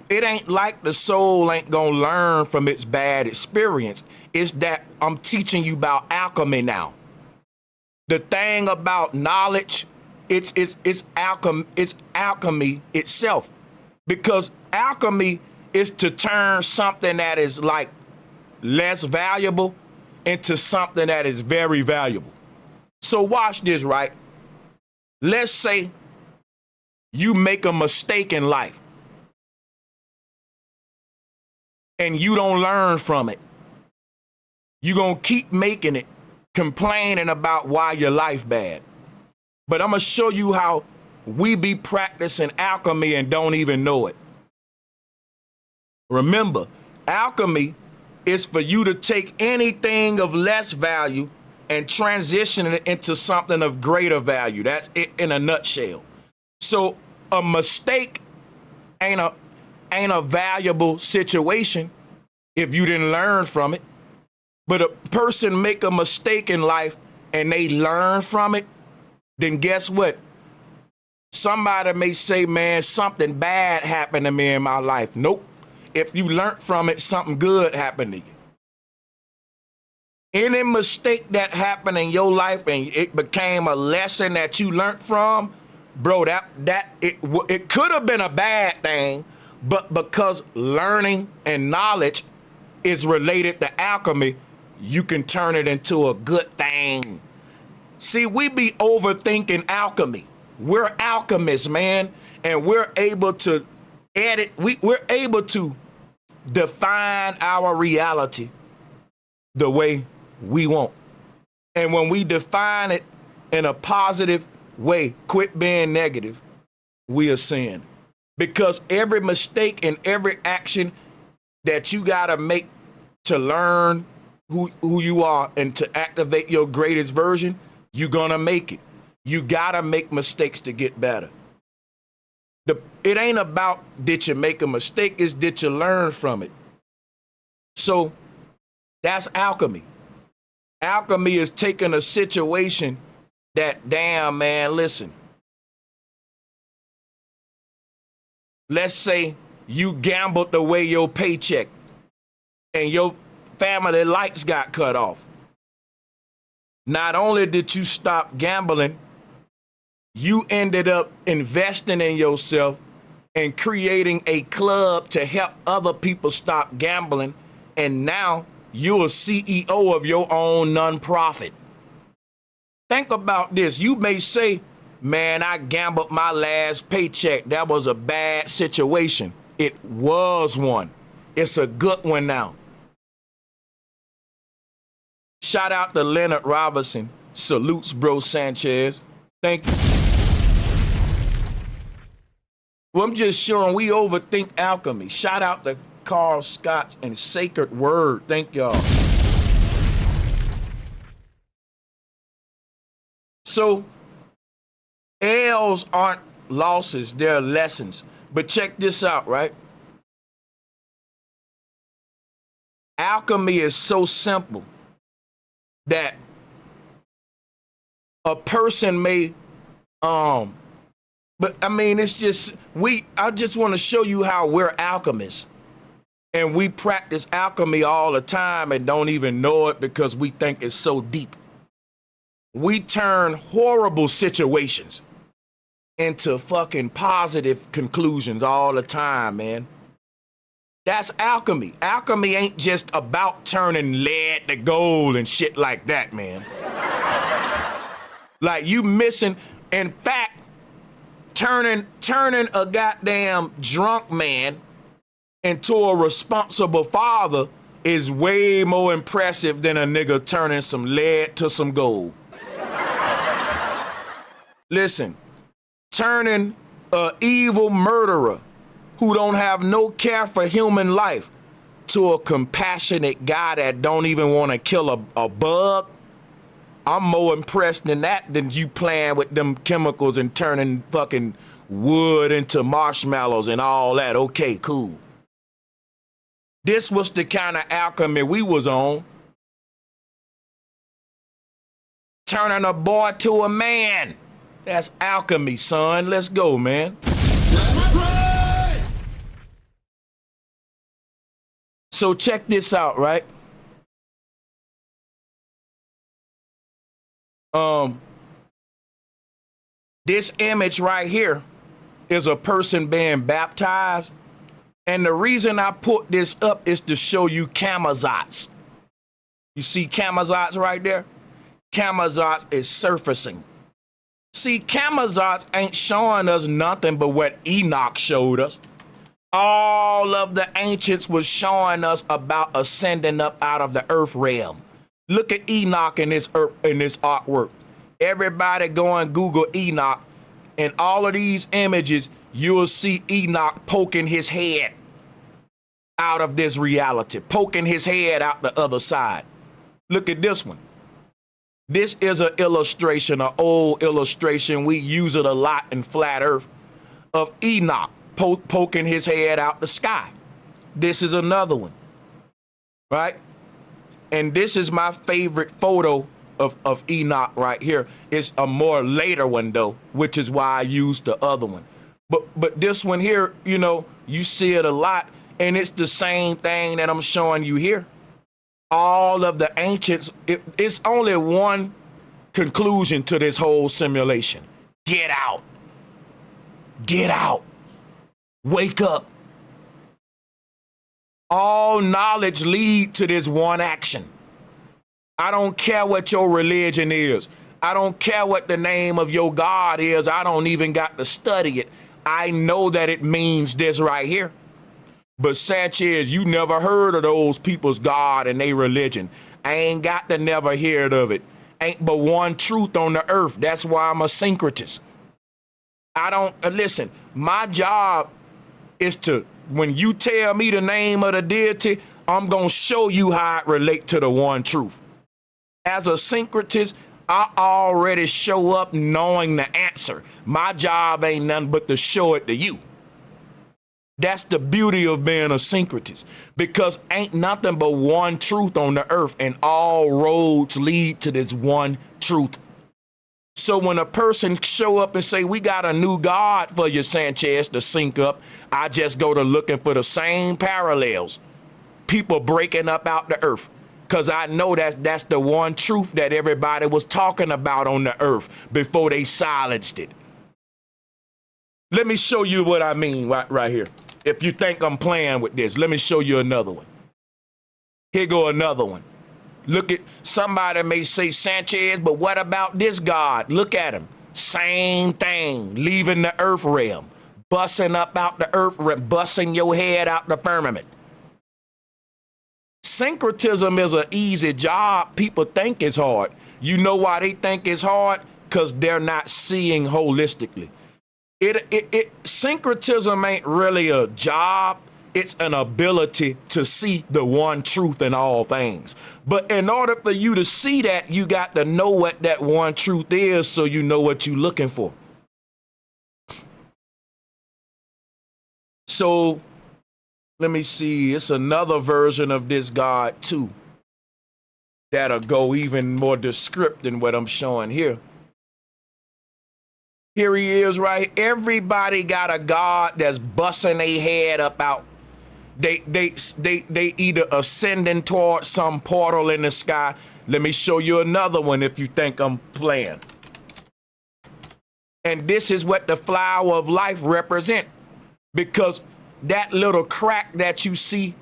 it ain't like the soul ain't going to learn from its bad experience. It's that I'm teaching you about alchemy now. The thing about knowledge It's alchemy itself, because alchemy is to turn something that is like less valuable into something that is very valuable. So watch this, right? Let's say you make a mistake in life and you don't learn from it. You're going to keep making it, complaining about why your life bad. But I'm going to show you how we be practicing alchemy and don't even know it. Remember, alchemy is for you to take anything of less value and transition it into something of greater value. That's it in a nutshell. So a mistake ain't a valuable situation if you didn't learn from it. But a person make a mistake in life and they learn from it, then guess what? Somebody may say, man, something bad happened to me in my life. Nope. If you learned from it, something good happened to you. Any mistake that happened in your life and it became a lesson that you learned from, bro, it could have been a bad thing, but because learning and knowledge is related to alchemy, you can turn it into a good thing. See, we be overthinking alchemy. We're alchemists, man, and we're able to edit. We're able to define our reality the way we want. And when we define it in a positive way, quit being negative, we are sin. Because every mistake and every action that you gotta make to learn who you are and to activate your greatest version, you're gonna make it. You gotta make mistakes to get better. It ain't about did you make a mistake, it's did you learn from it. So that's alchemy. Alchemy is taking a situation that, damn, man, listen. Let's say you gambled away your paycheck and your family lights got cut off. Not only did you stop gambling, you ended up investing in yourself and creating a club to help other people stop gambling. And now you're a CEO of your own nonprofit. Think about this. You may say, man, I gambled my last paycheck. That was a bad situation. It was one. It's a good one now. Shout out to Leonard Robinson. Salutes, bro Sanchez. Thank you. Well, I'm just showing we overthink alchemy. Shout out to Carl Scott's and Sacred Word. Thank y'all. So, L's aren't losses, they're lessons. But check this out, right? Alchemy is so simple that a person may, but I mean, it's just, I just want to show you how we're alchemists. And we practice alchemy all the time and don't even know it because we think it's so deep. We turn horrible situations into fucking positive conclusions all the time, man. That's alchemy. Alchemy ain't just about turning lead to gold and shit like that, man. Like you missing, in fact, turning a goddamn drunk man into a responsible father is way more impressive than a nigga turning some lead to some gold. Listen, turning an evil murderer who don't have no care for human life to a compassionate guy that don't even want to kill a bug, I'm more impressed than that than you playing with them chemicals and turning fucking wood into marshmallows and all that. Okay, cool. This was the kind of alchemy we was on. Turning a boy to a man. That's alchemy, son. Let's go, man. That's right. So check this out, right? This image right here is a person being baptized. And the reason I put this up is to show you camazotz. You see camazotz right there? Camazotz is surfacing. See, camazotz ain't showing us nothing but what Enoch showed us. All of the ancients was showing us about ascending up out of the earth realm. Look at Enoch in this artwork. Everybody go and Google Enoch, and all of these images, you'll see Enoch poking his head out of this reality, poking his head out the other side. Look at this one. This is an illustration, an old illustration. We use it a lot in Flat Earth, of Enoch poking his head out the sky. This is another one, right? And this is my favorite photo of Enoch right here. It's a more later one though, which is why I used the other one. But this one here, you know, you see it a lot, and it's the same thing that I'm showing you here. All of the ancients, it's only one conclusion to this whole simulation. Get out. Get out. Wake up. All knowledge lead to this one action. I don't care what your religion is. I don't care what the name of your God is. I don't even got to study it. I know that it means this right here. But Sanchez, you never heard of those people's God and their religion. I ain't got to never hear of it. Ain't but one truth on the earth. That's why I'm a syncretist. I don't, listen, my job is to, when you tell me the name of the deity, I'm going to show you how it relate to the one truth. As a syncretist, I already show up knowing the answer. My job ain't nothing but to show it to you. That's the beauty of being a syncretist, because ain't nothing but one truth on the earth, and all roads lead to this one truth. So when a person show up and say, we got a new God for you, Sanchez, to sync up, I just go to looking for the same parallels. People breaking up out the earth, because I know that's the one truth that everybody was talking about on the earth before they silenced it. Let me show you what I mean right here. If you think I'm playing with this, let me show you another one. Here go another one. Look at, somebody may say, Sanchez, but what about this God? Look at him. Same thing, leaving the earth realm, busting up out the earth realm, busting your head out the firmament. Syncretism is an easy job. People think it's hard. You know why they think it's hard? Because they're not seeing holistically. Syncretism ain't really a job. It's an ability to see the one truth in all things. But in order for you to see that, you got to know what that one truth is, so you know what you're looking for. So let me see. It's another version of this God too that'll go even more descriptive than what I'm showing here. Here he is, right? Everybody got a God that's busting their head up out. They either ascending towards some portal in the sky. Let me show you another one if you think I'm playing. And this is what the flower of life represent, because that little crack that you see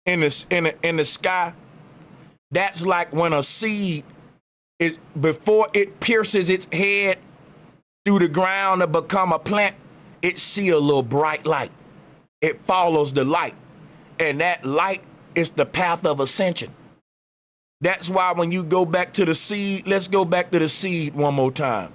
in the sky, that's like when a seed is, before it pierces its head through the ground to become a plant, it see a little bright light. It follows the light, and that light is the path of ascension. That's why when you go back to the seed, let's go back to the seed one more time.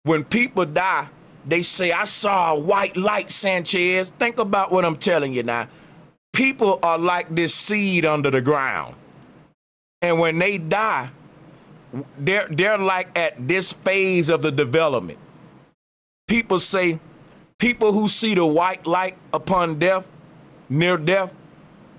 When people die, they say, I saw a white light, Sanchez. Think about what I'm telling you now. People are like this seed under the ground. And when they die, they're like at this phase of the development. People say, people who see the white light upon death, near death,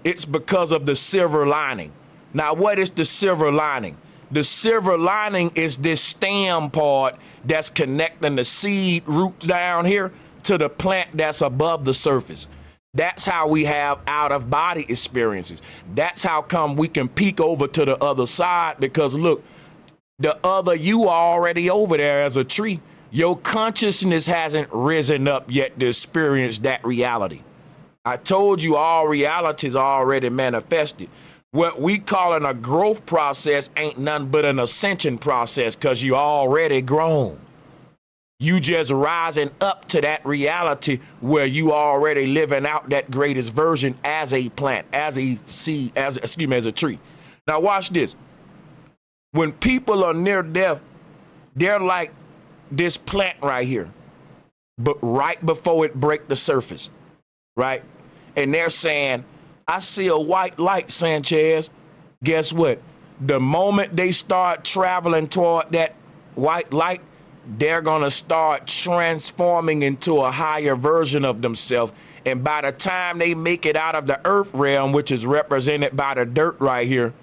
it's because of the silver lining. Now, what is the silver lining? The silver lining is this stem part that's connecting the seed root down here to the plant that's above the surface. That's how we have out-of-body experiences. That's how come we can peek over to the other side, because look, the other you are already over there as a tree. Your consciousness hasn't risen up yet to experience that reality. I told you all realities are already manifested. What we calling a growth process ain't nothing but an ascension process, because you already grown. You just rising up to that reality where you already living out that greatest version as a plant, as a seed, as a tree. Now watch this. When people are near death, they're like this plant right here, but right before it break the surface, right? And they're saying, I see a white light, Sanchez. Guess what? The moment they start traveling toward that white light, they're going to start transforming into a higher version of themselves. And by the time they make it out of the earth realm, which is represented by the dirt right here,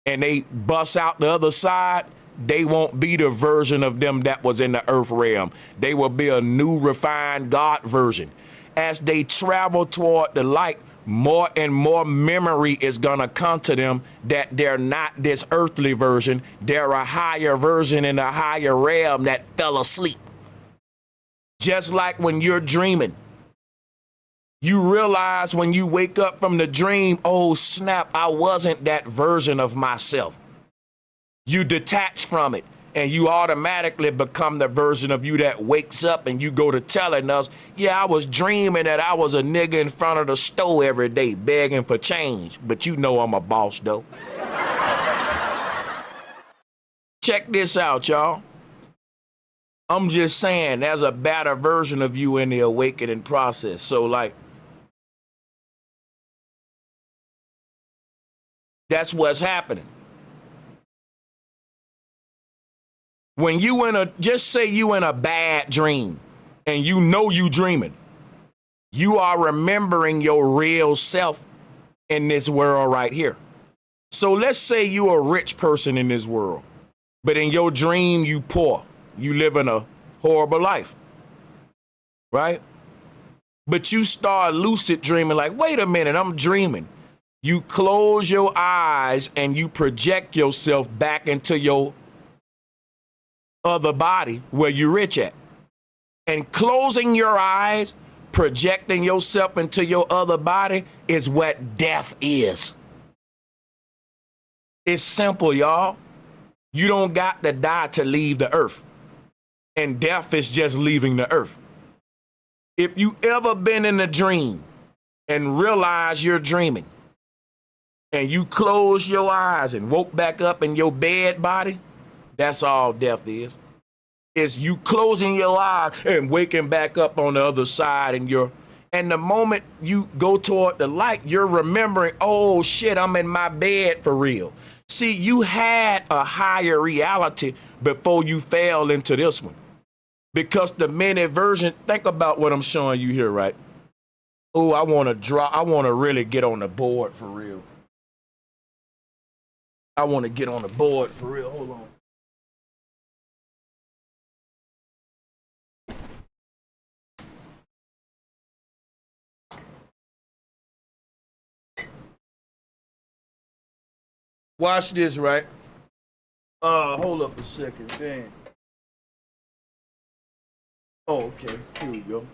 and they bust out the other side, they won't be the version of them that was in the earth realm. They will be a new refined God version. As they travel toward the light, more and more memory is going to come to them that they're not this earthly version. They're a higher version in a higher realm that fell asleep. Just like when you're dreaming, you realize when you wake up from the dream, oh snap, I wasn't that version of myself. You detach from it, and you automatically become the version of you that wakes up, and you go to telling us, yeah, I was dreaming that I was a nigga in front of the store every day begging for change, but you know I'm a boss though. Check this out, y'all. I'm just saying there's a better version of you in the awakening process. So like, that's what's happening. When you just say you in a bad dream and you know you dreaming, you are remembering your real self in this world right here. So let's say you a rich person in this world, but in your dream you poor. You live in a horrible life, right? But you start lucid dreaming like, wait a minute, I'm dreaming. You close your eyes and you project yourself back into your other body where you're rich at. And closing your eyes, projecting yourself into your other body is what death is. It's simple, y'all. You don't got to die to leave the earth. And death is just leaving the earth. If you ever been in a dream and realize you're dreaming, and you close your eyes and woke back up in your bed body, that's all death is. It's you closing your eyes and waking back up on the other side, and the moment you go toward the light, you're remembering, oh shit, I'm in my bed for real. See, you had a higher reality before you fell into this one. Because the mini version, think about what I'm showing you here, right? Oh, I want to really get on the board for real. I want to get on the board for real. Hold on. Watch this, right? Hold up a second, man. Oh, okay. Here we go.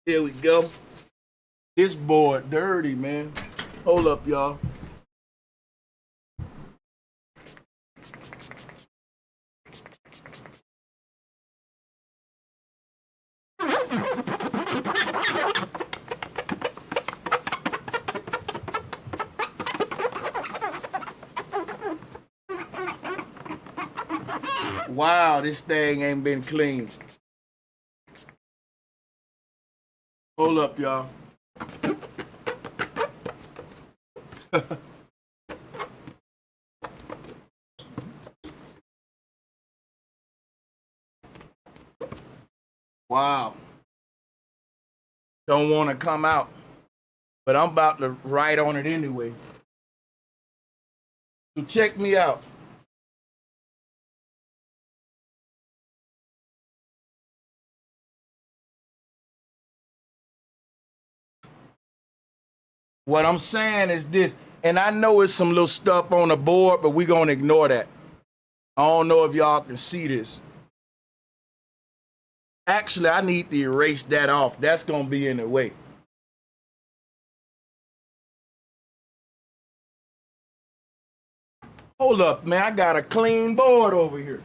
Here we go. This board dirty, man. Hold up, y'all. Wow, this thing ain't been cleaned. Hold up, y'all. Wow. Don't want to come out, but I'm about to write on it anyway. So check me out. What I'm saying is this, and I know it's some little stuff on the board, but we're going to ignore that. I don't know if y'all can see this. Actually, I need to erase that off. That's going to be in the way. Hold up, man. I got a clean board over here.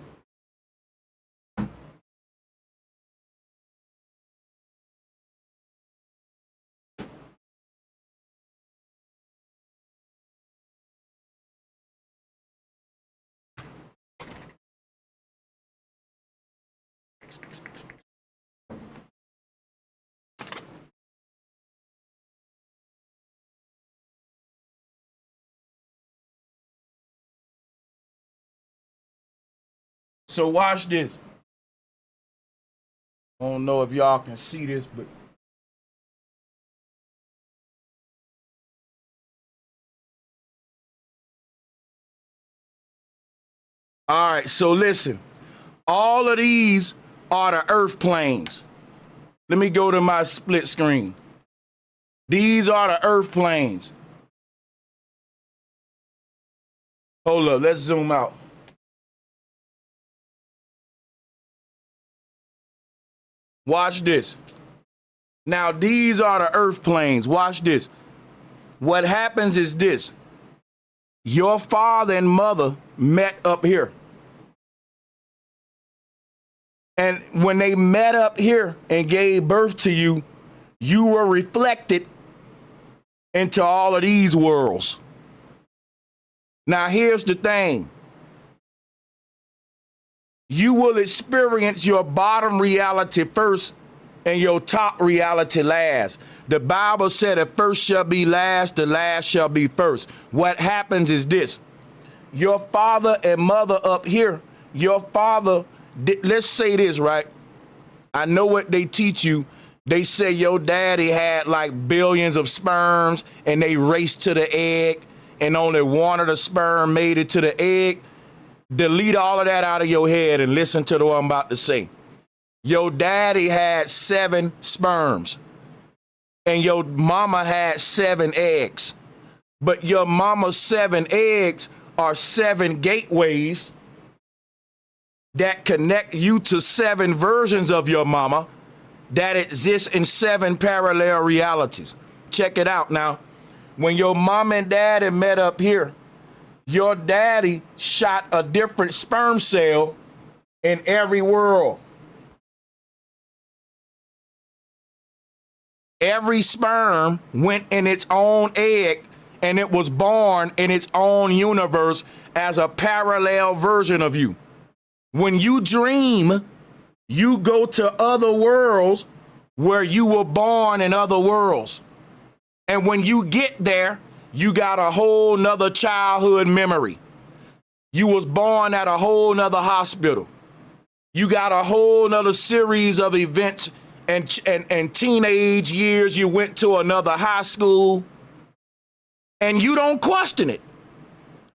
So watch this. I don't know if y'all can see this, but all right, so listen. All of these are the earth planes. Let me go to my split screen. These are the earth planes. Hold up, let's zoom out. Watch this. Now, these are the earth planes. Watch this. What happens is this. Your father and mother met up here. And when they met up here and gave birth to you, you were reflected into all of these worlds. Now, here's the thing. You will experience your bottom reality first and your top reality last. The Bible said the first shall be last, the last shall be first. What happens is this. Your father and mother up here, your father, let's say this, right? I know what they teach you. They say your daddy had like billions of sperms and they raced to the egg and only one of the sperm made it to the egg. Delete all of that out of your head and listen to what I'm about to say. Your daddy had 7 sperms and your mama had 7 eggs. But your mama's 7 eggs are 7 gateways that connect you to 7 versions of your mama that exist in 7 parallel realities. Check it out now. When your mom and daddy met up here, your daddy shot a different sperm cell in every world. Every sperm went in its own egg and it was born in its own universe as a parallel version of you. When you dream, you go to other worlds where you were born in other worlds. And when you get there, you got a whole nother childhood memory. You was born at a whole nother hospital. You got a whole nother series of events and teenage years. You went to another high school and you don't question it.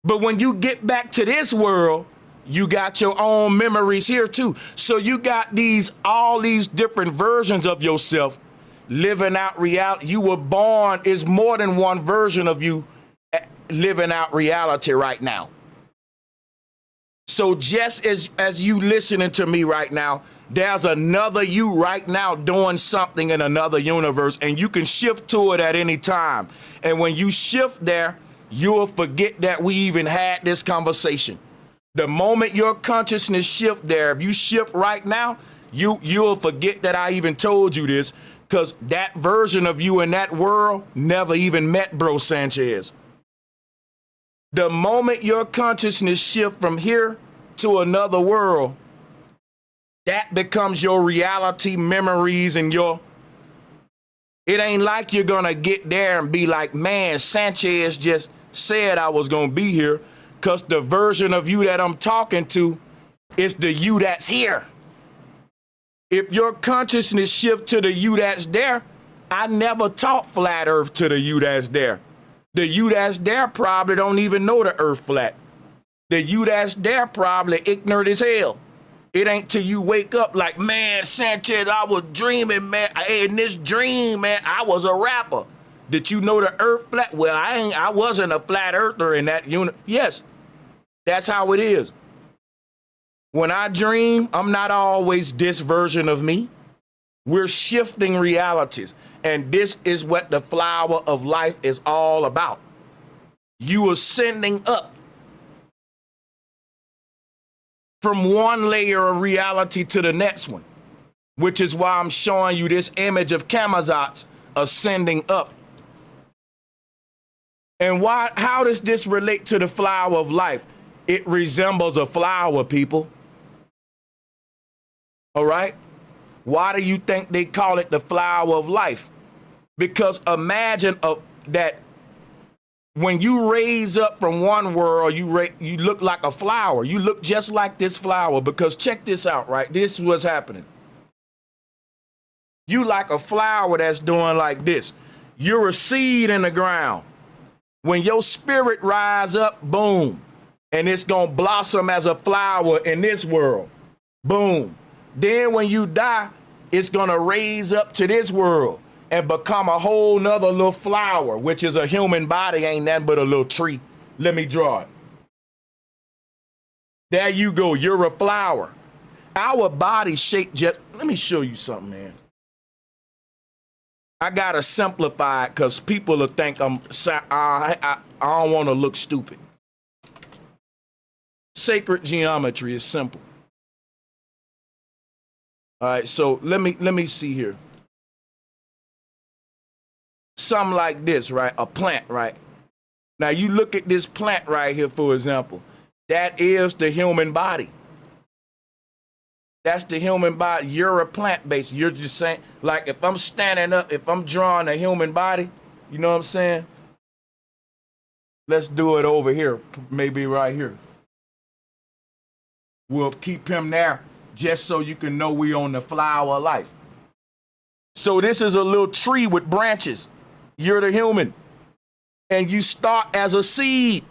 But when you get back to this world, you got your own memories here too. So you got all these different versions of yourself living out reality. You were born, is more than one version of you living out reality right now. So just as you listening to me right now, there's another you right now doing something in another universe, and you can shift to it at any time. And when you shift there, you'll forget that we even had this conversation. The moment your consciousness shift there, if you shift right now, you'll forget that I even told you this, because that version of you in that world never even met Bro Sanchez. The moment your consciousness shift from here to another world, that becomes your reality, memories, and it ain't like you're gonna get there and be like, man, Sanchez just said I was gonna be here, because the version of you that I'm talking to is the you that's here. If your consciousness shift to the you that's there, I never taught flat earth to the you that's there. The you that's there probably don't even know the earth flat. The you that's there probably ignorant as hell. It ain't till you wake up like, man, Sanchez, I was dreaming, man. In this dream, man, I was a rapper. Did you know the earth flat? Well, I wasn't a flat earther in that unit. Yes, that's how it is. When I dream, I'm not always this version of me. We're shifting realities. And this is what the flower of life is all about. You ascending up from one layer of reality to the next one, which is why I'm showing you this image of Kamazats ascending up. And how does this relate to the flower of life? It resembles a flower, people. All right? Why do you think they call it the flower of life? Because imagine that when you raise up from one world, you look like a flower. You look just like this flower, because check this out, right? This is what's happening. You like a flower that's doing like this. You're a seed in the ground. When your spirit rise up, boom, and it's going to blossom as a flower in this world. Boom. Then when you die, it's going to raise up to this world and become a whole nother little flower, which is a human body, ain't nothing but a little tree. Let me draw it. There you go. You're a flower. Our body shaped just, let me show you something, man. I got to simplify it because people will think I don't want to look stupid. Sacred geometry is simple. All right, so let me see here. Something like this, right? A plant, right? Now you look at this plant right here, for example. That is the human body. That's the human body. You're a plant base. You're just saying, like, if I'm standing up, if I'm drawing a human body, you know what I'm saying? Let's do it over here, maybe right here. We'll keep him there just so you can know we on the flower of life. So this is a little tree with branches. You're the human. And you start as a seed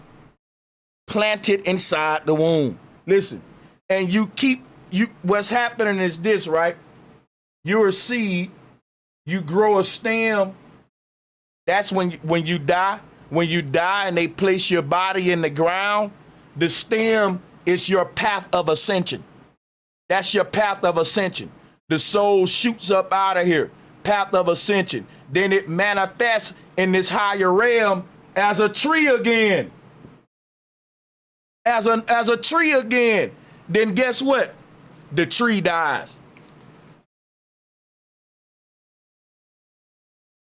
planted inside the womb. Listen, and what's happening is this, right? You're a seed, you grow a stem. That's when you die. When you die and they place your body in the ground, the stem is your path of ascension. That's your path of ascension. The soul shoots up out of here, path of ascension. Then it manifests in this higher realm as a tree again. As a tree again. Then guess what? The tree dies.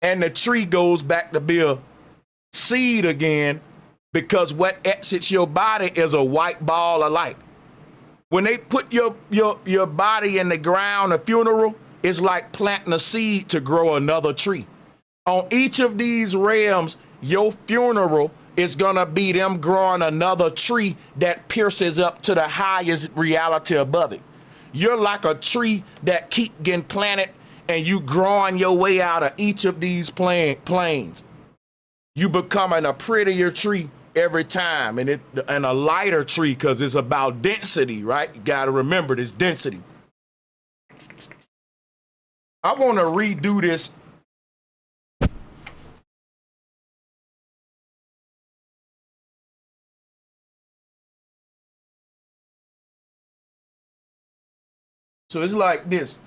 And the tree goes back to be a seed again, because what exits your body is a white ball of light. When they put your body in the ground, a funeral, it's like planting a seed to grow another tree. On each of these realms, your funeral is going to be them growing another tree that pierces up to the highest reality above it. You're like a tree that keep getting planted, and you growing your way out of each of these planes. You becoming a prettier tree every time, and a lighter tree, because it's about density, right? You got to remember this density. I want to redo this. So it's like this.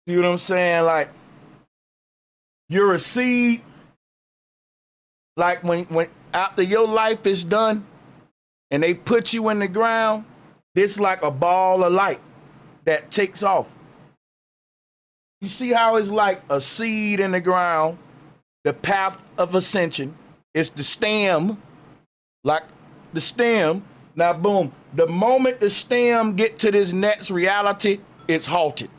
See what I'm saying? Like, you're a seed. Like when after your life is done and they put you in the ground, it's like a ball of light that takes off. You see how it's like a seed in the ground, the path of ascension. It's the stem, like the stem. Now, boom, the moment the stem get to this next reality, it's halted.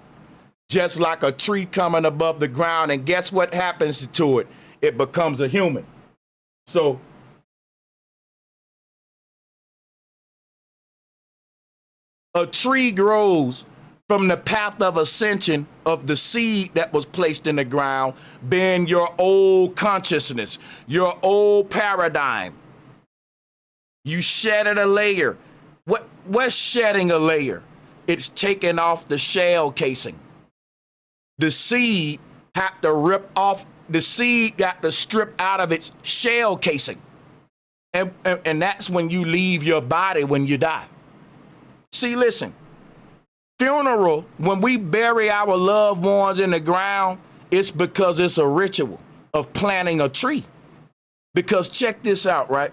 Just like a tree coming above the ground, and guess what happens to it? It becomes a human. So a tree grows from the path of ascension of the seed that was placed in the ground, being your old consciousness, your old paradigm. You shedded a layer. What's shedding a layer? It's taking off the shell casing. The seed have to rip off, the seed got to strip out of its shell casing. And that's when you leave your body when you die. See, listen, funeral, when we bury our loved ones in the ground, it's because it's a ritual of planting a tree. Because check this out, right?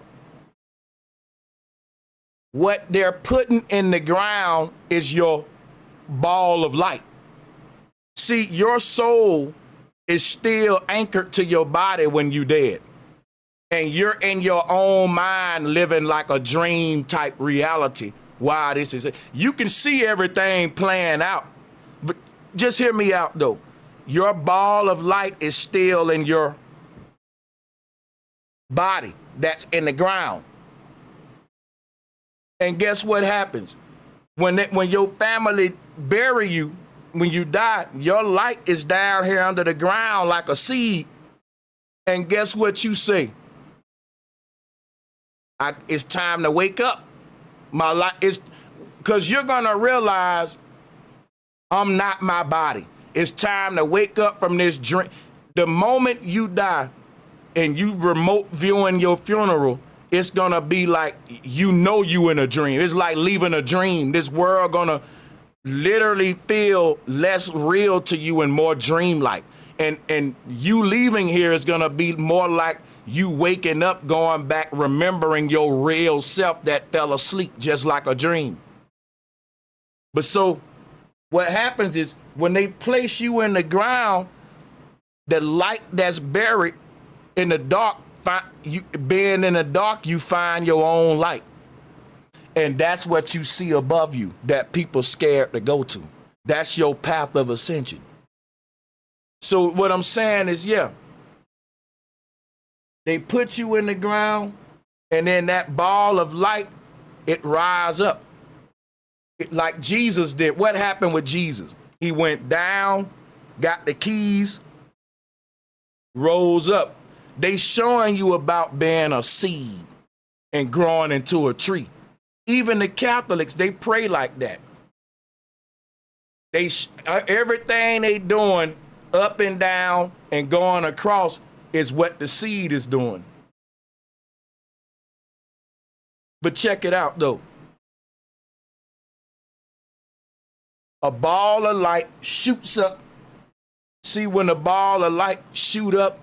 What they're putting in the ground is your ball of light. See, your soul is still anchored to your body when you're dead. And you're in your own mind living like a dream type reality. Why this is it. You can see everything playing out. But just hear me out though. Your ball of light is still in your body that's in the ground. And guess what happens? When your family bury you, when you die, your light is down here under the ground like a seed. And guess what you say? It's time to wake up. My life is, because you're going to realize I'm not my body. It's time to wake up from this dream. The moment you die and you remote viewing your funeral, it's going to be like, you in a dream. It's like leaving a dream. This world going to literally feel less real to you and more dreamlike. And you leaving here is going to be more like you waking up, going back, remembering your real self that fell asleep just like a dream. But so what happens is when they place you in the ground, the light that's buried in the dark, being in the dark, you find your own light. And that's what you see above you that people scared to go to. That's your path of ascension. So what I'm saying is, yeah, they put you in the ground, and then that ball of light, it rise up. Like Jesus did. What happened with Jesus? He went down, got the keys, rose up. They showing you about being a seed and growing into a tree. Even the Catholics, they pray like that. Everything they doing up and down and going across is what the seed is doing. But check it out though. A ball of light shoots up. See, when a ball of light shoot up,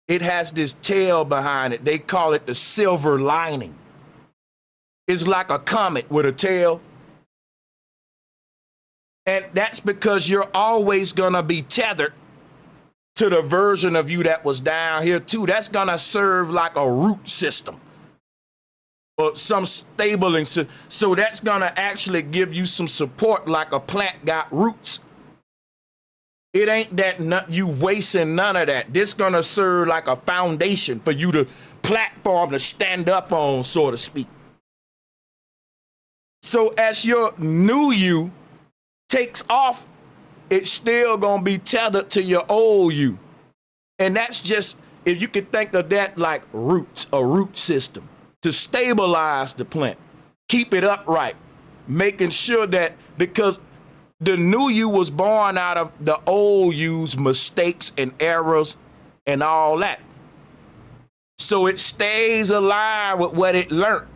it has this tail behind it. They call it the silver lining. It's like a comet with a tail. And that's because you're always going to be tethered to the version of you that was down here too. That's going to serve like a root system or some stabling. So that's going to actually give you some support like a plant got roots. It ain't that you wasting none of that. This going to serve like a foundation for you to platform to stand up on, so to speak. So as your new you takes off, it's still going to be tethered to your old you. And that's just, if you could think of that like roots, a root system to stabilize the plant, keep it upright, making sure that, because the new you was born out of the old you's mistakes and errors and all that. So it stays aligned with what it learned.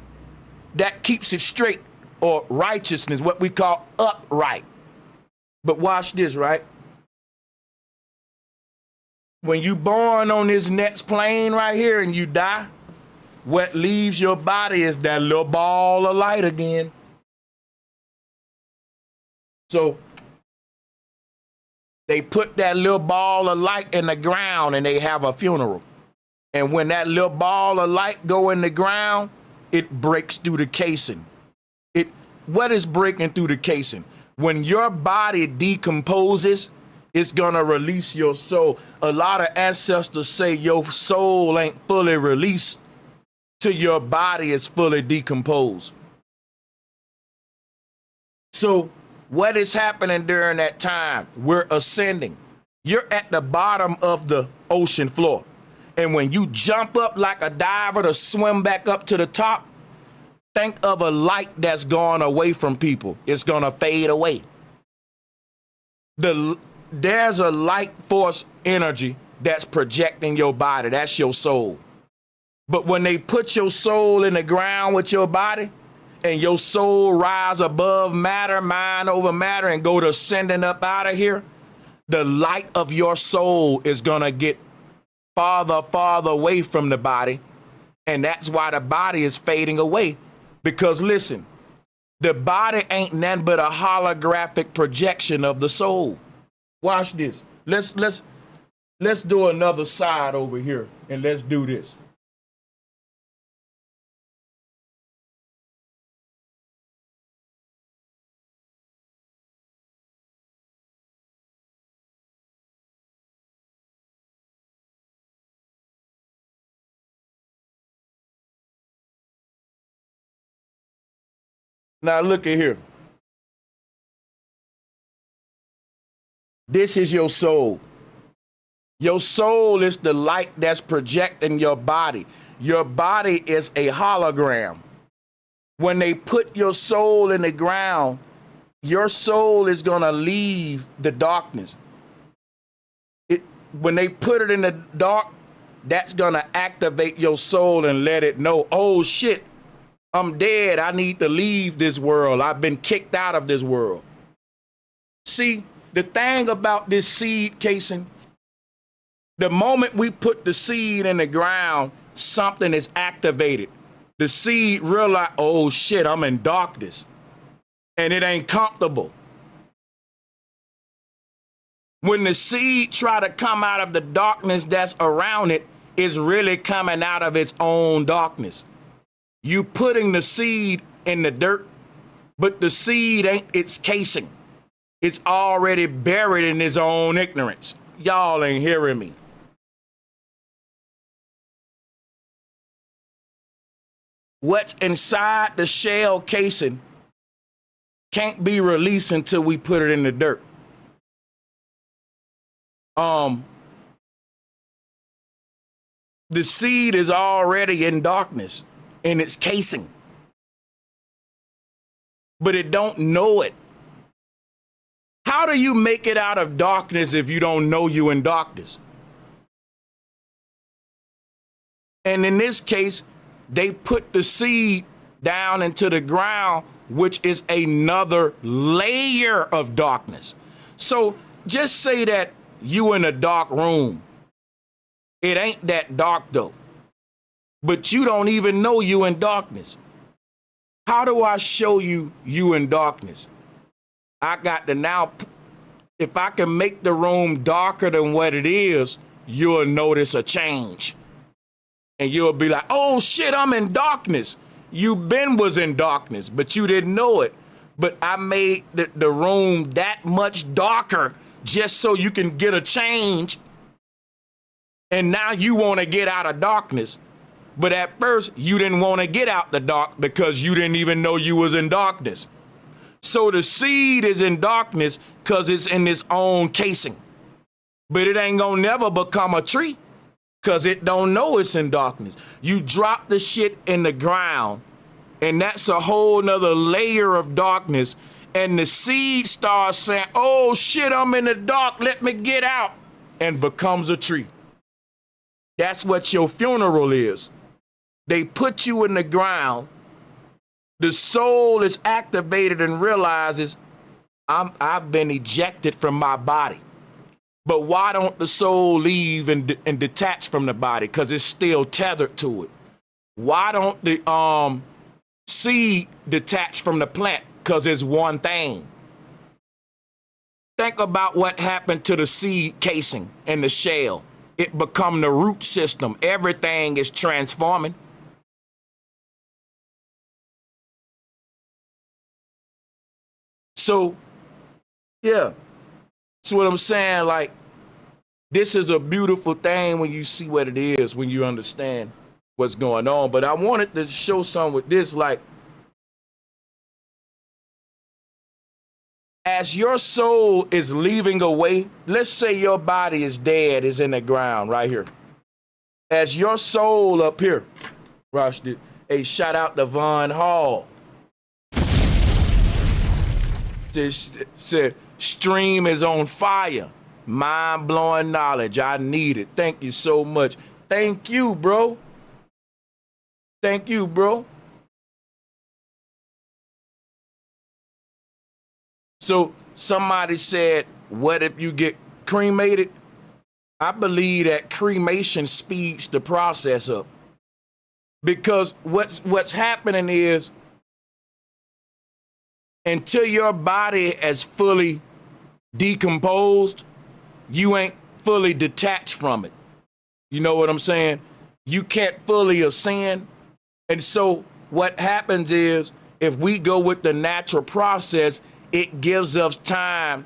That keeps it straight, or righteousness, what we call upright. But watch this, right? When you born on this next plane right here and you die, what leaves your body is that little ball of light again. So they put that little ball of light in the ground and they have a funeral. And when that little ball of light go in the ground, it breaks through the casing. What is breaking through the casing? When your body decomposes, it's gonna release your soul. A lot of ancestors say your soul ain't fully released till your body is fully decomposed. So what is happening during that time? We're ascending. You're at the bottom of the ocean floor. And when you jump up like a diver to swim back up to the top, Think of a light that's gone away from people. It's going to fade away. There's a light force energy that's projecting your body. That's your soul. But when they put your soul in the ground with your body and your soul rise above matter, mind over matter, and go to ascending up out of here, the light of your soul is going to get farther away from the body. And that's why the body is fading away. Because listen, the body ain't nothing but a holographic projection of the soul. Watch this. Let's do another side over here, and let's do this. Now look at here. This is your soul. Your soul is the light that's projecting your body. Your body is a hologram. When they put your soul in the ground, your soul is going to leave the darkness. When they put it in the dark, that's going to activate your soul and let it know, oh shit, I'm dead. I need to leave this world. I've been kicked out of this world. See, the thing about this seed casing, the moment we put the seed in the ground, something is activated. The seed realize, oh shit, I'm in darkness. And it ain't comfortable. When the seed try to come out of the darkness that's around it, it's really coming out of its own darkness. You putting the seed in the dirt, but the seed ain't its casing. It's already buried in its own ignorance. Y'all ain't hearing me. What's inside the shell casing can't be released until we put it in the dirt. The seed is already in darkness in its casing, but it don't know it. How do you make it out of darkness if you don't know you in darkness? And in this case, they put the seed down into the ground, which is another layer of darkness. So just say that you in a dark room. It ain't that dark though, but you don't even know you in darkness. How do I show you in darkness? I got to now, if I can make the room darker than what it is, you'll notice a change. And you'll be like, oh shit, I'm in darkness. You was in darkness, but you didn't know it. But I made the room that much darker just so you can get a change. And now you want to get out of darkness. But at first, you didn't want to get out the dark because you didn't even know you was in darkness. So the seed is in darkness because it's in its own casing. But it ain't gonna never become a tree because it don't know it's in darkness. You drop the shit in the ground, and that's a whole nother layer of darkness. And the seed starts saying, oh shit, I'm in the dark, let me get out, and becomes a tree. That's what your funeral is. They put you in the ground. The soul is activated and realizes I've been ejected from my body. But why don't the soul leave and detach from the body? Because it's still tethered to it. Why don't the seed detach from the plant? Because it's one thing. Think about what happened to the seed casing and the shell. It become the root system. Everything is transforming. So, yeah, that's what I'm saying. Like, this is a beautiful thing when you see what it is, when you understand what's going on. But I wanted to show some with this, like, as your soul is leaving away, let's say your body is dead, is in the ground right here. As your soul up here, watch this, Hey, shout out to Von Hall. Said, stream is on fire. Mind-blowing knowledge. I need it. Thank you so much. Thank you, bro. Thank you, bro. So somebody said, what if you get cremated? I believe that cremation speeds the process up. Because what's happening is, until your body is fully decomposed, you ain't fully detached from it. You know what I'm saying? You can't fully ascend. And so what happens is, if we go with the natural process, it gives us time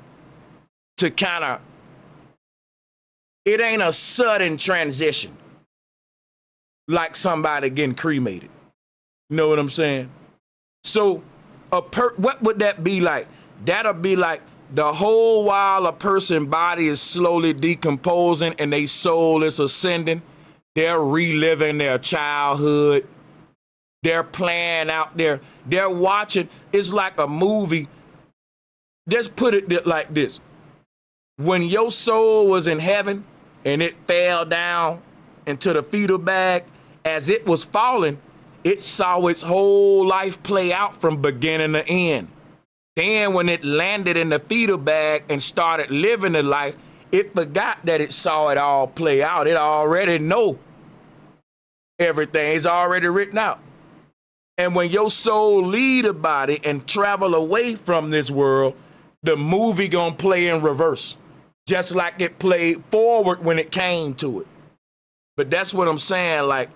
to kind of, it ain't a sudden transition like somebody getting cremated. You know what I'm saying? So what would that be like? That'll be like the whole while a person's body is slowly decomposing and their soul is ascending, they're reliving their childhood. They're playing out there. They're watching. It's like a movie. Just put it like this. When your soul was in heaven and it fell down into the fetal bag, as it was falling, it saw its whole life play out from beginning to end. Then when it landed in the fetal bag and started living the life, it forgot that it saw it all play out. It already know everything. It's already written out. And when your soul leave the body and travel away from this world, the movie gonna play in reverse, just like it played forward when it came to it. But that's what I'm saying. Like,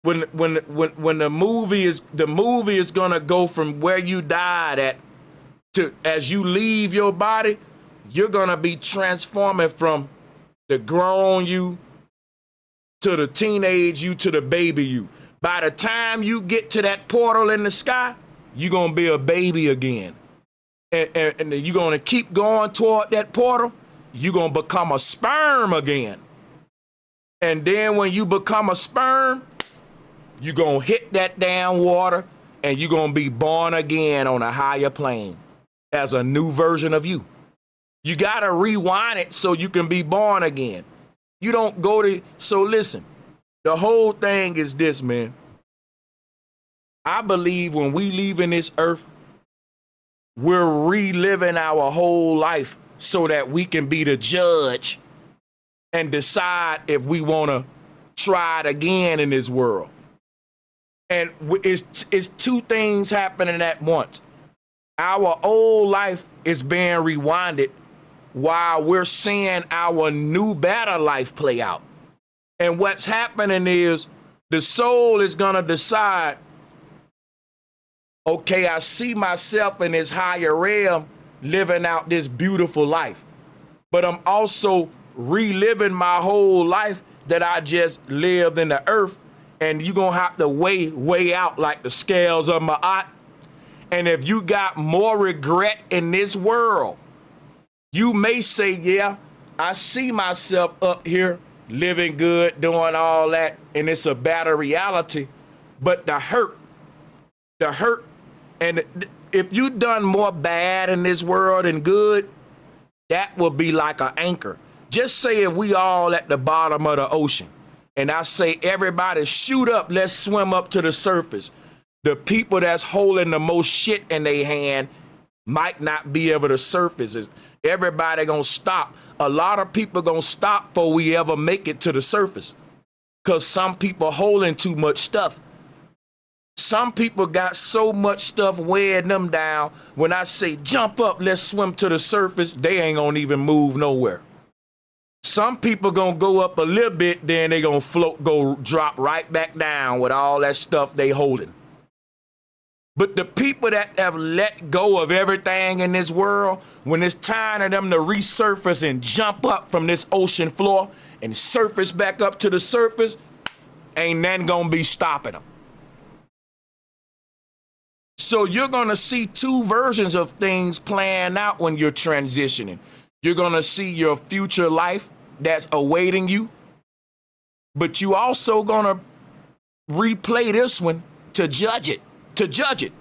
when the movie is gonna go from where you died at to, as you leave your body, you're gonna be transforming from the grown you to the teenage you to the baby you. By the time you get to that portal in the sky, you're gonna be a baby again. And you're gonna keep going toward that portal, you're gonna become a sperm again. And then when you become a sperm, you're gonna hit that damn water and you're gonna be born again on a higher plane as a new version of you. You gotta rewind it so you can be born again. You don't go to, so listen, the whole thing is this, man. I believe when we leaving this earth, we're reliving our whole life so that we can be the judge and decide if we want to try it again in this world. And it's two things happening at once. Our old life is being rewinded while we're seeing our new better life play out. And what's happening is the soul is going to decide, okay, I see myself in this higher realm living out this beautiful life, but I'm also reliving my whole life that I just lived in the earth, and you're going to have to weigh out like the scales of Ma'at. And if you got more regret in this world, you may say, yeah, I see myself up here living good, doing all that, and it's a better reality. But the hurt, and if you done more bad in this world than good, that will be like an anchor. Just say if we all at the bottom of the ocean, and I say, everybody shoot up, let's swim up to the surface. The people that's holding the most shit in their hand might not be able to surface it. Everybody gonna stop. A lot of people gonna stop before we ever make it to the surface, because some people holding too much stuff. Some people got so much stuff weighing them down. When I say jump up, let's swim to the surface, they ain't gonna even move nowhere. Some people gonna go up a little bit, then they gonna float, drop right back down with all that stuff they holding. But the people that have let go of everything in this world, when it's time for them to resurface and jump up from this ocean floor and surface back up to the surface, ain't nothing gonna be stopping them. So you're gonna see two versions of things playing out when you're transitioning. You're gonna see your future life that's awaiting you, but you also gonna replay this one to judge it.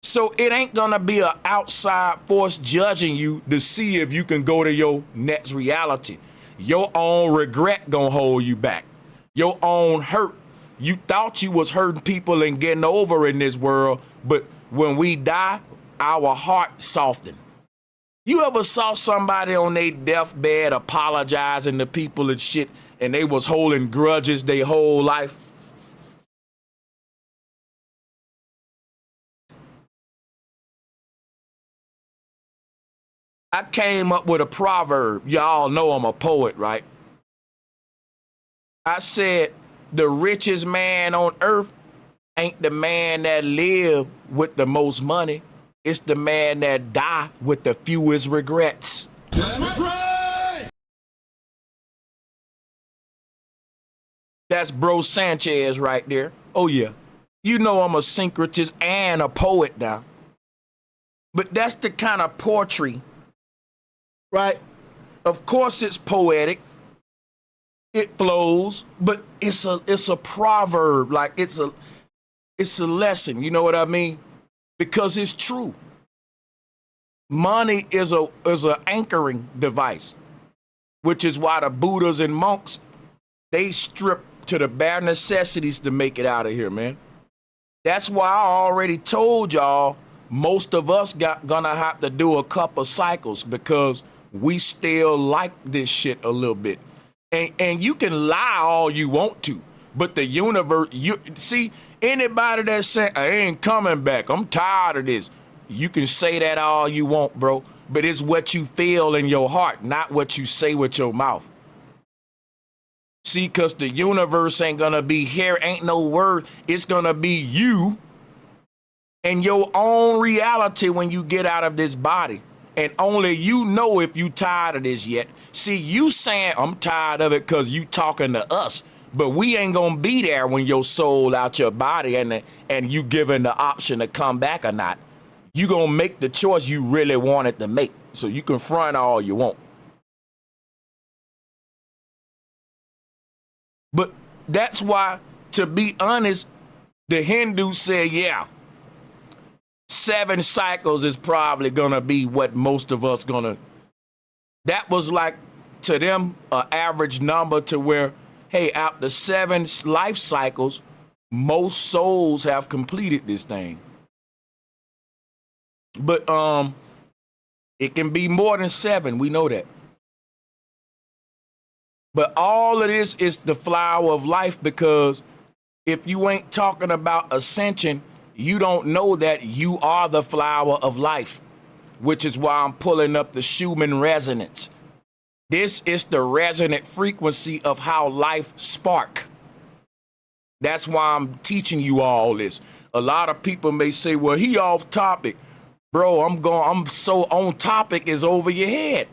So it ain't gonna be an outside force judging you to see if you can go to your next reality. Your own regret gonna hold you back. Your own hurt. You thought you was hurting people and getting over in this world, but when we die, our heart softened. You ever saw somebody on their deathbed apologizing to people and shit, and they was holding grudges their whole life? I came up with a proverb. Y'all know I'm a poet, right? I said, the richest man on earth ain't the man that live with the most money. It's the man that die with the fewest regrets. That's right. That's Bro Sanchez right there. Oh yeah. You know I'm a syncretist and a poet now. But that's the kind of poetry, right? Of course it's poetic. It flows, but it's a proverb, like it's a lesson, you know what I mean? Because it's true. Money is a anchoring device, which is why the Buddhas and monks, they strip to the bare necessities to make it out of here, man. That's why I already told y'all most of us gonna have to do a couple cycles because we still like this shit a little bit. And you can lie all you want to, but the universe, you see, anybody that's saying, I ain't coming back, I'm tired of this, you can say that all you want, bro, but it's what you feel in your heart, not what you say with your mouth. See, because the universe ain't gonna be here, ain't no word, it's gonna be you and your own reality when you get out of this body. And only you know if you tired of this yet. See, you saying I'm tired of it because you talking to us, but we ain't gonna be there when your soul out your body and you given the option to come back or not. You gonna make the choice you really wanted to make. So you can front all you want. But that's why, to be honest, the Hindus say, yeah, 7 cycles is probably gonna be what most of us gonna. That was like to them an average number to where, hey, after 7 life cycles, most souls have completed this thing. But it can be more than 7. We know that. But all of this is the flower of life, because if you ain't talking about ascension, you don't know that you are the flower of life, which is why I'm pulling up the Schumann Resonance. This is the resonant frequency of how life spark. That's why I'm teaching you all this. A lot of people may say, well, he off topic. Bro, I'm so on topic is over your head.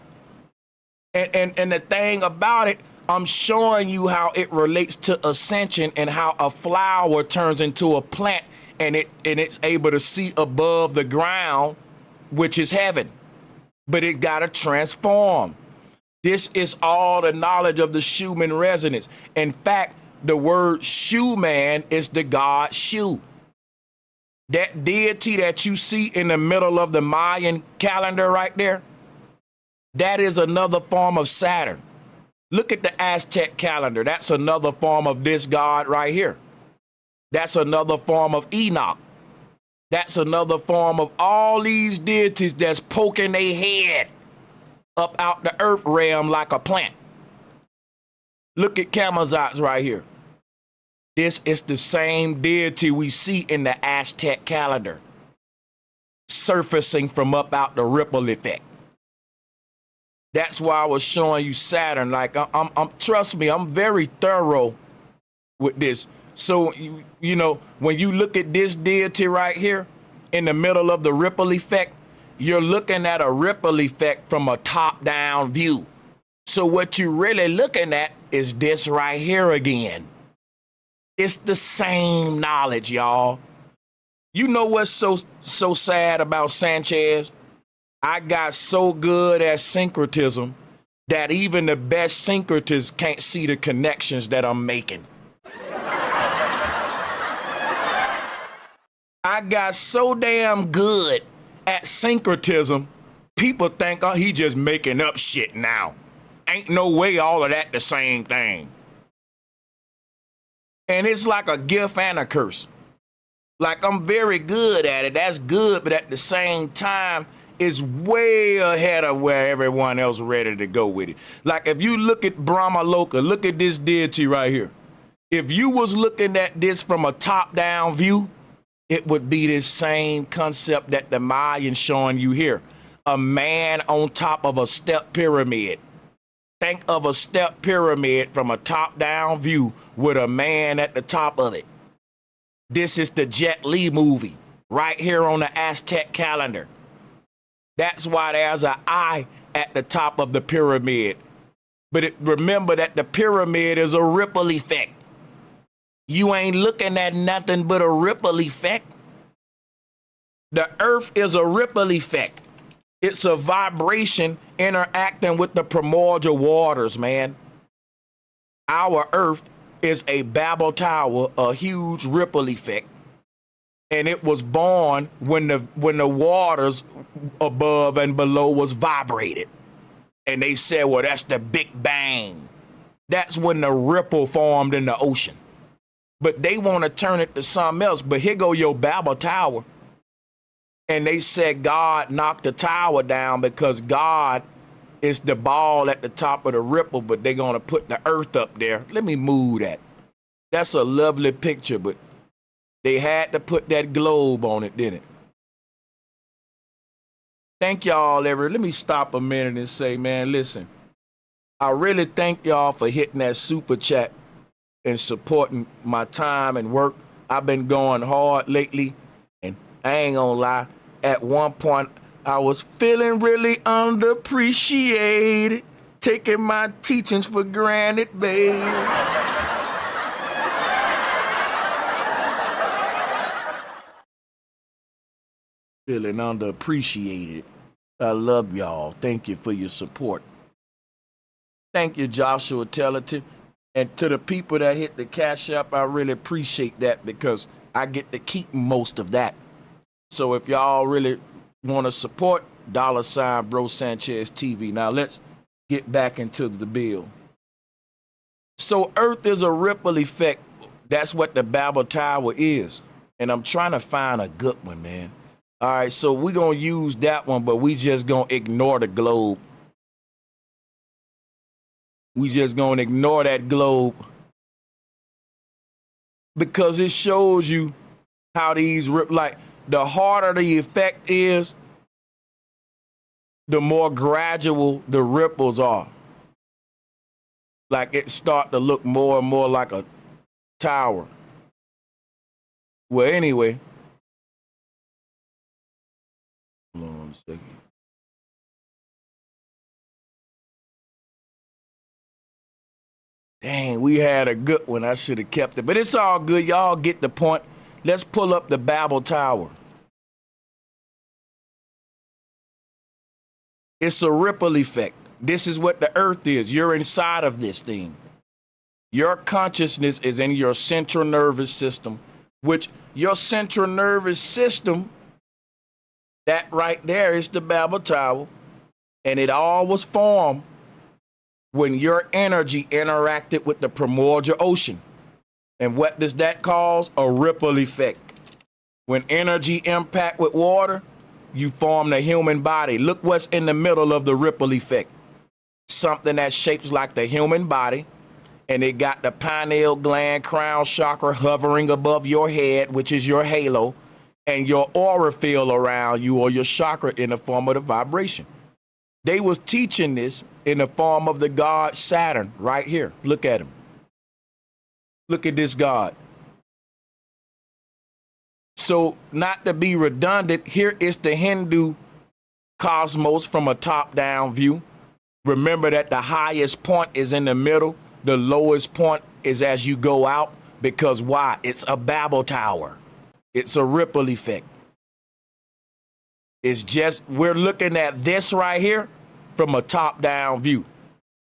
And the thing about it, I'm showing you how it relates to ascension and how a flower turns into a plant and it's able to see above the ground, which is heaven. But it gotta transform. This is all the knowledge of the Schumann Resonance. In fact, the word Schumann is the god Shu. That deity that you see in the middle of the Mayan calendar right there, that is another form of Saturn. Look at the Aztec calendar. That's another form of this god right here. That's another form of Enoch. That's another form of all these deities that's poking their head up out the earth realm like a plant. Look at Camazotz right here. This is the same deity we see in the Aztec calendar, surfacing from up out the ripple effect. That's why I was showing you Saturn. Like I'm trust me, I'm very thorough with this. So you know, when you look at this deity right here in the middle of the ripple effect, you're looking at a ripple effect from a top-down view. So what you're really looking at is this right here again. It's the same knowledge, y'all. You know what's so sad about Sanchez? I got so good at syncretism that even the best syncretists can't see the connections that I'm making. I got so damn good at syncretism, people think, oh, he just making up shit now. Ain't no way all of that the same thing. And it's like a gift and a curse. Like, I'm very good at it. That's good, but at the same time, it's way ahead of where everyone else ready to go with it. Like, if you look at Brahma Loka, look at this deity right here. If you was looking at this from a top-down view, it would be this same concept that the Mayans showing you here. A man on top of a step pyramid. Think of a step pyramid from a top-down view with a man at the top of it. This is the Jet Li movie right here on the Aztec calendar. That's why there's an eye at the top of the pyramid. But remember that the pyramid is a ripple effect. You ain't looking at nothing but a ripple effect. The earth is a ripple effect. It's a vibration interacting with the primordial waters, man. Our earth is a Babel Tower, a huge ripple effect. And it was born when the waters above and below was vibrated. And they said, well, that's the Big Bang. That's when the ripple formed in the ocean. But they want to turn it to something else. But here go your Babel Tower. And they said God knocked the tower down because God is the ball at the top of the ripple, but they're going to put the earth up there. Let me move that. That's a lovely picture, but they had to put that globe on it, didn't it? Thank y'all, let me stop a minute and say, man, listen, I really thank y'all for hitting that super chat and supporting my time and work. I've been going hard lately, and I ain't gonna lie, at one point, I was feeling really underappreciated, taking my teachings for granted, babe. Feeling underappreciated. I love y'all. Thank you for your support. Thank you, Joshua Tellerton. And to the people that hit the Cash App, I really appreciate that because I get to keep most of that. So if y'all really want to support, $BROSANCHEZTV. Now let's get back into the bill. So Earth is a ripple effect. That's what the Babel Tower is. And I'm trying to find a good one, man. All right, so we're going to use that one, but we just going to ignore the globe. We just going to ignore that globe because it shows you how these, like, the harder the effect is, the more gradual the ripples are. Like it start to look more and more like a tower. Well, anyway. Hold on a second. Dang, we had a good one. I should have kept it. But it's all good. Y'all get the point. Let's pull up the Babel Tower. It's a ripple effect. This is what the earth is. You're inside of this thing. Your consciousness is in your central nervous system, which your central nervous system, that right there is the Babel Tower. And it all was formed when your energy interacted with the primordial ocean. And what does that cause? A ripple effect. When energy impact with water, you form the human body. Look what's in the middle of the ripple effect. Something that shapes like the human body, and it got the pineal gland, crown chakra hovering above your head, which is your halo, and your aura field around you, or your chakra, in the form of the vibration. They was teaching this in the form of the god Saturn right here. Look at him. Look at this god. So not to be redundant, here is the Hindu cosmos from a top-down view. Remember that the highest point is in the middle. The lowest point is as you go out. Because why? It's a Babel Tower. It's a ripple effect. It's just, we're looking at this right here from a top-down view.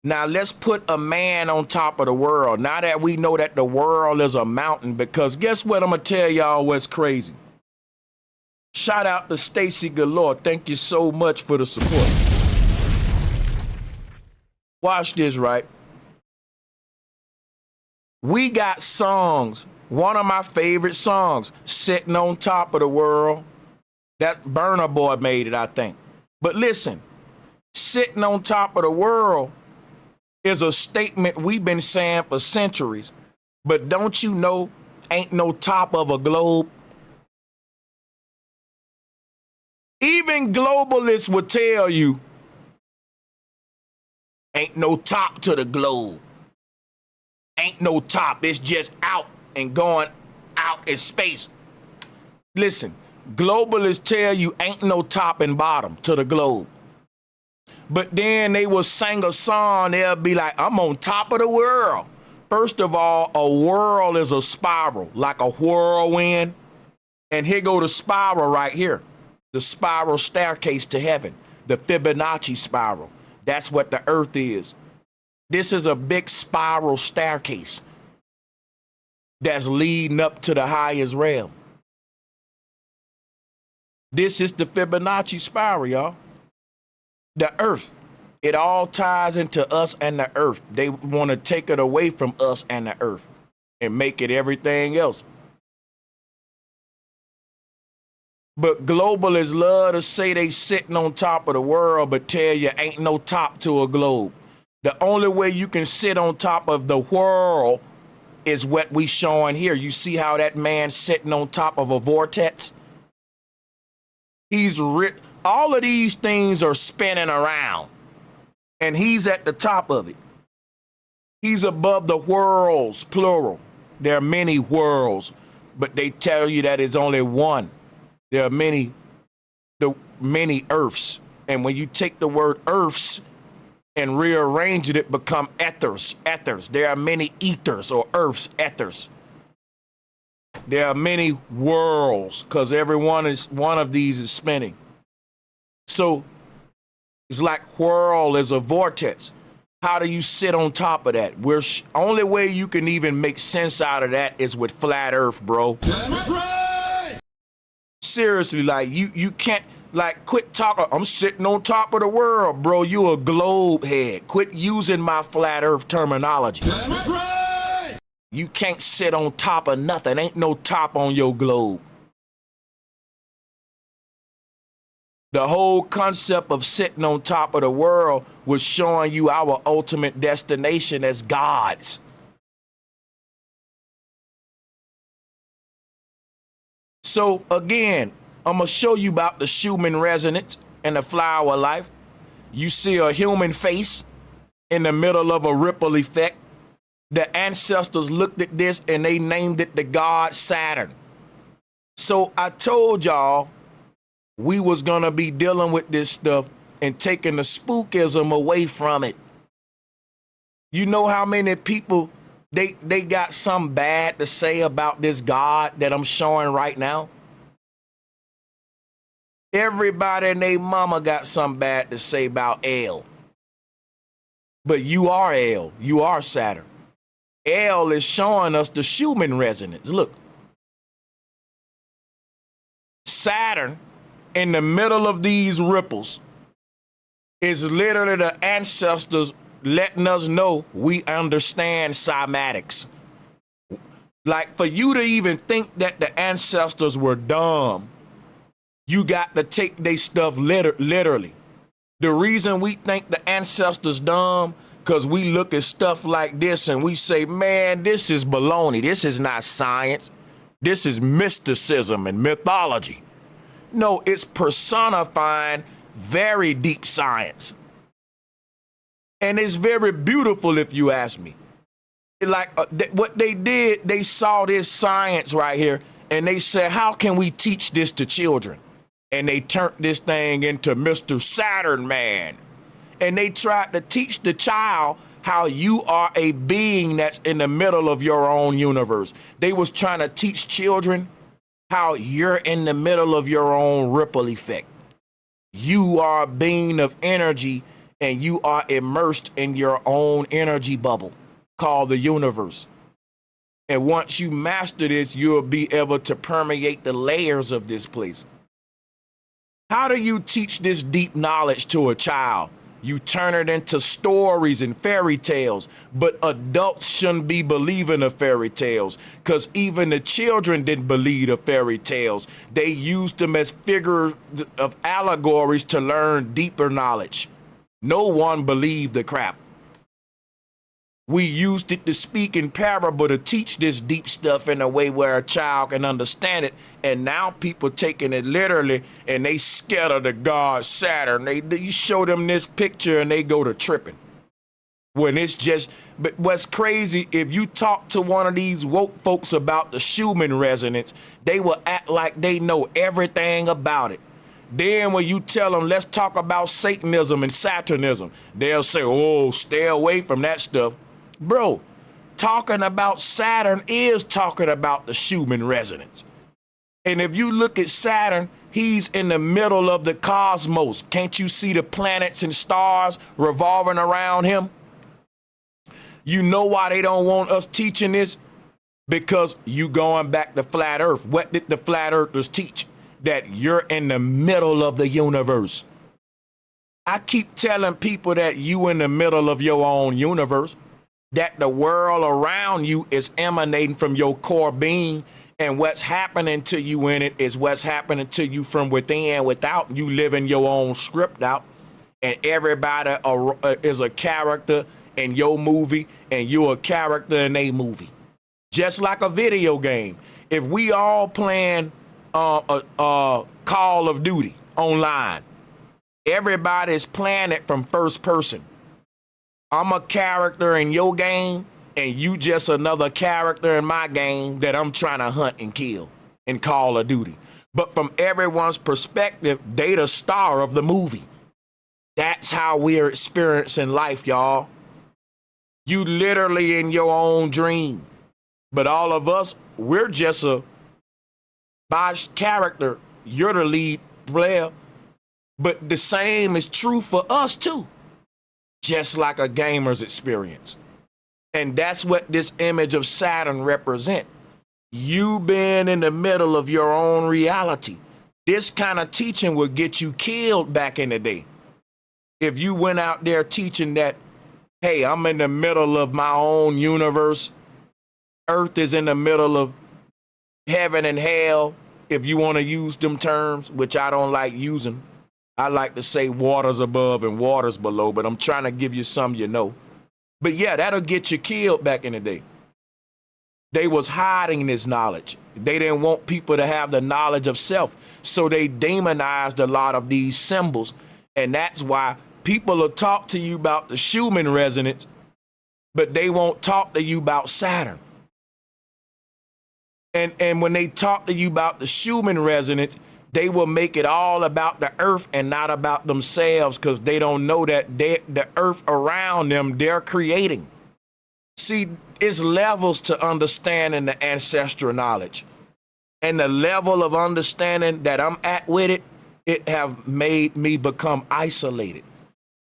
Now let's put a man on top of the world. Now that we know that the world is a mountain, because guess what? I'm going to tell y'all what's crazy. Shout out to Stacy Galore. Thank you so much for the support. Watch this, right? We got songs. One of my favorite songs, Sitting on Top of the World. That Burna Boy made it, I think. But listen, sitting on top of the world is a statement we've been saying for centuries. But don't you know, ain't no top of a globe? Even globalists would tell you, ain't no top to the globe. Ain't no top. It's just out and going out in space. Listen, globalists tell you ain't no top and bottom to the globe. But then they will sing a song, they'll be like, I'm on top of the world. First of all, a whirl is a spiral, like a whirlwind. And here go the spiral right here. The spiral staircase to heaven, the Fibonacci spiral. That's what the earth is. This is a big spiral staircase that's leading up to the highest realm. This is the Fibonacci spiral, y'all. The earth. It all ties into us and the earth. They want to take it away from us and the earth and make it everything else. But globalists love to say they sitting on top of the world, but tell you ain't no top to a globe. The only way you can sit on top of the world is what we showing here. You see how that man's sitting on top of a vortex? All of these things are spinning around, and he's at the top of it. He's above the worlds, plural. There are many worlds, but they tell you that it's only one. There are many earths. And when you take the word earths and rearrange it, it become ethers. There are many ethers or earths, ethers. There are many worlds because one of these is spinning. So it's like whirl is a vortex. How do you sit on top of that? Only way you can even make sense out of that is with flat earth, bro. That's right. Seriously, like you can't, like, quit talking. I'm sitting on top of the world, bro. You a globe head. Quit using my flat earth terminology. That's right. You can't sit on top of nothing. Ain't no top on your globe. The whole concept of sitting on top of the world was showing you our ultimate destination as gods. So again, I'm gonna show you about the Schumann Resonance and the flower life. You see a human face in the middle of a ripple effect. The ancestors looked at this and they named it the god Saturn. So I told y'all we was gonna be dealing with this stuff and taking the spookism away from it. You know how many people they got something bad to say about this God that I'm showing right now? Everybody and their mama got something bad to say about El. But you are El. You are Saturn. El is showing us the Schumann resonance. Look. Saturn in the middle of these ripples is literally the ancestors letting us know we understand cymatics. Like, for you to even think that the ancestors were dumb, you got to take their stuff literally. The reason we think the ancestors dumb, because we look at stuff like this and we say, man, this is baloney. This is not science. This is mysticism and mythology. No, it's personifying very deep science. And it's very beautiful, if you ask me. Like what they did, they saw this science right here, and they said, how can we teach this to children? And they turned this thing into Mr. Saturn Man. And they tried to teach the child how you are a being that's in the middle of your own universe. They was trying to teach children how you're in the middle of your own ripple effect. You are a being of energy, and you are immersed in your own energy bubble called the universe. And once you master this, you'll be able to permeate the layers of this place. How do you teach this deep knowledge to a child? You turn it into stories and fairy tales, but adults shouldn't be believing the fairy tales because even the children didn't believe the fairy tales. They used them as figures of allegories to learn deeper knowledge. No one believed the crap. We used it to speak in parable to teach this deep stuff in a way where a child can understand it. And now people taking it literally and they scared of the god Saturn. You show them this picture and they go to tripping. When it's just, but what's crazy, if you talk to one of these woke folks about the Schumann Resonance, they will act like they know everything about it. Then when you tell them, let's talk about Satanism and Saturnism, they'll say, oh, stay away from that stuff. Bro, talking about Saturn is talking about the Schumann Resonance. And if you look at Saturn, he's in the middle of the cosmos. Can't you see the planets and stars revolving around him? You know why they don't want us teaching this? Because you going back to flat earth. What did the flat earthers teach? That you're in the middle of the universe. I keep telling people that you in the middle of your own universe, that the world around you is emanating from your core being, and what's happening to you in it is what's happening to you from within without you living your own script out. And everybody is a character in your movie, and you're a character in a movie. Just like a video game. If we all playing Call of Duty online, everybody's playing it from first person. I'm a character in your game, and you just another character in my game that I'm trying to hunt and kill in Call of Duty. But from everyone's perspective, they the star of the movie. That's how we're experiencing life, y'all. You literally in your own dream. But all of us, we're just a character. You're the lead player. But the same is true for us too. Just like a gamer's experience. And that's what this image of Saturn represents. You being in the middle of your own reality. This kind of teaching would get you killed back in the day. If you went out there teaching that, hey, I'm in the middle of my own universe. Earth is in the middle of heaven and hell, if you want to use them terms, which I don't like using. I like to say water's above and water's below, but I'm trying to give you some you know. But yeah, that'll get you killed back in the day. They was hiding this knowledge. They didn't want people to have the knowledge of self, so they demonized a lot of these symbols. And that's why people will talk to you about the Schumann Resonance, but they won't talk to you about Saturn. And when they talk to you about the Schumann Resonance, they will make it all about the earth and not about themselves, because they don't know that the earth around them, they're creating. See, it's levels to understanding the ancestral knowledge. And the level of understanding that I'm at with it, it have made me become isolated.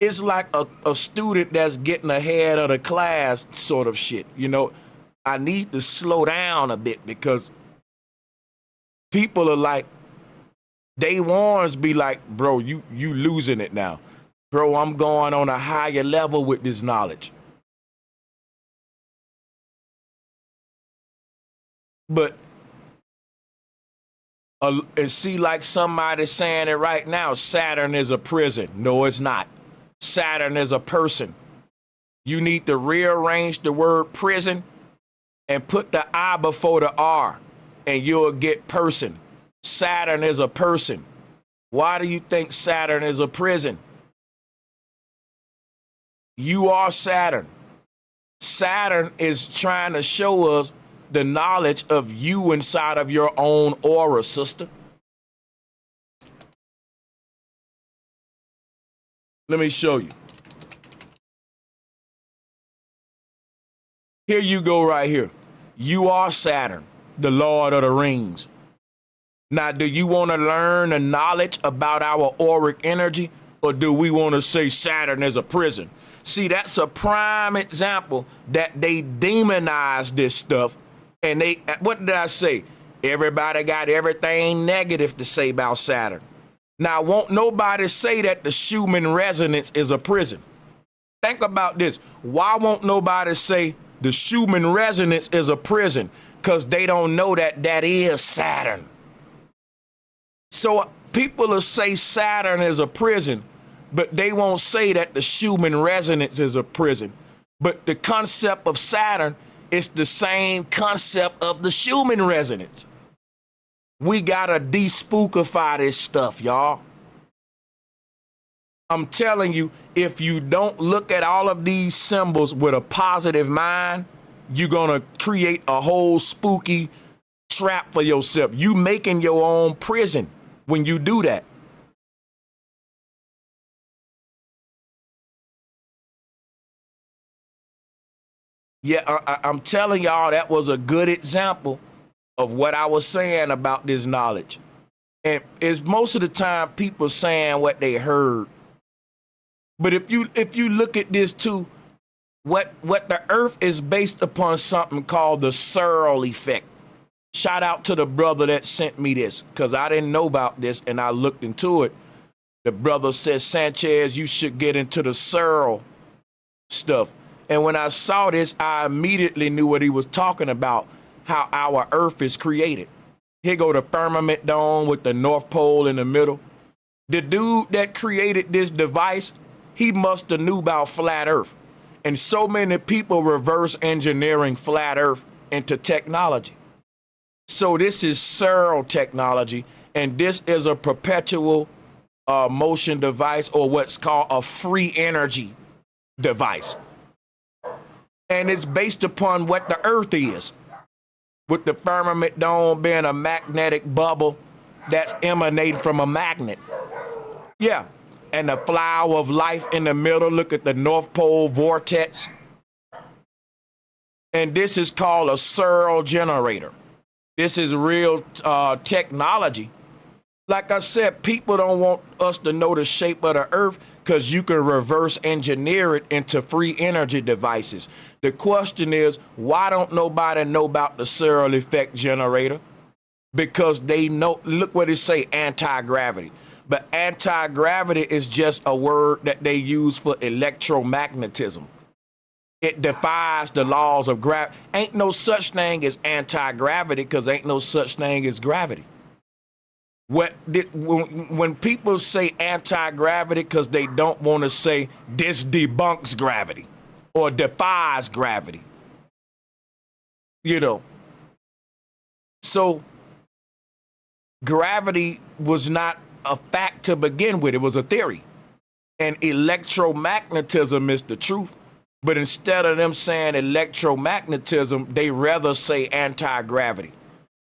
It's like a student that's getting ahead of the class sort of shit. You know, I need to slow down a bit because people are like, day ones be like, bro, you losing it now. Bro, I'm going on a higher level with this knowledge. But, and see, like somebody saying it right now, Saturn is a prison. No, it's not. Saturn is a person. You need to rearrange the word prison and put the I before the R, and you'll get person. Saturn is a person. Why do you think Saturn is a prison? You are Saturn. Saturn is trying to show us the knowledge of you inside of your own aura, sister. Let me show you. Here you go right here. You are Saturn, the Lord of the Rings. Now, do you want to learn the knowledge about our auric energy, or do we want to say Saturn is a prison? See, that's a prime example that they demonize this stuff. And they, what did I say? Everybody got everything negative to say about Saturn. Now, won't nobody say that the Schumann Resonance is a prison? Think about this. Why won't nobody say the Schumann Resonance is a prison? Because they don't know that that is Saturn. So people will say Saturn is a prison, but they won't say that the Schumann Resonance is a prison. But the concept of Saturn is the same concept of the Schumann Resonance. We gotta de-spookify this stuff, y'all. I'm telling you, if you don't look at all of these symbols with a positive mind, you're gonna create a whole spooky trap for yourself. You making your own prison when you do that. Yeah, I'm telling y'all, that was a good example of what I was saying about this knowledge. And it's most of the time people saying what they heard. But if you look at this too, what the earth is based upon something called the CERN effect. Shout out to the brother that sent me this, because I didn't know about this and I looked into it. The brother said, Sanchez, you should get into the CERN stuff. And when I saw this, I immediately knew what he was talking about, how our earth is created. Here go the firmament dome with the North Pole in the middle. The dude that created this device, he must have knew about flat earth. And so many people reverse engineering flat earth into technology. So this is CERN technology, and this is a perpetual motion device, or what's called a free energy device. And it's based upon what the earth is, with the firmament dome being a magnetic bubble that's emanated from a magnet. Yeah. And the flower of life in the middle, look at the North Pole vortex. And this is called a CERN generator. This is real technology. Like I said, people don't want us to know the shape of the earth because you can reverse engineer it into free energy devices. The question is, why don't nobody know about the CERN effect generator? Because they know, look what it say, anti-gravity. But anti-gravity is just a word that they use for electromagnetism. It defies the laws of gravity. Ain't no such thing as anti-gravity because ain't no such thing as gravity. When people say anti-gravity because they don't want to say this debunks gravity or defies gravity. You know. So gravity was not a fact to begin with. It was a theory. And electromagnetism is the truth. But instead of them saying electromagnetism, they rather say anti-gravity.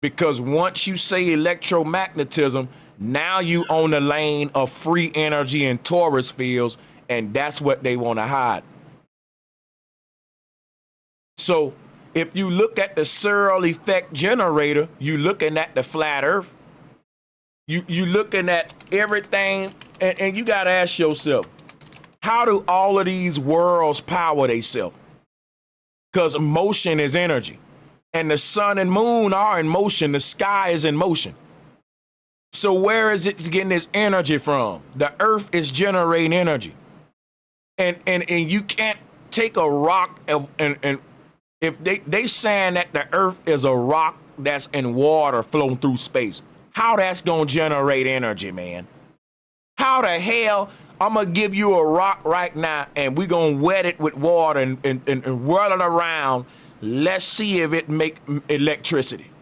Because once you say electromagnetism, now you own the lane of free energy and torus fields, and that's what they want to hide. So if you look at the CERN effect generator, you're looking at the flat earth. You looking at everything, and you got to ask yourself, how do all of these worlds power themselves? Because motion is energy. And the sun and moon are in motion. The sky is in motion. So where is it getting its energy from? The earth is generating energy. And you can't take a rock and if they saying that the earth is a rock that's in water flowing through space, how that's gonna generate energy, man? How the hell I'm gonna give you a rock right now and we gonna wet it with water and whirl it around. Let's see if it make electricity.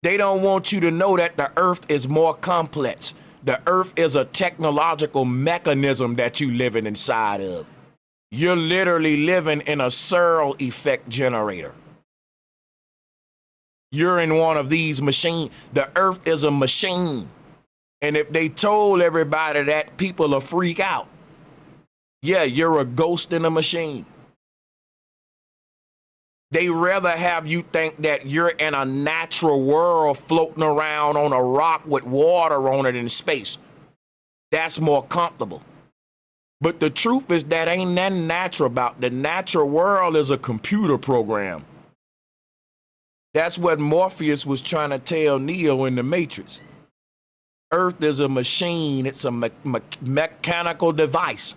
They don't want you to know that the earth is more complex. The earth is a technological mechanism that you living inside of. You're literally living in a CERN effect generator. You're in one of these machines. The earth is a machine. And if they told everybody that, people will freak out. Yeah, you're a ghost in a machine. They rather have you think that you're in a natural world floating around on a rock with water on it in space. That's more comfortable. But the truth is that ain't nothing natural about it. The natural world is a computer program. That's what Morpheus was trying to tell Neo in the Matrix. Earth is a machine. It's a mechanical device.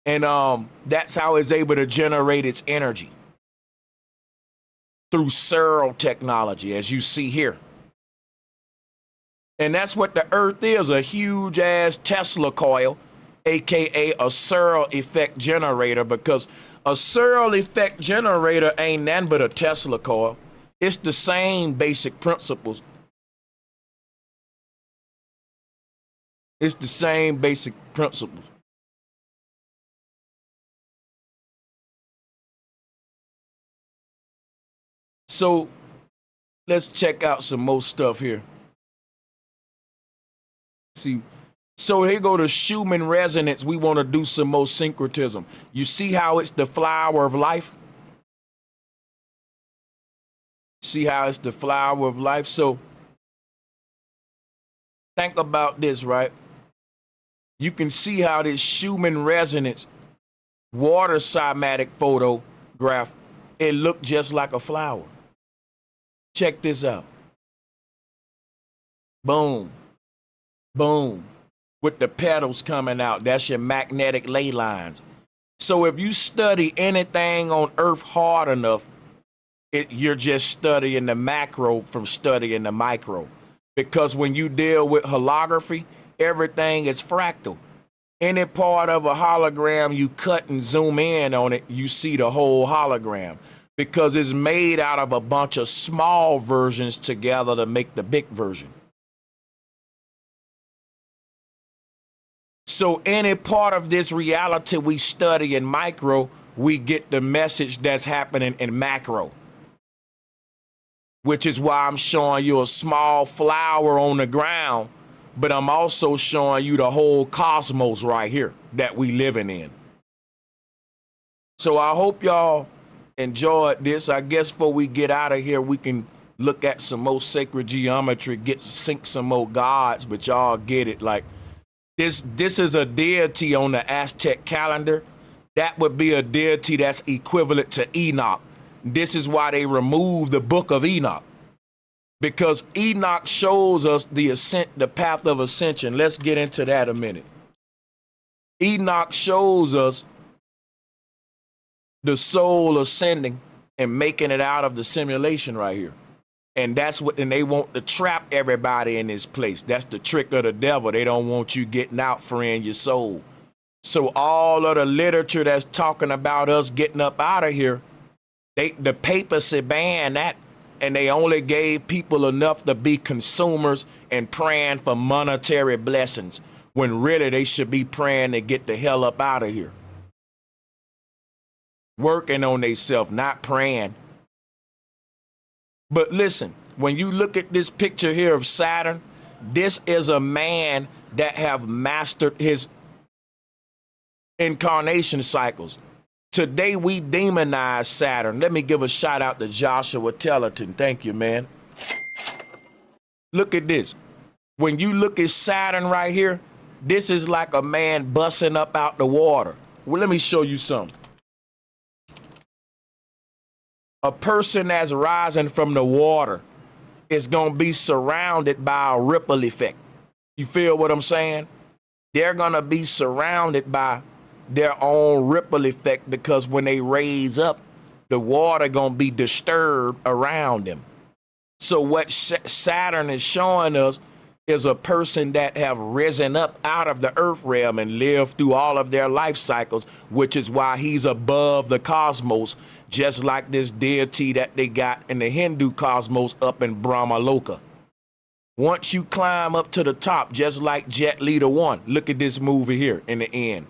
And that's how it's able to generate its energy. Through CERN technology, as you see here. And that's what the Earth is, a huge ass Tesla coil, aka a CERN effect generator, because a CERN effect generator ain't nothing but a Tesla coil. It's the same basic principles. It's the same basic principles. So let's check out some more stuff here. See, so here go to Schumann Resonance. We want to do some more syncretism. You see how it's the flower of life? See how it's the flower of life? So think about this, right? You can see how this Schumann Resonance water cymatic photograph, it looked just like a flower. Check this out. Boom. Boom. With the petals coming out. That's your magnetic ley lines. So if you study anything on Earth hard enough, you're just studying the macro from studying the micro. Because when you deal with holography, everything is fractal. Any part of a hologram you cut and zoom in on it, you see the whole hologram. Because it's made out of a bunch of small versions together to make the big version. So any part of this reality we study in micro, we get the message that's happening in macro. Which is why I'm showing you a small flower on the ground, but I'm also showing you the whole cosmos right here that we living in. So I hope y'all enjoyed this. I guess before we get out of here, we can look at some more sacred geometry, sync some more gods, but y'all get it. Like this is a deity on the Aztec calendar. That would be a deity that's equivalent to Enoch. This is why they removed the book of Enoch. Because Enoch shows us the path of ascension. Let's get into that a minute. Enoch shows us the soul ascending and making it out of the simulation right here. And that's what, and they want to trap everybody in this place. That's the trick of the devil. They don't want you getting out, freeing your soul. So all of the literature that's talking about us getting up out of here, the papacy banned that, and they only gave people enough to be consumers and praying for monetary blessings, when really they should be praying to get the hell up out of here. Working on themselves, not praying. But listen, when you look at this picture here of Saturn, this is a man that have mastered his incarnation cycles. Today we demonize Saturn. Let me give a shout out to Joshua Tellerton. Thank you, man. Look at this. When you look at Saturn right here, this is like a man busting up out the water. Well, let me show you something. A person that's rising from the water is going to be surrounded by a ripple effect. You feel what I'm saying? They're going to be surrounded by their own ripple effect, because when they raise up, the water going to be disturbed around them. So what Saturn is showing us is a person that have risen up out of the earth realm and lived through all of their life cycles, which is why he's above the cosmos, just like this deity that they got in the Hindu cosmos up in Brahmaloka. Once you climb up to the top, just like Jet Leader 1, look at this movie here in the end.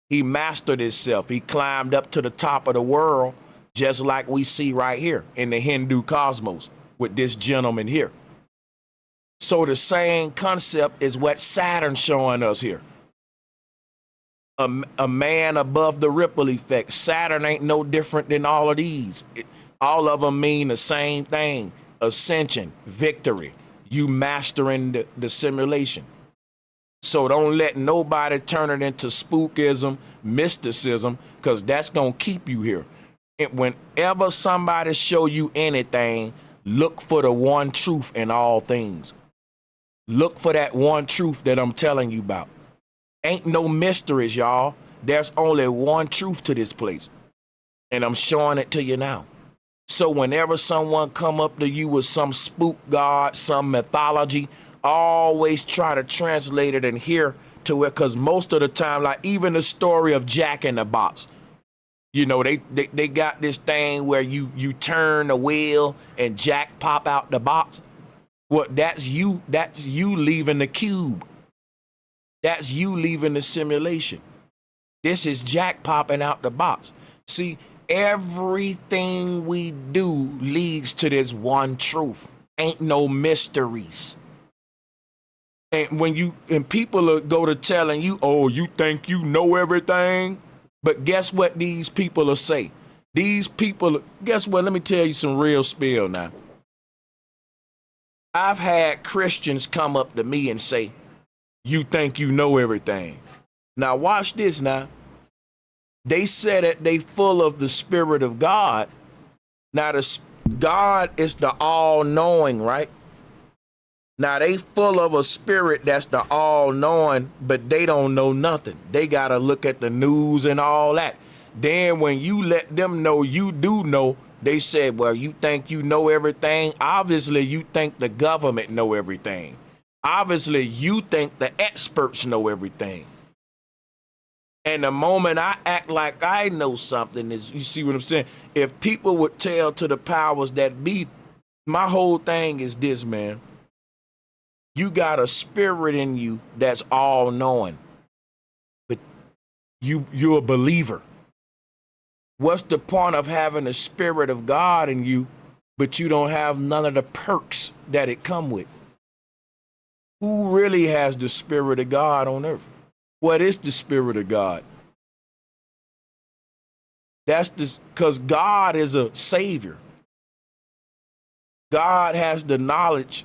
He mastered himself. He climbed up to the top of the world, just like we see right here in the Hindu cosmos with this gentleman here. So the same concept is what Saturn's showing us here. A man above the ripple effect. Saturn ain't no different than all of these. All of them mean the same thing. Ascension, victory. You mastering the simulation. So don't let nobody turn it into spookism, mysticism, because that's going to keep you here. And whenever somebody show you anything, Look for the one truth in all things. Look for that one truth that I'm telling you about. Ain't no mysteries, y'all. There's only one truth to this place. And I'm showing it to you now. So whenever someone come up to you with some spook god, some mythology, always try to translate it and hear to it, because most of the time, like even the story of Jack in the Box, you know, they got this thing where you turn the wheel and Jack pop out the box. Well, that's you leaving the cube. That's you leaving the simulation. This is Jack popping out the box. See, everything we do leads to this one truth. Ain't no mysteries. And when people go to telling you, oh, you think you know everything? But guess what these people will say? These people, guess what? Let me tell you some real spill now. I've had Christians come up to me and say, you think you know everything. Now watch this now. They said that they full of the Spirit of God. Now God is the all-knowing, right? Now they full of a spirit that's the all-knowing, but they don't know nothing. They got to look at the news and all that. Then when you let them know you do know, they said, well, you think you know everything? Obviously, you think the government know everything. Obviously, you think the experts know everything. And the moment I act like I know something, is, you see what I'm saying? If people would tell to the powers that be, my whole thing is this, man. You got a spirit in you that's all knowing, but you're a believer. What's the point of having the Spirit of God in you, but you don't have none of the perks that it come with? Who really has the Spirit of God on earth? What is the Spirit of God? That's because God is a savior. God has the knowledge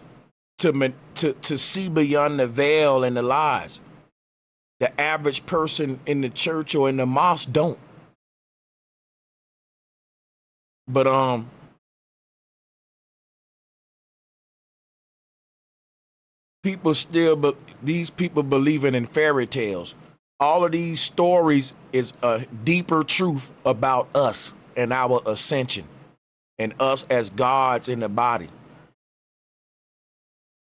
to see beyond the veil and the lies. The average person in the church or in the mosque don't. But these people believing in fairy tales. All of these stories is a deeper truth about us and our ascension and us as gods in the body,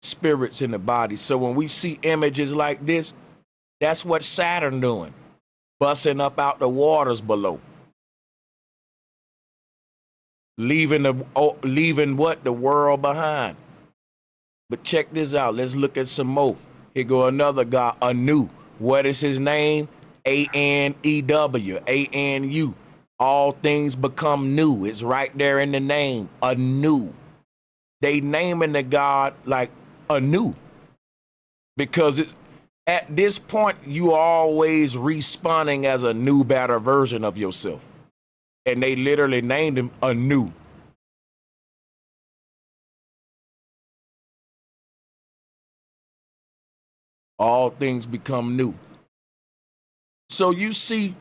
spirits in the body. So when we see images like this, that's what Saturn doing, busting up out the waters below. Leaving what? The world behind. But check this out. Let's look at some more. Here go another guy, Anu. What is his name? A-N-E-W, A-N-U. All things become new. It's right there in the name, Anu. They naming the God like Anu. Because at this point, you always respawning as a new, better version of yourself. And they literally named him Anu. All things become new. So you see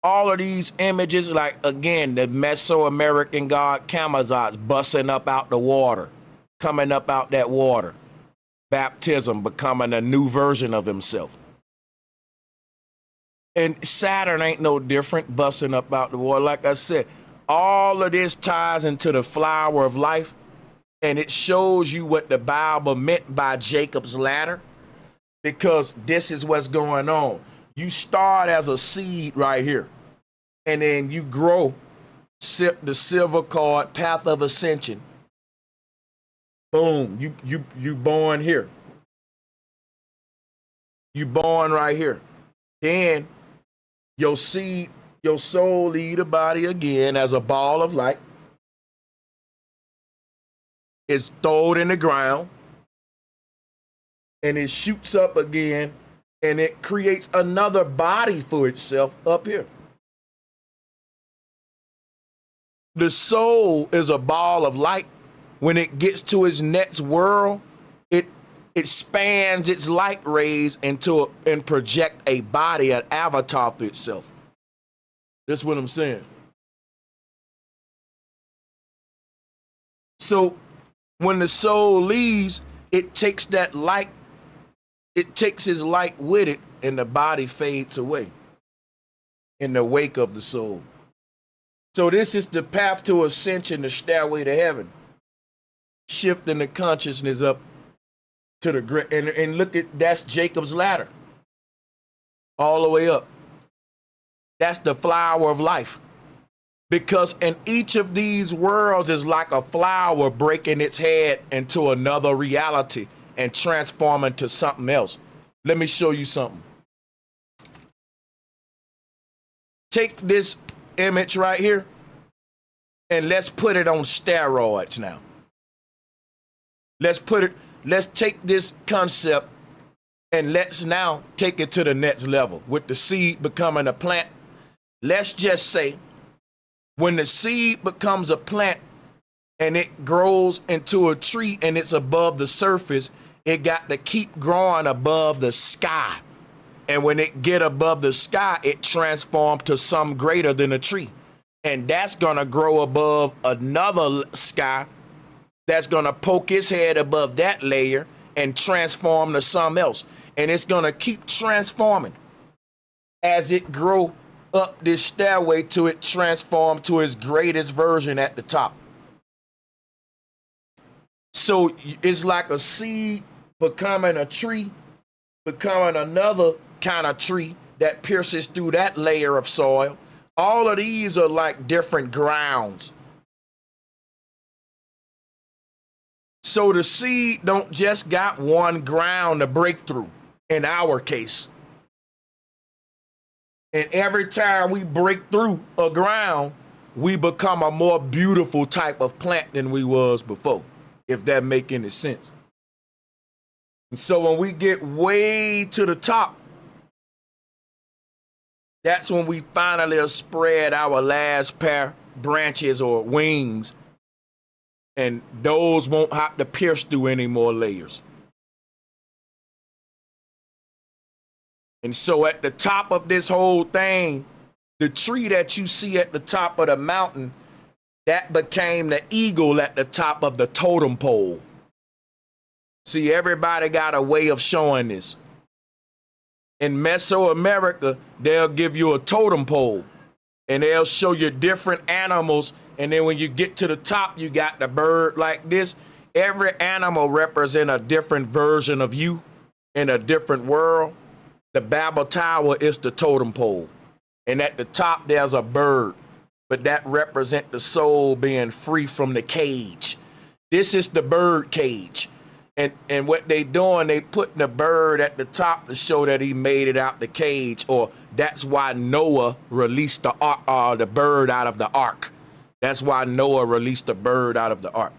all of these images, like again, the Mesoamerican god Camazotz busting up out the water, coming up out that water. Baptism, becoming a new version of himself. And Saturn ain't no different, busting up out the water. Like I said, all of this ties into the flower of life, and it shows you what the Bible meant by Jacob's ladder, because this is what's going on. You start as a seed right here, and then you grow, the silver card, path of ascension. Boom, you born here. You born right here. Then your seed, your soul leave the body again as a ball of light. It's thrown in the ground, and it shoots up again, and it creates another body for itself up here. The soul is a ball of light. When it gets to its next world, it spans its light rays and project a body, an avatar for itself. That's what I'm saying. So when the soul leaves, it takes that light, it takes his light with it, and the body fades away in the wake of the soul. So this is the path to ascension, the stairway to heaven, shifting the consciousness up to the great. And look at, that's Jacob's ladder, all the way up. That's the flower of life. Because in each of these worlds is like a flower breaking its head into another reality and transforming to something else. Let me show you something. Take this image right here and let's put it on steroids now. Let's take this concept and let's now take it to the next level with the seed becoming a plant. Let's just say when the seed becomes a plant and it grows into a tree and it's above the surface, it got to keep growing above the sky. And when it get above the sky, it transforms to something greater than a tree. And that's gonna grow above another sky that's gonna poke its head above that layer and transform to something else. And it's gonna keep transforming as it grow up this stairway to it transform to its greatest version at the top. So it's like a seed becoming a tree, becoming another kind of tree that pierces through that layer of soil. All of these are like different grounds. So the seed don't just got one ground to break through in our case. And every time we break through a ground, we become a more beautiful type of plant than we was before, if that make any sense. And so when we get way to the top, that's when we finally spread our last pair branches or wings, and those won't have to pierce through any more layers. And so at the top of this whole thing, the tree that you see at the top of the mountain, that became the eagle at the top of the totem pole. See, everybody got a way of showing this. In Mesoamerica, they'll give you a totem pole and they'll show you different animals. And then when you get to the top, you got the bird like this. Every animal represents a different version of you in a different world. The Babel Tower is the totem pole. And at the top, there's a bird. But that represents the soul being free from the cage. This is the bird cage. And what they doing, they putting the bird at the top to show that he made it out the cage. Or that's why Noah released the bird out of the ark. That's why Noah released the bird out of the ark.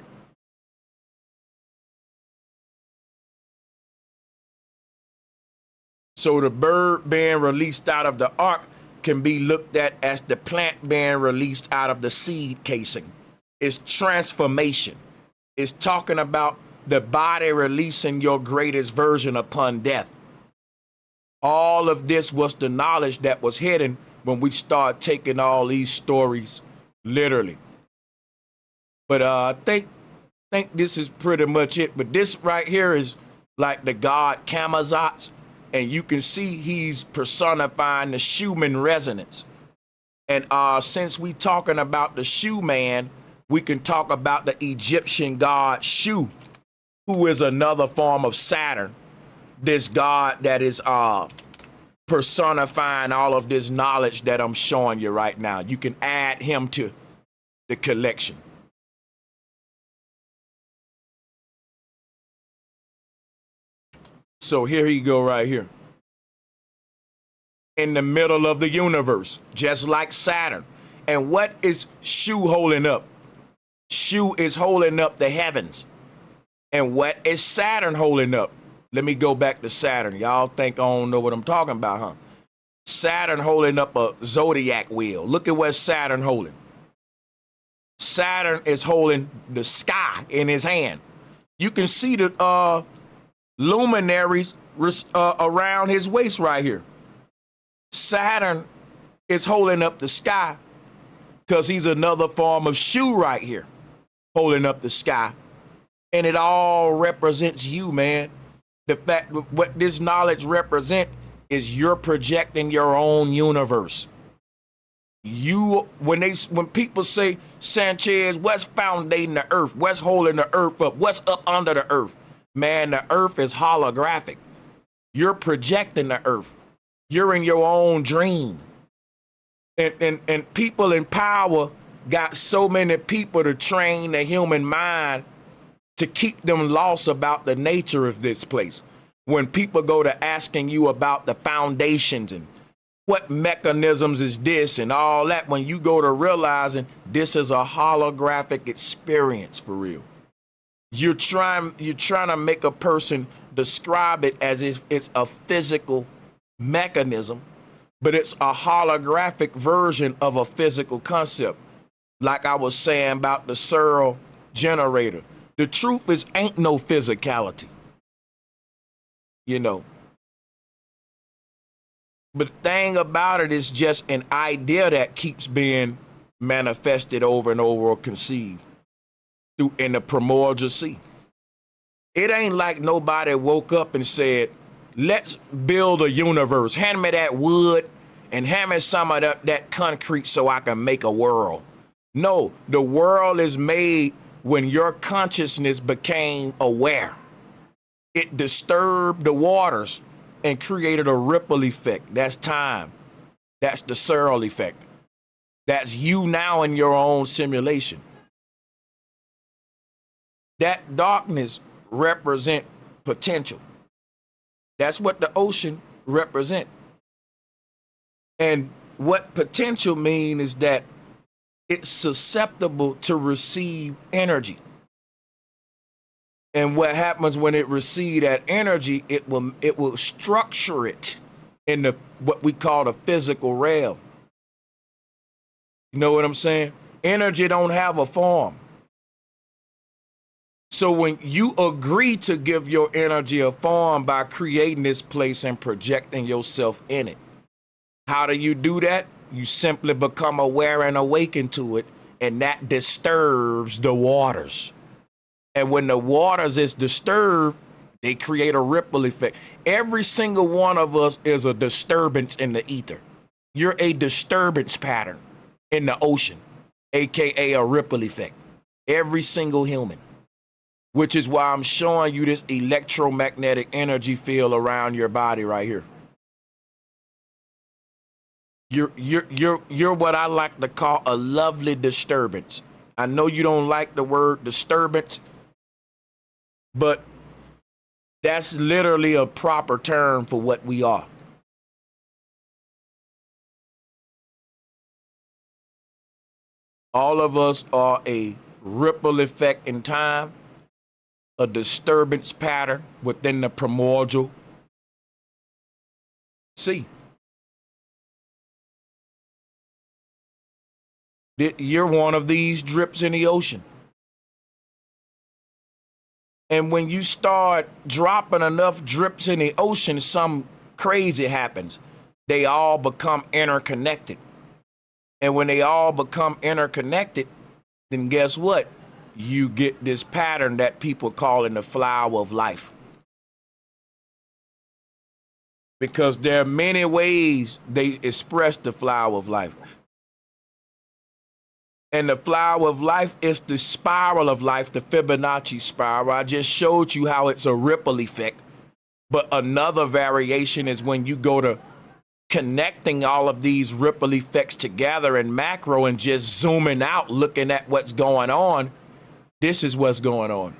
So the bird being released out of the ark can be looked at as the plant being released out of the seed casing. It's transformation. It's talking about the body releasing your greatest version upon death. All of this was the knowledge that was hidden when we start taking all these stories literally. But I think this is pretty much it. But this right here is like the god Kamazatz. And you can see he's personifying the Schumann Resonance. And since we talking about the Shoe Man, we can talk about the Egyptian god Shu, who is another form of Saturn. This god that is personifying all of this knowledge that I'm showing you right now. You can add him to the collection. So here you go right here. In the middle of the universe, just like Saturn. And what is Shu holding up? Shu is holding up the heavens. And what is Saturn holding up? Let me go back to Saturn. Y'all think I don't know what I'm talking about, huh? Saturn holding up a zodiac wheel. Look at what Saturn holding. Saturn is holding the sky in his hand. You can see the luminaries around his waist right here. Saturn is holding up the sky because he's another form of Shu right here. holding up the sky. And it all represents you, man. The fact what this knowledge represent is you're projecting your own universe. When people say, Sanchez, what's foundating the earth? What's holding the earth up? What's up under the earth? Man, the earth is holographic. You're projecting the earth. You're in your own dream. And people in power got so many people to train the human mind to keep them lost about the nature of this place. When people go to asking you about the foundations and what mechanisms is this and all that, when you go to realizing this is a holographic experience for real. You're trying to make a person describe it as if it's a physical mechanism, but it's a holographic version of a physical concept. Like I was saying about the CERN generator. The truth is ain't no physicality. You know. But the thing about it is just an idea that keeps being manifested over and over or conceived in the primordial sea. It ain't like nobody woke up and said, let's build a universe. Hand me that wood and hand me some of that concrete so I can make a world. No, the world is made when your consciousness became aware. It disturbed the waters and created a ripple effect. That's time. That's the Searle effect. That's you now in your own simulation. That darkness represent potential. That's what the ocean represent. And what potential mean is that it's susceptible to receive energy. And what happens when it receives that energy, it will structure it in the what we call the physical realm. You know what I'm saying? Energy don't have a form. So when you agree to give your energy a form by creating this place and projecting yourself in it, how do you do that? You simply become aware and awaken to it, and that disturbs the waters. And when the waters is disturbed, they create a ripple effect. Every single one of us is a disturbance in the ether. You're a disturbance pattern in the ocean, AKA a ripple effect. Every single human. Which is why I'm showing you this electromagnetic energy field around your body right here. You're what I like to call a lovely disturbance. I know you don't like the word disturbance, but that's literally a proper term for what we are. All of us are a ripple effect in time, a disturbance pattern within the primordial sea. You're one of these drips in the ocean. And when you start dropping enough drips in the ocean, some crazy happens. They all become interconnected. And when they all become interconnected, then guess what? You get this pattern that people call in the flower of life. Because there are many ways they express the flower of life. And the flower of life is the spiral of life, the Fibonacci spiral. I just showed you how it's a ripple effect. But another variation is when you go to connecting all of these ripple effects together in macro and just zooming out, looking at what's going on. This is what's going on.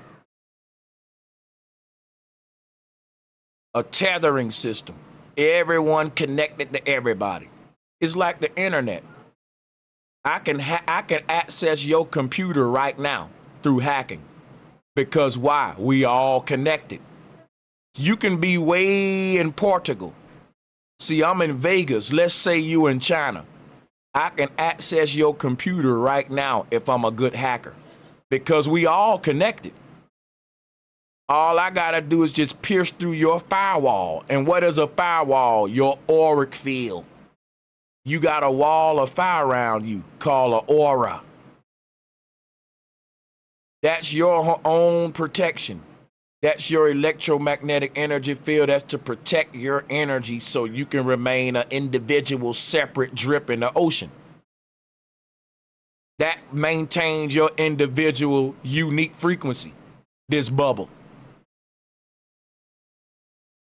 A tethering system. Everyone connected to everybody. It's like the internet. I can access your computer right now through hacking. Because why? We all connected. You can be way in Portugal. See, I'm in Vegas. Let's say you in China. I can access your computer right now if I'm a good hacker. Because we all connected. All I gotta do is just pierce through your firewall. And what is a firewall? Your auric field. You got a wall of fire around you called an aura. That's your own protection. That's your electromagnetic energy field. That's to protect your energy so you can remain an individual, separate drip in the ocean. That maintains your individual, unique frequency, this bubble.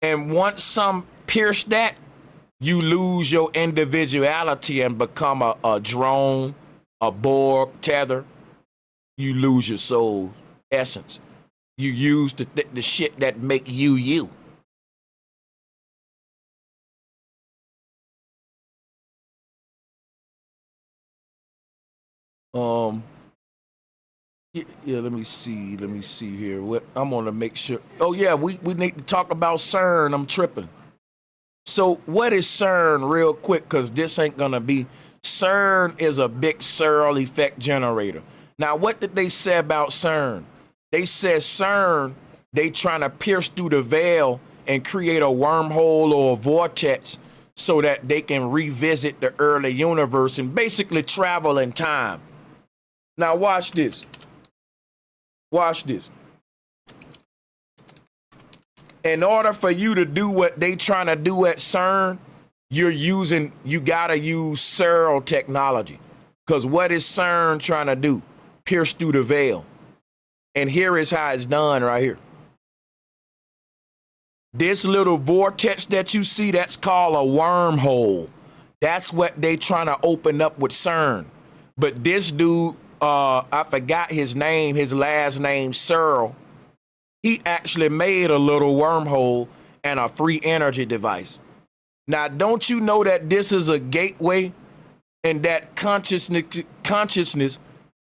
And once some pierce that, you lose your individuality and become a drone, a Borg tether. You lose your soul essence. You use the shit that make you you. Yeah, let me see here. What I'm gonna make sure. Oh yeah, we need to talk about CERN. I'm tripping. So what is CERN real quick? Cause this ain't gonna be. CERN is a big Searle effect generator. Now, what did they say about CERN? They said CERN, they trying to pierce through the veil and create a wormhole or a vortex so that they can revisit the early universe and basically travel in time. Now watch this. Watch this. In order for you to do what they trying to do at CERN, you gotta use Searle technology. Because what is CERN trying to do? Pierce through the veil. And here is how it's done right here. This little vortex that you see, that's called a wormhole. That's what they trying to open up with CERN. But this dude, I forgot his name, his last name, Searle. He actually made a little wormhole and a free energy device. Now, don't you know that this is a gateway and that consciousness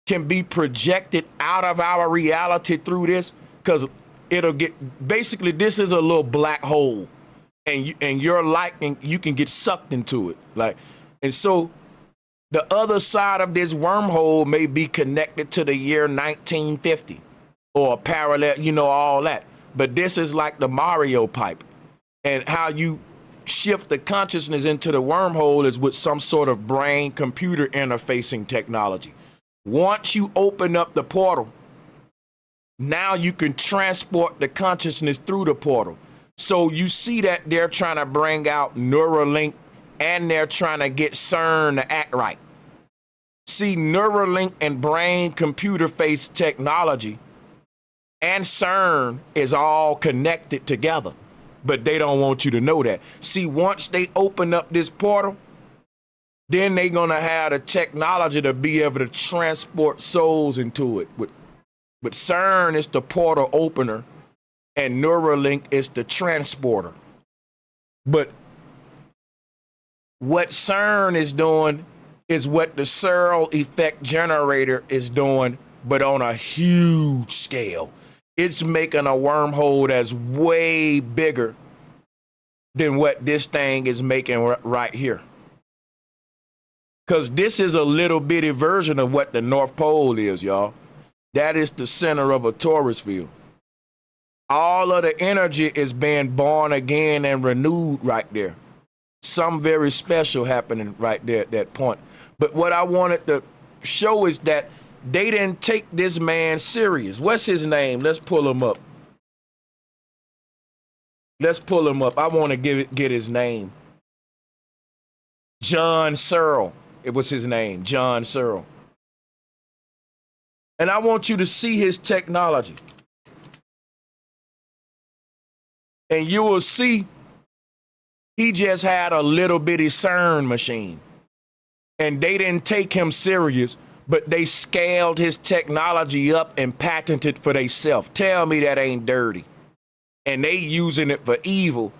can be projected out of our reality through this? Because it'll get, basically, this is a little black hole, and your light, and you can get sucked into it. And so the other side of this wormhole may be connected to the year 1950 or parallel, all that. But this is like the Mario pipe, and how you shift the consciousness into the wormhole is with some sort of brain computer interfacing technology. Once you open up the portal, now you can transport the consciousness through the portal. So you see that they're trying to bring out Neuralink, and they're trying to get CERN to act right. See, Neuralink and brain computer face technology and CERN is all connected together, but they don't want you to know that. See, once they open up this portal, then they're gonna have the technology to be able to transport souls into it. But CERN is the portal opener, and Neuralink is the transporter. But what CERN is doing is what the Searle effect generator is doing, but on a huge scale. It's making a wormhole that's way bigger than what this thing is making right here. Because this is a little bitty version of what the North Pole is, y'all. That is the center of a torus field. All of the energy is being born again and renewed right there. Something very special happening right there at that point. But what I wanted to show is that they didn't take this man serious. What's his name? Let's pull him up. Let's pull him up. I want to get his name. John Searle. It was his name, John Searle. And I want you to see his technology. And you will see he just had a little bitty CERN machine. And they didn't take him serious, but they scaled his technology up and patented for themselves. Tell me that ain't dirty. And they using it for evil.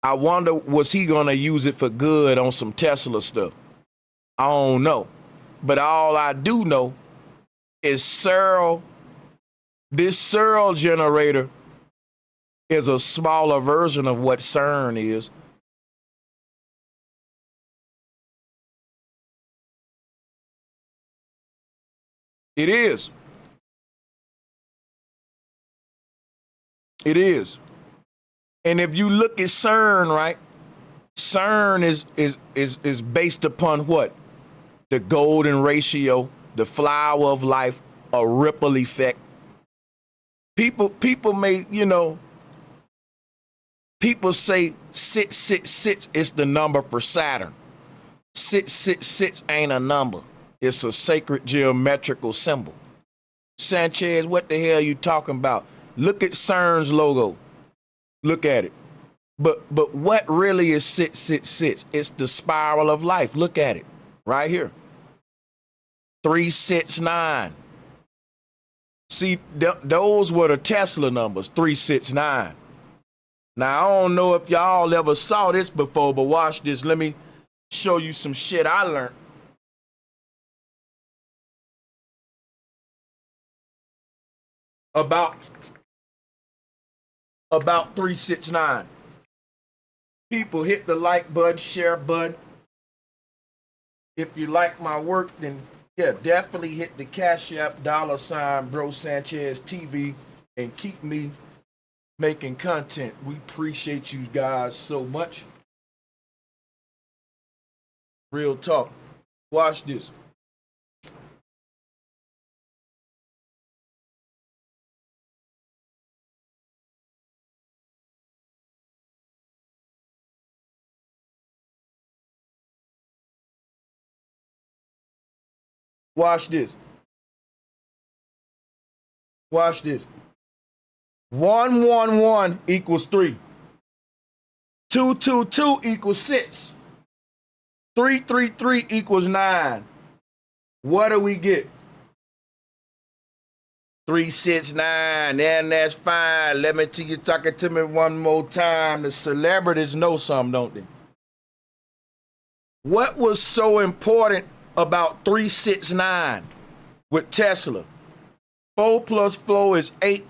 I wonder, was he gonna use it for good on some Tesla stuff? I don't know. But all I do know is Searle, this Searle generator is a smaller version of what CERN is. It is. It is. And if you look at CERN, right? CERN is based upon what? The golden ratio, the flower of life, a ripple effect, People may, you know, people say 666 is the number for Saturn. 666 ain't a number. It's a sacred geometrical symbol. Sanchez, what the hell are you talking about? Look at CERN's logo. Look at it. But what really is 666? It's the spiral of life. Look at it right here. 369. See, those were the Tesla numbers, 369. Now, I don't know if y'all ever saw this before, but watch this. Let me show you some shit I learned. About 369. People, hit the like button, share button. If you like my work, then yeah, definitely hit the Cash App $ BROSANCHEZTV and keep me making content. We appreciate you guys so much. Real talk. Watch this. Watch this. Watch this. 111 equals 3. 222 equals 6. 333 equals 9. What do we get? 369. And that's fine. Let me tell you, talking to me one more time. The celebrities know something, don't they? What was so important about 369 with Tesla? 4 plus 4 is 8.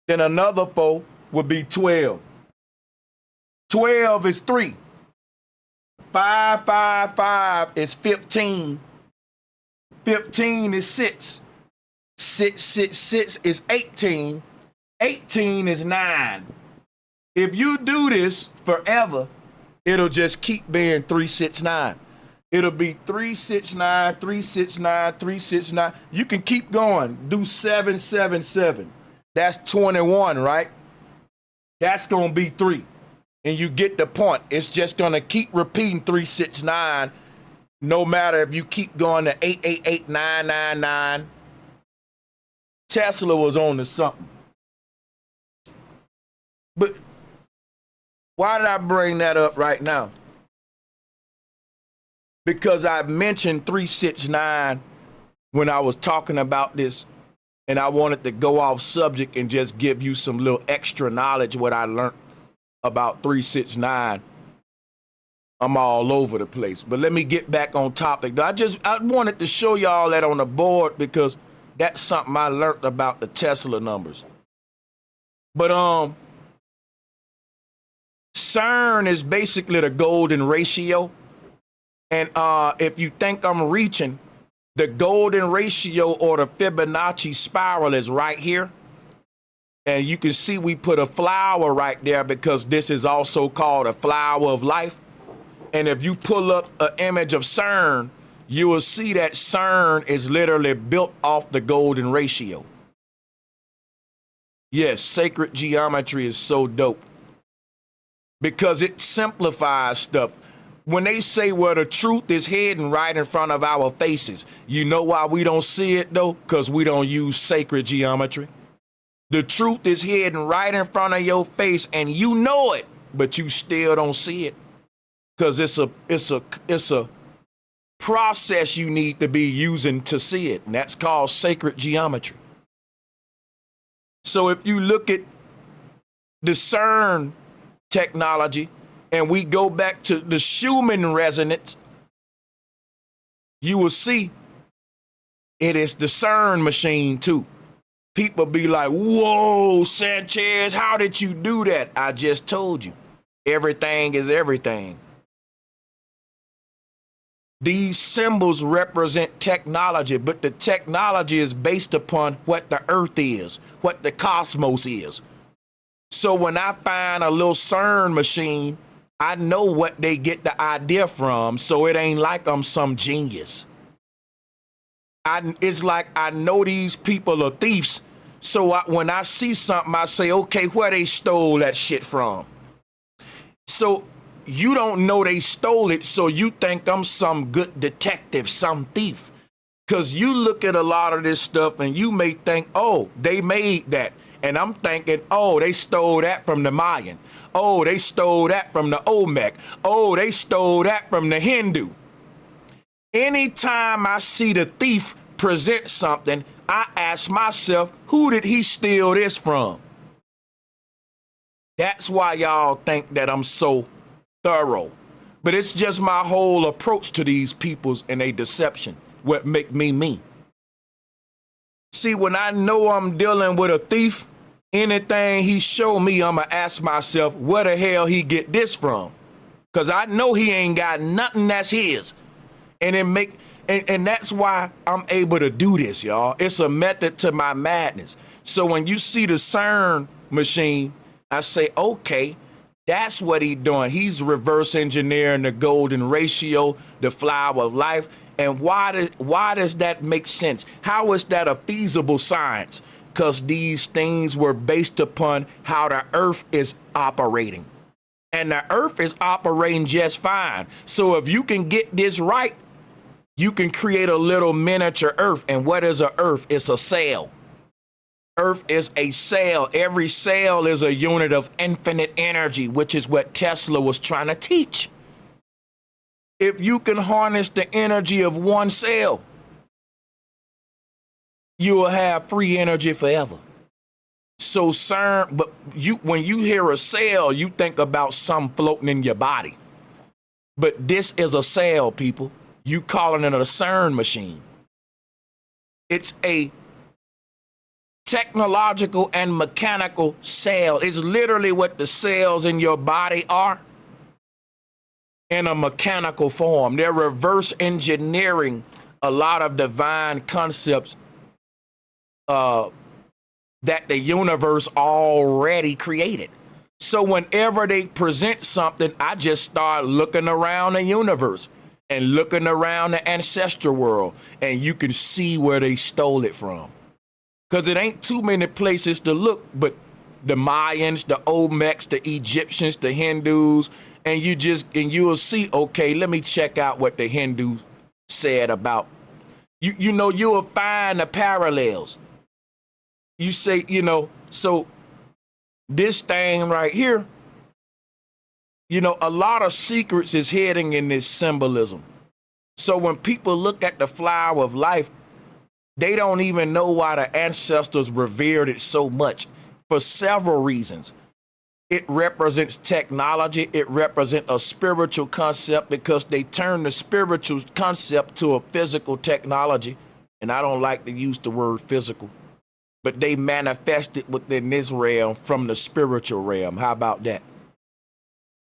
Then another 4 would be 12. 12 is 3. 5, 5, 5 is 15. 15 is 6. 6, 6, 6 is 18. 18 is 9. If you do this forever, it'll just keep being 369. It'll be 369, 369, 369. You can keep going. Do 777. That's 21, right? That's going to be 3. And you get the point. It's just going to keep repeating 369 no matter if you keep going to 888, 999. Tesla was on to something. But why did I bring that up right now? Because I mentioned 369 when I was talking about this, and I wanted to go off subject and just give you some little extra knowledge what I learned about 369. I'm all over the place. But let me get back on topic. I wanted to show y'all that on the board because that's something I learned about the Tesla numbers. But CERN is basically the golden ratio. And if you think I'm reaching, the golden ratio or the Fibonacci spiral is right here. And you can see we put a flower right there because this is also called a flower of life. And if you pull up an image of CERN, you will see that CERN is literally built off the golden ratio. Yes, sacred geometry is so dope because it simplifies stuff. When they say, well, the truth is hidden right in front of our faces, you know why we don't see it, though? Because we don't use sacred geometry. The truth is hidden right in front of your face, and you know it, but you still don't see it. Because it's a process you need to be using to see it, and that's called sacred geometry. So if you look at the CERN technology, and we go back to the Schumann Resonance, you will see it is the CERN machine too. People be like, whoa, Sanchez, how did you do that? I just told you. Everything is everything. These symbols represent technology, but the technology is based upon what the earth is, what the cosmos is. So when I find a little CERN machine, I know what they get the idea from, so it ain't like I'm some genius. It's like I know these people are thieves, So when I see something, I say, okay, where they stole that shit from? So you don't know they stole it, so you think I'm some good detective, some thief. Because you look at a lot of this stuff and you may think, oh, they made that. And I'm thinking, oh, they stole that from the Mayan. Oh, they stole that from the Olmec. Oh, they stole that from the Hindu. Anytime I see the thief present something, I ask myself, who did he steal this from? That's why y'all think that I'm so thorough. But it's just my whole approach to these peoples and their deception, what make me me. See, when I know I'm dealing with a thief, anything he show me, I'ma ask myself, where the hell he get this from? Because I know he ain't got nothing that's his. And that's why I'm able to do this, y'all. It's a method to my madness. So when you see the CERN machine, I say, okay, that's what he's doing. He's reverse engineering the golden ratio, the flower of life. And why does that make sense? How is that a feasible science? Because these things were based upon how the earth is operating. And the earth is operating just fine. So if you can get this right, you can create a little miniature earth. And what is an earth? It's a cell. Earth is a cell. Every cell is a unit of infinite energy, which is what Tesla was trying to teach. If you can harness the energy of one cell, you will have free energy forever. So CERN, but when you hear a cell, you think about something floating in your body. But this is a cell, people. You calling it a CERN machine. It's a technological and mechanical cell. It's literally what the cells in your body are in a mechanical form. They're reverse engineering a lot of divine concepts that the universe already created. So whenever they present something, I just start looking around the universe and looking around the ancestral world, and you can see where they stole it from. Because it ain't too many places to look, but the Mayans, the Olmecs, the Egyptians, the Hindus, and you will see, okay, let me check out what the Hindu said about, you know, you will find the parallels. You say, you know, so this thing right here, you know, a lot of secrets is hidden in this symbolism. So when people look at the flower of life, they don't even know why the ancestors revered it so much for several reasons. It represents technology. It represents a spiritual concept because they turn the spiritual concept to a physical technology. And I don't like to use the word physical, but they manifest it within this realm from the spiritual realm. How about that?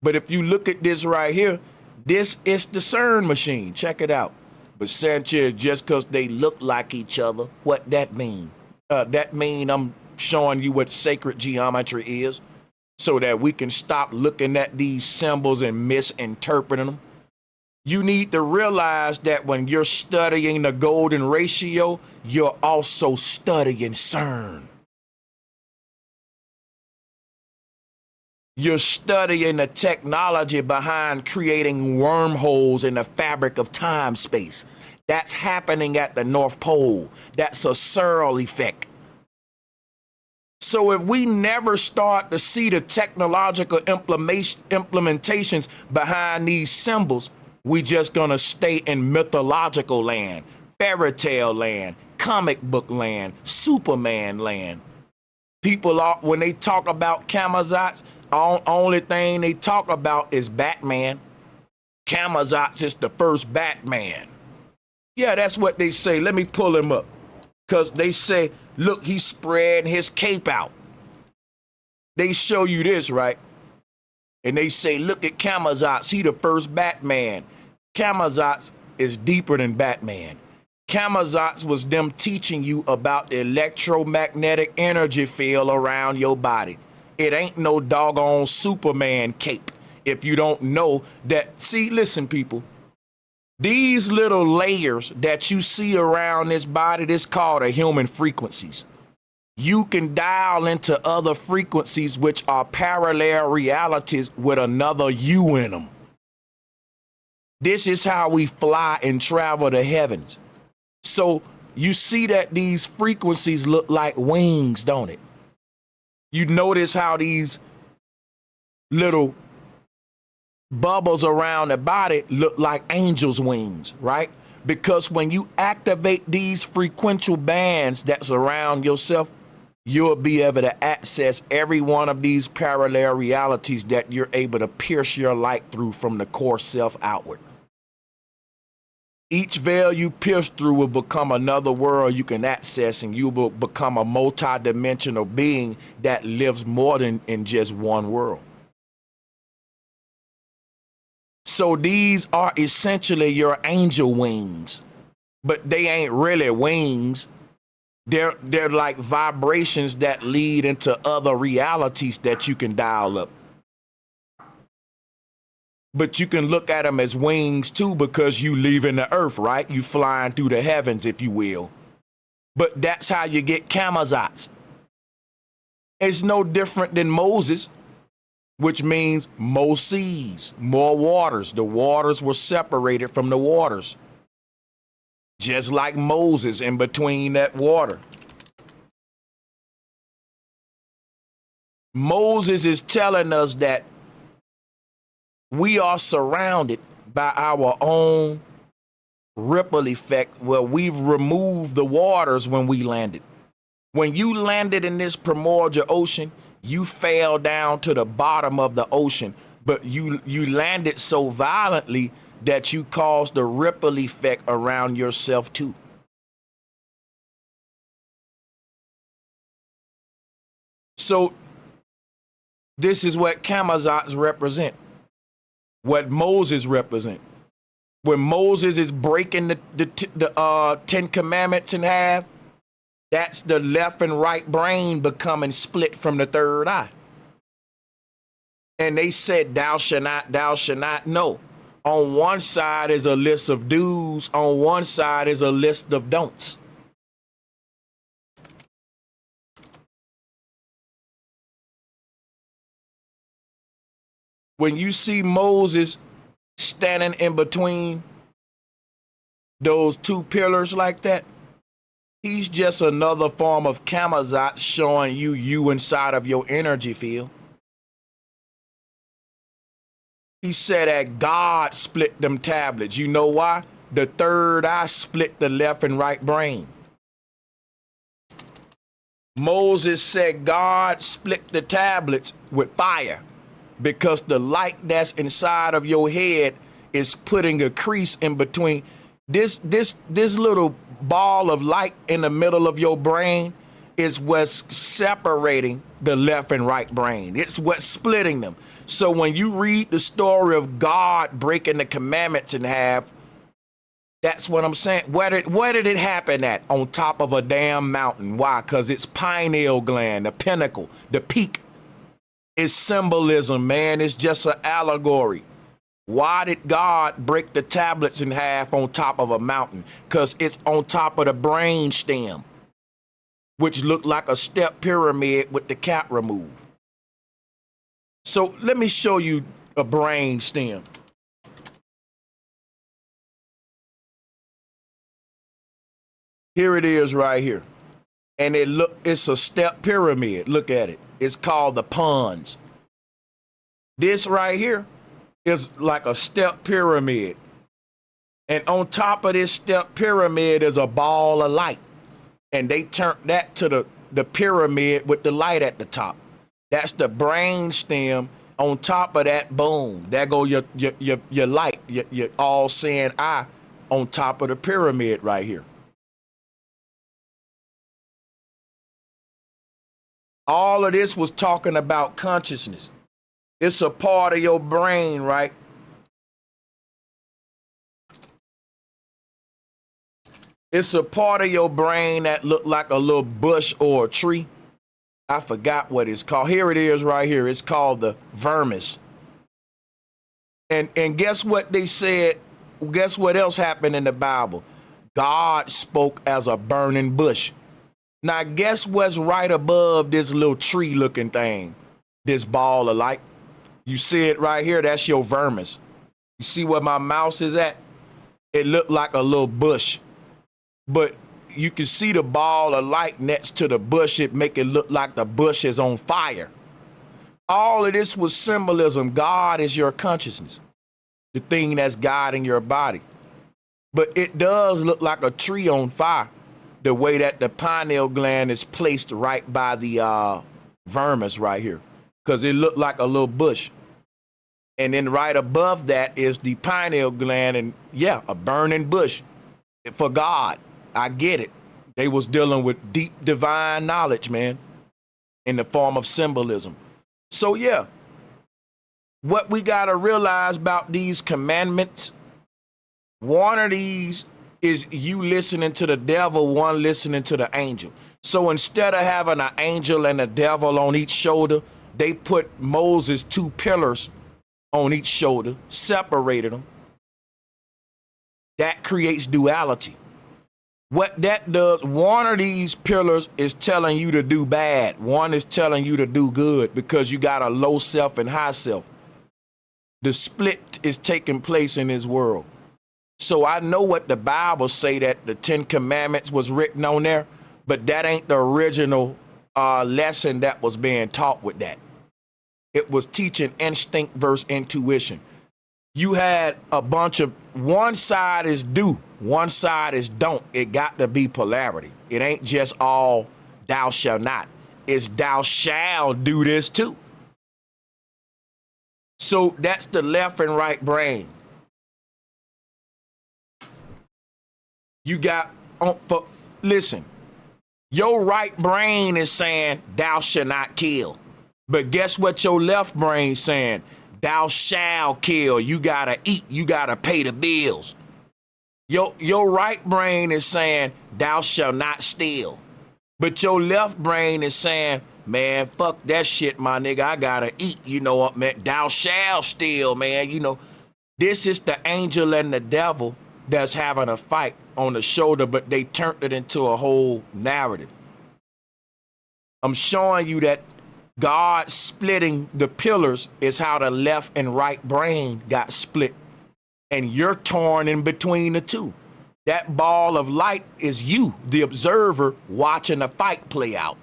But if you look at this right here, this is the CERN machine. Check it out. But Sanchez, just because they look like each other, what that mean? That mean I'm showing you what sacred geometry is so that we can stop looking at these symbols and misinterpreting them. You need to realize that when you're studying the golden ratio, you're also studying CERN. You're studying the technology behind creating wormholes in the fabric of time-space. That's happening at the North Pole. That's a Searle effect. So if we never start to see the technological implementations behind these symbols, we just gonna stay in mythological land, fairy tale land, comic book land, Superman land. People are, when they talk about Camazotz, only thing they talk about is Batman. Camazotz is the first Batman. Yeah, that's what they say. Let me pull him up. Because they say, look, he's spreading his cape out. They show you this, right? And they say, look at Camazotz, he the first Batman. Camazotz is deeper than Batman. Camazotz was them teaching you about the electromagnetic energy field around your body. It ain't no doggone Superman cape if you don't know that. See, listen, people. These little layers that you see around this body, this called the human frequencies. you can dial into other frequencies, which are parallel realities with another you in them. This is how we fly and travel the heavens. So you see that these frequencies look like wings, don't it? You notice how these little bubbles around the body look like angels' wings, right? Because when you activate these frequential bands that surround yourself, you'll be able to access every one of these parallel realities that you're able to pierce your light through from the core self outward. Each veil you pierce through will become another world you can access, and you will become a multi-dimensional being that lives more than in just one world. So these are essentially your angel wings, but they ain't really wings. They're like vibrations that lead into other realities that you can dial up. But you can look at them as wings too, because you leaving the earth, right? You flying through the heavens, if you will. But that's how you get kamazats. It's no different than Moses, which means more seas, more waters. The waters were separated from the waters. Just like Moses in between that water. Moses is telling us that we are surrounded by our own ripple effect, where we've removed the waters when we landed. When you landed in this primordial ocean, you fell down to the bottom of the ocean, but you landed so violently that you caused a ripple effect around yourself too. So this is what kamazats represent, what Moses represent. When Moses is breaking the 10 Commandments in half, that's the left and right brain becoming split from the third eye. And they said, thou shalt not, thou shalt not. No. On one side is a list of do's, on one side is a list of don'ts. When you see Moses standing in between those two pillars like that, he's just another form of kamazat showing you inside of your energy field. He said that God split them tablets. You know why? The third eye split the left and right brain. Moses said God split the tablets with fire, because the light that's inside of your head is putting a crease in between. This little ball of light in the middle of your brain is what's separating the left and right brain. It's what's splitting them. So when you read the story of God breaking the commandments in half, that's what I'm saying. Where did it happen at? On top of a damn mountain. Why? Because it's pineal gland, the pinnacle, the peak. It's symbolism, man. It's just an allegory. Why did God break the tablets in half on top of a mountain? Because it's on top of the brain stem, which looked like a step pyramid with the cap removed. So let me show you a brain stem. Here it is right here. And it's a step pyramid. Look at it. It's called the pons. This right here is like a step pyramid. And on top of this step pyramid is a ball of light. And they turned that to the pyramid with the light at the top. That's the brain stem. On top of that, boom, there go your light, your all-seeing eye on top of the pyramid right here. All of this was talking about consciousness. It's a part of your brain, right? It's a part of your brain that looked like a little bush or a tree. I forgot what it's called. Here it is right here. It's called the vermis. And guess what they said? Guess what else happened in the Bible? God spoke as a burning bush. Now, guess what's right above this little tree looking thing? This ball of light. You see it right here? That's your vermis. You see where my mouse is at? It looked like a little bush. But you can see the ball of light next to the bush. It make it look like the bush is on fire. All of this was symbolism. God is your consciousness, the thing that's guiding your body. But it does look like a tree on fire, the way that the pineal gland is placed right by the vermis right here, because it looked like a little bush. And then right above that is the pineal gland, and yeah, a burning bush for God. I get it. They was dealing with deep divine knowledge, man, in the form of symbolism. So yeah, what we got to realize about these commandments, one of these is you listening to the devil, one listening to the angel. So instead of having an angel and a devil on each shoulder, they put Moses 2 pillars on each shoulder, separated them. That creates duality. What that does, one of these pillars is telling you to do bad. One is telling you to do good, because you got a low self and high self. The split is taking place in this world. So I know what the Bible say, that the 10 Commandments was written on there, but that ain't the original lesson that was being taught with that. It was teaching instinct versus intuition. You had a bunch of, one side is do, one side is don't. It got to be polarity. It ain't just all thou shalt not. It's thou shalt do this too. So that's the left and right brain. You got, listen, your right brain is saying thou shalt not kill. But guess what your left brain saying? Thou shalt kill. You gotta eat. You gotta pay the bills. Your right brain is saying thou shalt not steal. But your left brain is saying, man, fuck that shit, my nigga. I gotta eat. You know what, man? Thou shalt steal, man. You know, this is the angel and the devil that's having a fight on the shoulder, but they turned it into a whole narrative. I'm showing you that God splitting the pillars is how the left and right brain got split. And you're torn in between the two. That ball of light is you, the observer, watching the fight play out.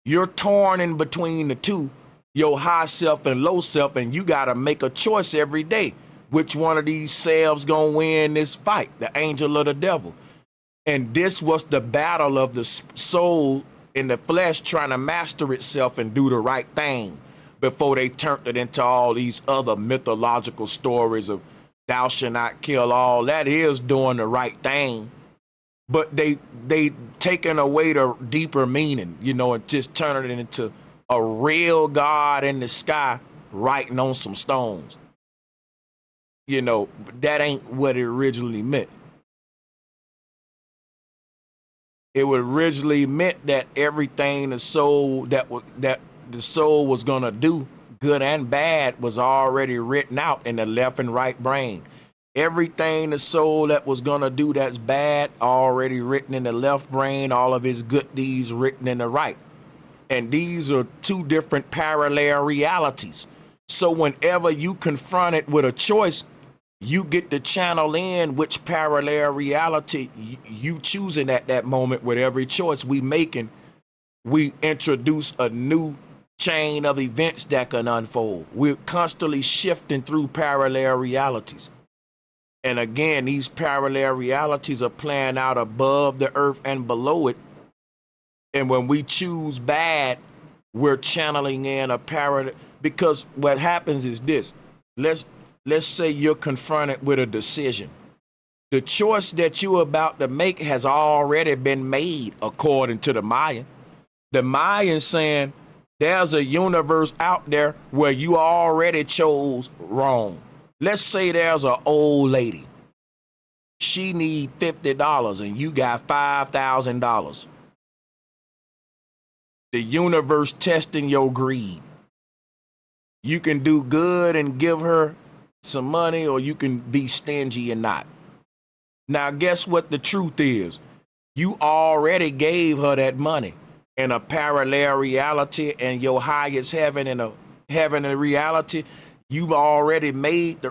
You're torn in between the two, your high self and low self, and you got to make a choice every day. Which one of these selves gonna win this fight, the angel or the devil? And this was the battle of the soul in the flesh trying to master itself and do the right thing before they turned it into all these other mythological stories of thou shalt not kill. All that is doing the right thing, but they taking away the deeper meaning, you know, and just turning it into a real God in the sky writing on some stones. You know, that ain't what it originally meant. It was originally meant that everything the soul that the soul was gonna do, good and bad, was already written out in the left and right brain. Everything the soul that was gonna do that's bad, already written in the left brain. All of his good deeds written in the right. And these are two different parallel realities. So whenever you confront it with a choice, you get to channel in which parallel reality you choosing at that moment. With every choice we making, we introduce a new chain of events that can unfold. We're constantly shifting through parallel realities. And again, these parallel realities are playing out above the earth and below it. And when we choose bad, we're channeling in a parallel. Because what happens is this. Let's say you're confronted with a decision. The choice that you're about to make has already been made according to the Mayan. The Mayan saying there's a universe out there where you already chose wrong. Let's say there's an old lady. She need $50 and you got $5,000. The universe testing your greed. You can do good and give her some money, or you can be stingy and not. Now, guess what the truth is? You already gave her that money in a parallel reality, and your highest heaven in a heavenly reality. You've already made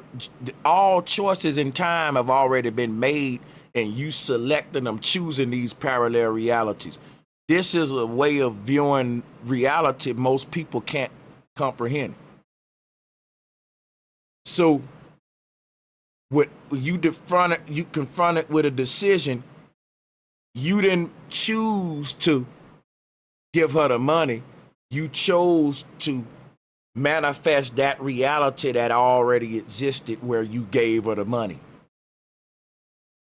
all choices in time have already been made, and you selecting them, choosing these parallel realities. This is a way of viewing reality most people can't comprehend. So, what you confronted with a decision. You didn't choose to give her the money. You chose to manifest that reality that already existed where you gave her the money.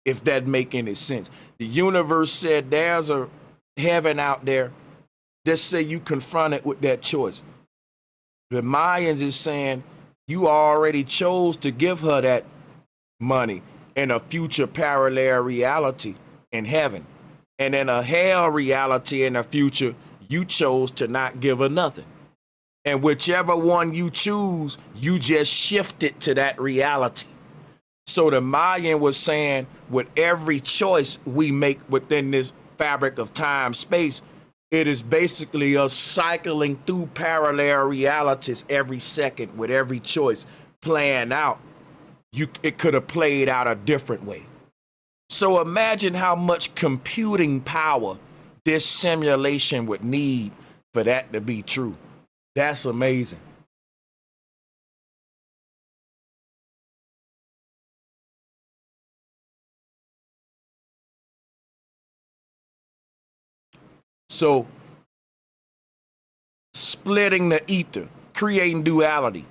If that make any sense. The universe said there's a heaven out there. Just say you confronted with that choice. The Mayans is saying you already chose to give her that money in a future parallel reality in heaven. And in a hell reality in the future, you chose to not give her nothing. And whichever one you choose, you just shift it to that reality. So the Mayan was saying, with every choice we make within this fabric of time, space, it is basically us cycling through parallel realities every second with every choice playing out. It could have played out a different way. So imagine how much computing power this simulation would need for that to be true. That's amazing. So splitting the ether, creating duality.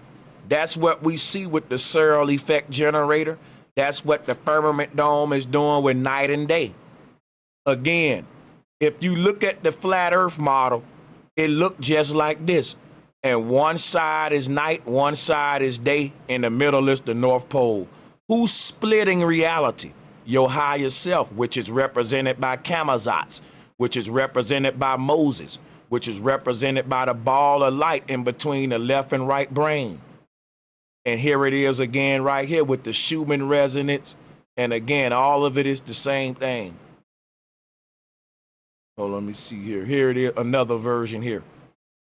That's what we see with the Searle effect generator. That's what the firmament dome is doing with night and day. Again, if you look at the flat earth model, it looked just like this. And one side is night, one side is day, in the middle is the North Pole. Who's splitting reality? Your higher self, which is represented by Kamazats, which is represented by Moses, which is represented by the ball of light in between the left and right brain. And here it is again right here with the Schumann Resonance. And again, all of it is the same thing. Oh, let me see here. Here it is, another version here.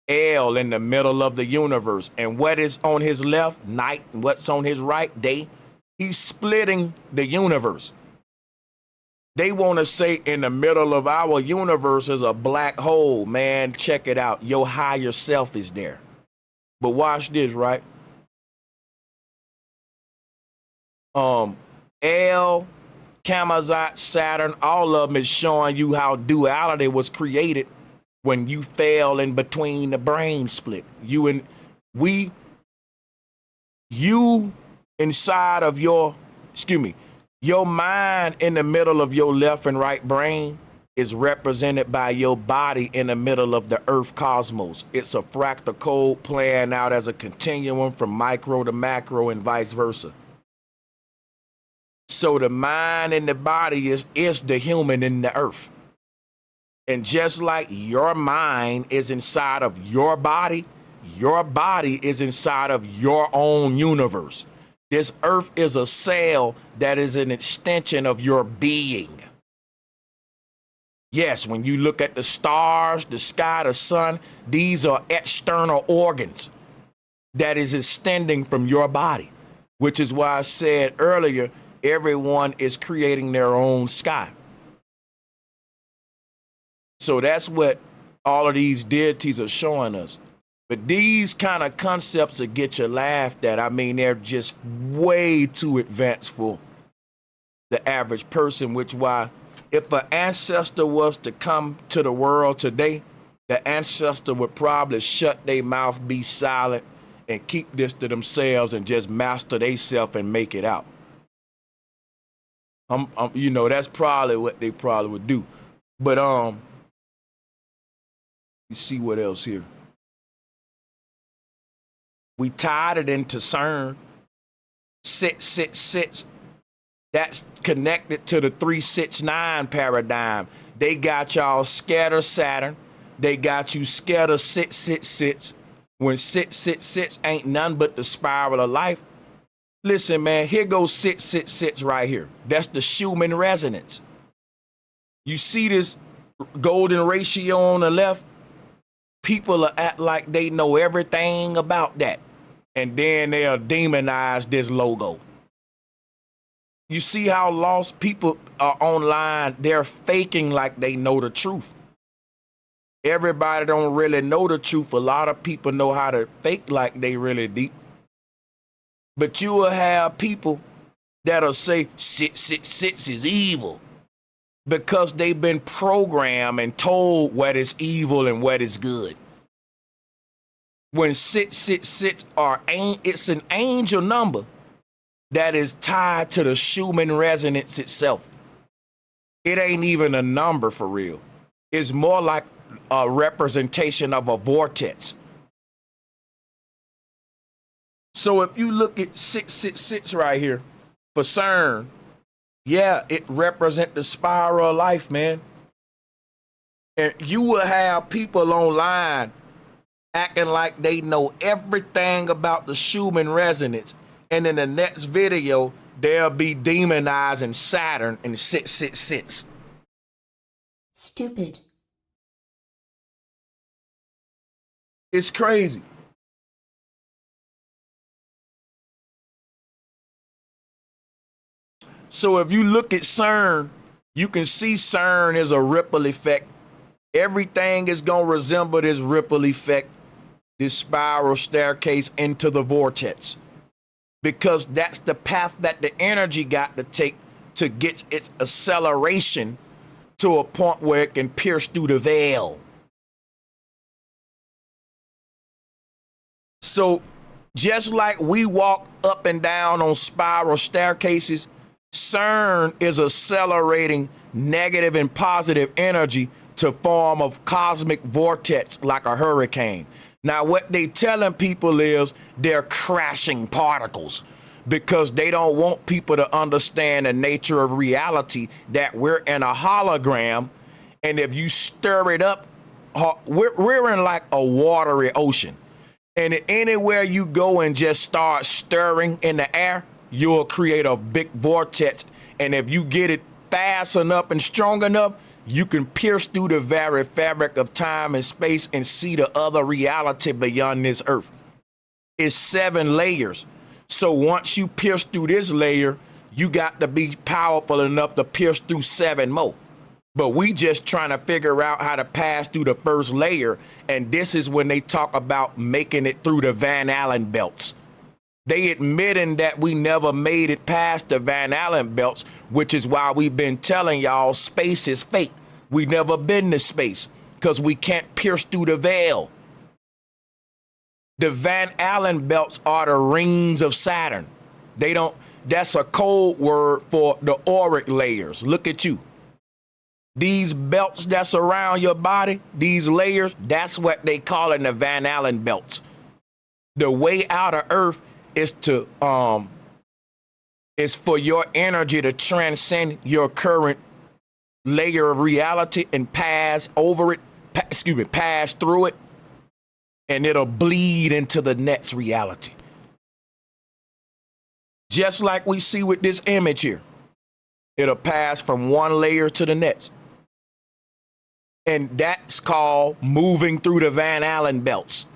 L in the middle of the universe. And what is on his left? Night. And what's on his right? Day. He's splitting the universe. They want to say in the middle of our universe is a black hole. Man, check it out. Your higher self is there. But watch this, right? L, Kamazat, Saturn, all of them is showing you how duality was created when you fell in between the brain split. You inside of your mind in the middle of your left and right brain is represented by your body in the middle of the earth cosmos. It's a fractal code playing out as a continuum from micro to macro and vice versa. So the mind and the body is the human in the earth. And just like your mind is inside of your body is inside of your own universe. This earth is a cell that is an extension of your being. Yes, when you look at the stars, the sky, the sun, these are external organs that is extending from your body, which is why I said earlier, everyone is creating their own sky. So that's what all of these deities are showing us. But these kind of concepts will get you laughed at. I mean, they're just way too advanced for the average person, which why if an ancestor was to come to the world today, the ancestor would probably shut their mouth, be silent, and keep this to themselves and just master themselves and make it out. That's probably what they probably would do. But you see what else here? We tied it into CERN. Sits. That's connected to the 369 paradigm. They got y'all scatter Saturn. They got you scatter sits. When sits ain't none but the spiral of life. Listen, man, here goes sits right here. That's the Schumann resonance. You see this golden ratio on the left? People are act like they know everything about that. And then they'll demonize this logo. You see how lost people are online? They're faking like they know the truth. Everybody don't really know the truth. A lot of people know how to fake like they really deep. But you will have people that'll say 666 is evil because they've been programmed and told what is evil and what is good. When 666 it's an angel number that is tied to the Schumann Resonance itself. It ain't even a number for real. It's more like a representation of a vortex. So if you look at 666 right here for CERN, yeah, it represents the spiral of life, man. And you will have people online acting like they know everything about the Schumann Resonance. And in the next video, they'll be demonizing Saturn and 666. Stupid. It's crazy. So if you look at CERN, you can see CERN is a ripple effect. Everything is going to resemble this ripple effect, this spiral staircase into the vortex. Because that's the path that the energy got to take to get its acceleration to a point where it can pierce through the veil. So just like we walk up and down on spiral staircases, CERN is accelerating negative and positive energy to form a cosmic vortex like a hurricane. Now, what they telling people is they're crashing particles because they don't want people to understand the nature of reality, that we're in a hologram. And if you stir it up, we're in like a watery ocean. And anywhere you go and just start stirring in the air, you'll create a big vortex. And if you get it fast enough and strong enough, you can pierce through the very fabric of time and space and see the other reality beyond this earth. It's 7 layers. So once you pierce through this layer, you got to be powerful enough to pierce through 7 more. But we just trying to figure out how to pass through the first layer. And this is when they talk about making it through the Van Allen belts. They admitting that we never made it past the Van Allen belts, which is why we've been telling y'all space is fake. We never been to space because we can't pierce through the veil. The Van Allen belts are the rings of Saturn. That's a code word for the auric layers. Look at you. These belts that's around your body, these layers, that's what they call in the Van Allen belts. The way out of Earth is is for your energy to transcend your current layer of reality and pass through it, and it'll bleed into the next reality. Just like we see with this image here. It'll pass from one layer to the next. And that's called moving through the Van Allen belts.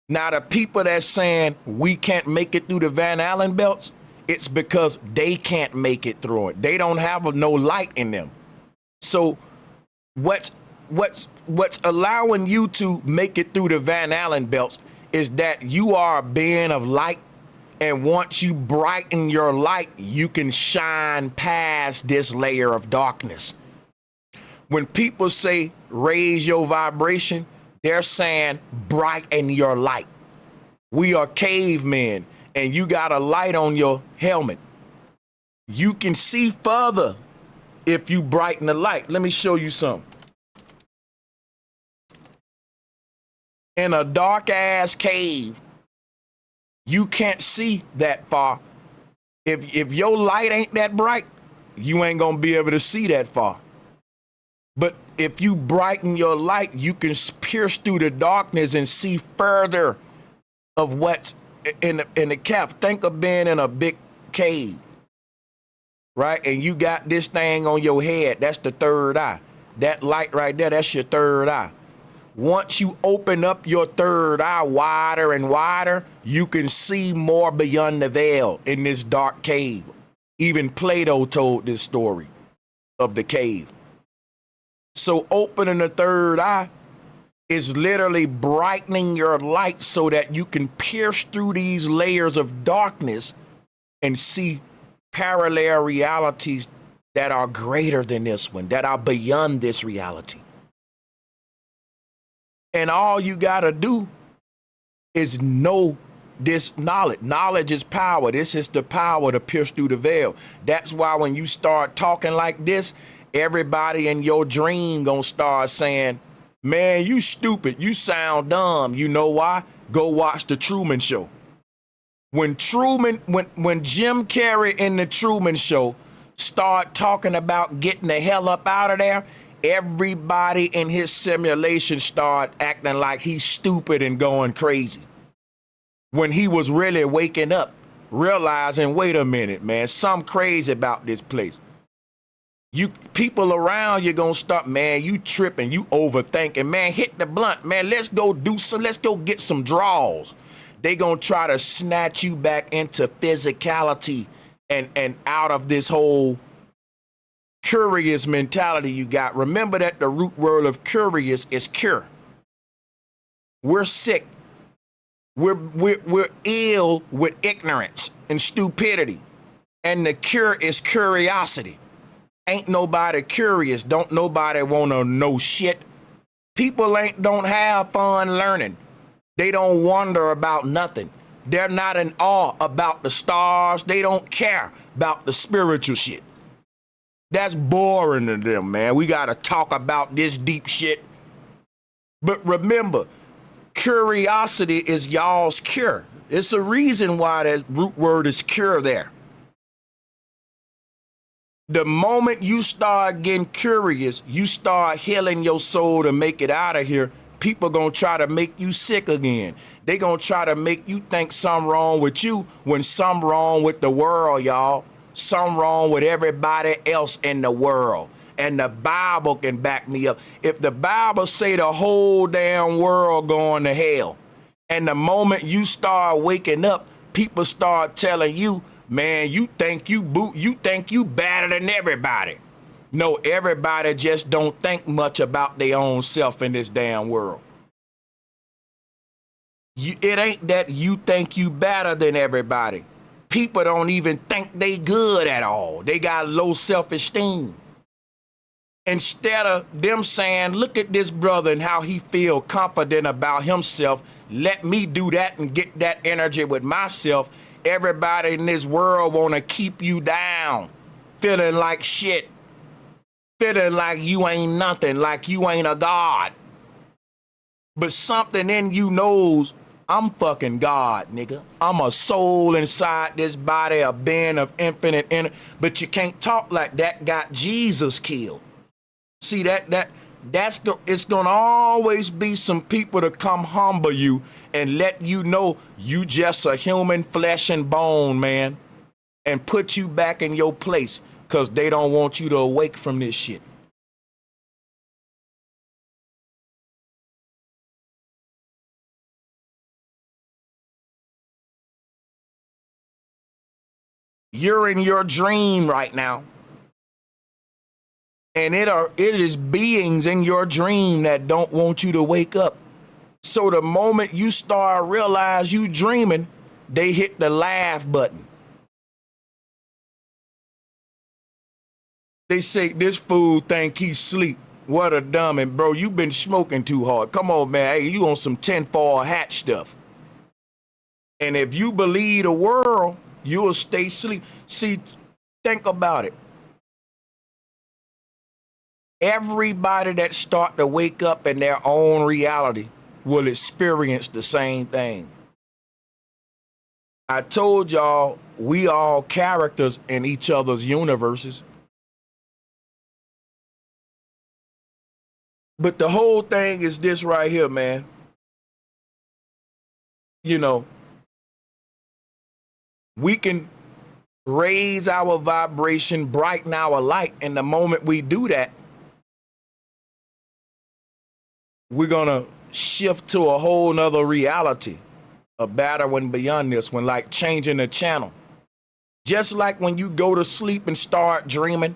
Now, the people that's saying we can't make it through the Van Allen belts, it's because they can't make it through it. They don't have no light in them. So what's allowing you to make it through the Van Allen belts is that you are a being of light. And once you brighten your light, you can shine past this layer of darkness. When people say raise your vibration, they're saying brighten your light. We are cavemen, and you got a light on your helmet. You can see further if you brighten the light. Let me show you something. In a dark ass cave, you can't see that far. If your light ain't that bright, you ain't gonna be able to see that far. But if you brighten your light, you can pierce through the darkness and see further of what's in the cave. Think of being in a big cave. right? And you got this thing on your head. That's the third eye. That light right there, that's your third eye. Once you open up your third eye wider and wider, you can see more beyond the veil in this dark cave. Even Plato told this story of the cave. So opening the third eye is literally brightening your light so that you can pierce through these layers of darkness and see parallel realities that are greater than this one, that are beyond this reality. And all you gotta do is know this knowledge. Knowledge is power. This is the power to pierce through the veil. That's why when you start talking like this, everybody in your dream gonna start saying, man, you stupid, you sound dumb. You know why? Go watch the Truman Show. When Jim Carrey in the Truman Show start talking about getting the hell up out of there, everybody in his simulation start acting like he's stupid and going crazy. When he was really waking up, realizing, wait a minute, man, something crazy about this place. You people around you gonna start, man, you tripping, you overthinking, man, hit the blunt, man, let's go get some draws. They gonna try to snatch you back into physicality and out of this whole curious mentality you got. Remember that the root word of curious is cure. We're sick. We're ill with ignorance and stupidity. And the cure is curiosity. Ain't nobody curious. Don't nobody wanna know shit. People don't have fun learning. They don't wonder about nothing. They're not in awe about the stars. They don't care about the spiritual shit. That's boring to them, man. We gotta talk about this deep shit. But remember, curiosity is y'all's cure. It's a reason why that root word is cure there. The moment you start getting curious, you start healing your soul to make it out of here. People gonna try to make you sick again. They gonna try to make you think something wrong with you when something wrong with the world, y'all. Something wrong with everybody else in the world. And the Bible can back me up. If the Bible say the whole damn world going to hell, and the moment you start waking up, people start telling you, man, you think you better than everybody. No, everybody just don't think much about their own self in this damn world. It ain't that you think you better than everybody. People don't even think they good at all. They got low self-esteem. Instead of them saying, look at this brother and how he feel confident about himself, let me do that and get that energy with myself. Everybody in this world want to keep you down, feeling like shit, feeling like you ain't nothing, like you ain't a god. But something in you knows, I'm fucking God, nigga. I'm a soul inside this body, a being of infinite energy. But you can't talk like that got Jesus killed. See, it's gonna always be some people to come humble you and let you know you just a human flesh and bone, man, and put you back in your place because they don't want you to awake from this shit. You're in your dream right now. And it is beings in your dream that don't want you to wake up. So the moment you start realize you dreaming, they hit the laugh button. They say this fool think he sleep. What a dummy, bro. You been smoking too hard. Come on, man. Hey, you on some tinfoil hat stuff. And if you believe the world, you'll stay asleep. See, think about it. Everybody that start to wake up in their own reality will experience the same thing. I told y'all we all characters in each other's universes. But the whole thing is this right here, man. You know, we can raise our vibration, brighten our light. And the moment we do that, we're going to shift to a whole nother reality, a better one beyond this one, like changing the channel. Just like when you go to sleep and start dreaming,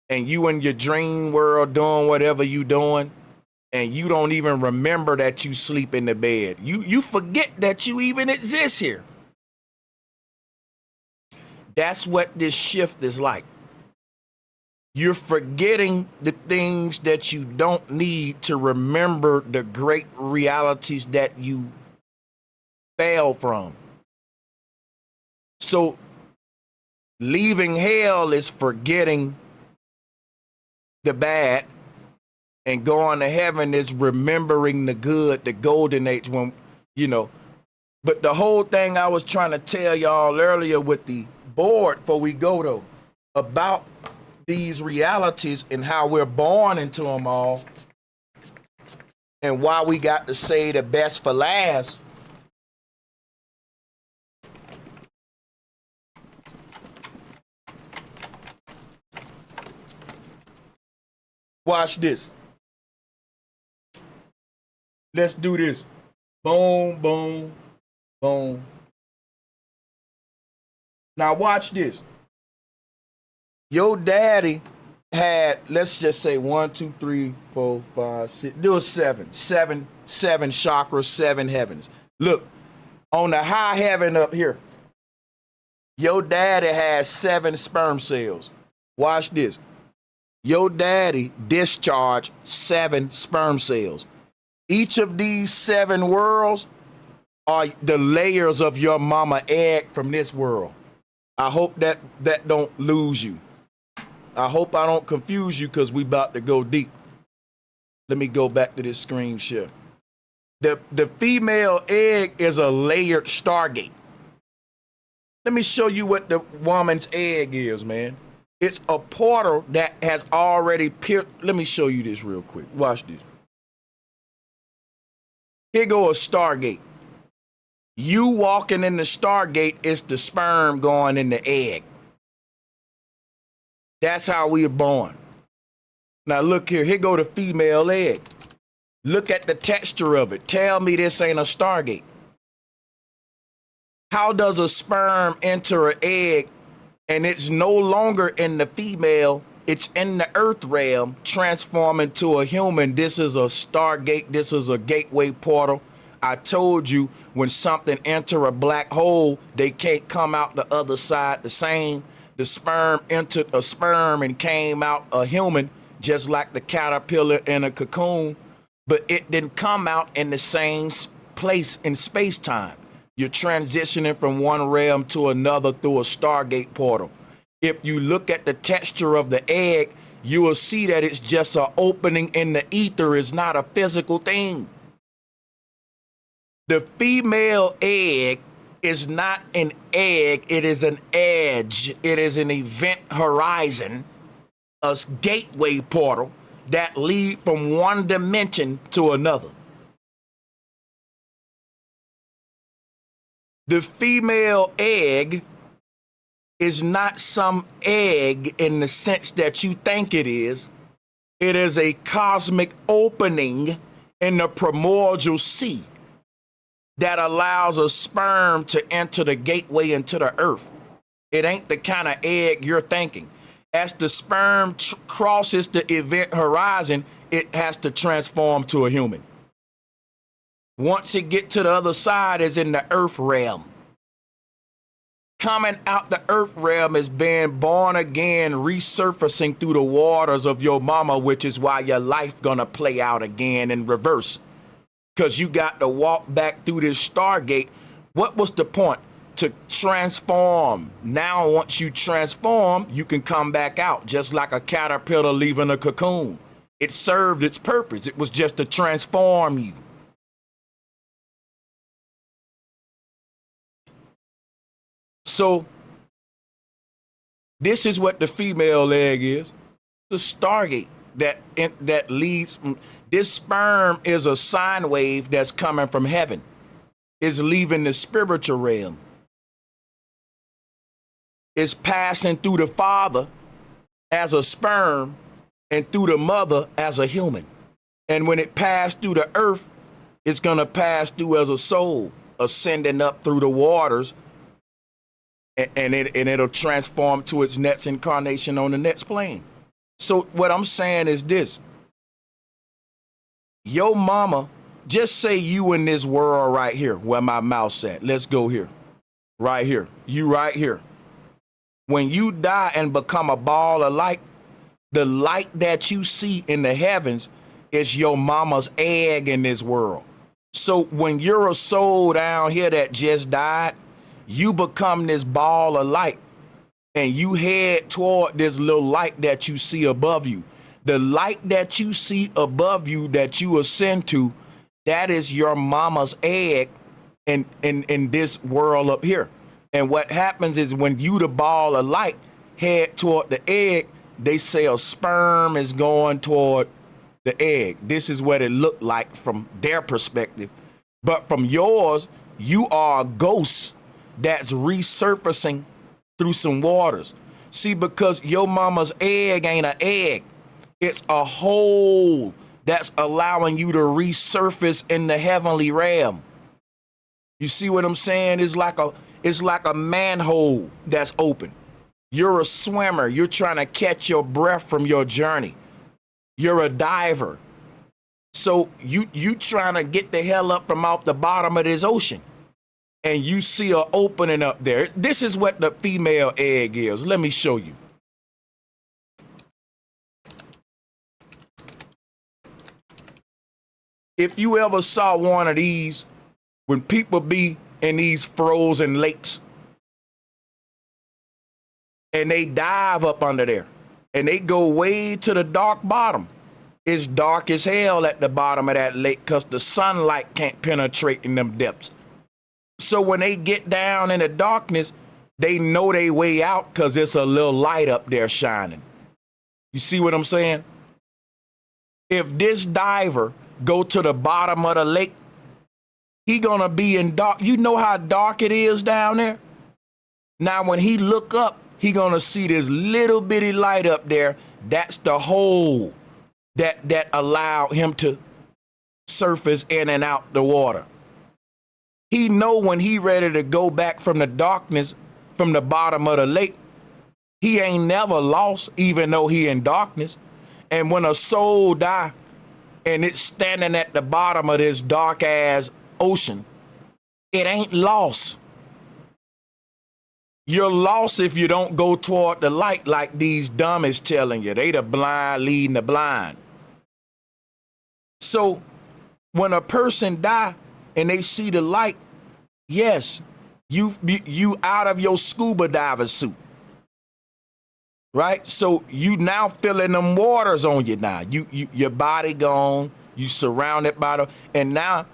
and you in your dream world doing whatever you doing, and you don't even remember that you sleep in the bed. You forget that you even exist here. That's what this shift is like. You're forgetting the things that you don't need to remember the great realities that you fell from. So leaving hell is forgetting the bad, and going to heaven is remembering the good, the golden age, when, you know. But the whole thing I was trying to tell y'all earlier with the board before we go though, about these realities and how we're born into them all, and why we got to say the best for last. Watch this. Let's do this. Boom, boom, boom. Now watch this. Your daddy had, let's just say 1, 2, 3, 4, 5, 6. There was seven chakras, 7 heavens. Look, on the high heaven up here, your daddy has 7 sperm cells. Watch this. Your daddy discharged 7 sperm cells. Each of these 7 worlds are the layers of your mama egg from this world. I hope that don't lose you. I hope I don't confuse you, because we about to go deep. Let me go back to this screen share. The female egg is a layered stargate. Let me show you what the woman's egg is, man. It's a portal that has already pierced. Let me show you this real quick. Watch this. Here go a stargate. You walking in the stargate is the sperm going in the egg. That's how we are born. Now look here. Here go the female egg. Look at the texture of it. Tell me this ain't a stargate. How does a sperm enter an egg, and it's no longer in the female, it's in the earth realm, transform into a human? This is a stargate. This is a gateway portal. I told you, when something enter a black hole, they can't come out the other side the same. The sperm entered a sperm and came out a human, just like the caterpillar in a cocoon, but it didn't come out in the same place in space-time. You're transitioning from one realm to another through a stargate portal. If you look at the texture of the egg, you will see that it's just an opening in the ether. It's not a physical thing. The female egg is not an egg. It is an edge. It is an event horizon, a gateway portal that lead from one dimension to another. The female egg is not some egg in the sense that you think it is. It is a cosmic opening in the primordial sea that allows a sperm to enter the gateway into the earth. It ain't the kind of egg you're thinking. As the sperm crosses the event horizon, it has to transform to a human. Once it gets to the other side, is in the earth realm. Coming out the earth realm is being born again, resurfacing through the waters of your mama, which is why your life gonna play out again in reverse. Because you got to walk back through this stargate. What was the point? To transform. Now, once you transform, you can come back out, just like a caterpillar leaving a cocoon. It served its purpose. It was just to transform you. So this is what the female egg is. The stargate that leads from this sperm is a sine wave that's coming from heaven. Is leaving the spiritual realm. is passing through the father as a sperm and through the mother as a human. And when it passed through the earth, it's going to pass through as a soul, ascending up through the waters, and it'll transform to its next incarnation on the next plane. So what I'm saying is this. Your mama, just say you in this world right here, where my mouth's at. Let's go here. Right here. You right here. When you die and become a ball of light, the light that you see in the heavens is your mama's egg in this world. So when you're a soul down here that just died, you become this ball of light and you head toward this little light that you see above you. The light that you see above you that you ascend to, that is your mama's egg in this world up here. And what happens is when you, the ball of light, head toward the egg, they say a sperm is going toward the egg. This is what it looked like from their perspective. But from yours, you are a ghost that's resurfacing through some waters. See, because your mama's egg ain't an egg. It's a hole that's allowing you to resurface in the heavenly realm. You see what I'm saying? It's like a manhole that's open. You're a swimmer. You're trying to catch your breath from your journey. You're a diver. So you trying to get the hell up from off the bottom of this ocean. And you see an opening up there. This is what the female egg is. Let me show you. If you ever saw one of these, when people be in these frozen lakes and they dive up under there and they go way to the dark bottom, it's dark as hell at the bottom of that lake because the sunlight can't penetrate in them depths. So when they get down in the darkness, they know they way out because there's a little light up there shining. You see what I'm saying? If this diver go to the bottom of the lake, he gonna be in dark. You know how dark it is down there? Now when he look up, he gonna see this little bitty light up there. That's the hole that allowed him to surface in and out the water. He know when he ready to go back from the darkness, from the bottom of the lake, he ain't never lost, even though he in darkness. And when a soul die and it's standing at the bottom of this dark ass ocean, it ain't lost. You're lost if you don't go toward the light like these dummies telling you. They the blind leading the blind. So when a person die and they see the light, yes, you out of your scuba diver suit, right? So you now feeling them waters on you now. Your body gone, you surrounded by the, and now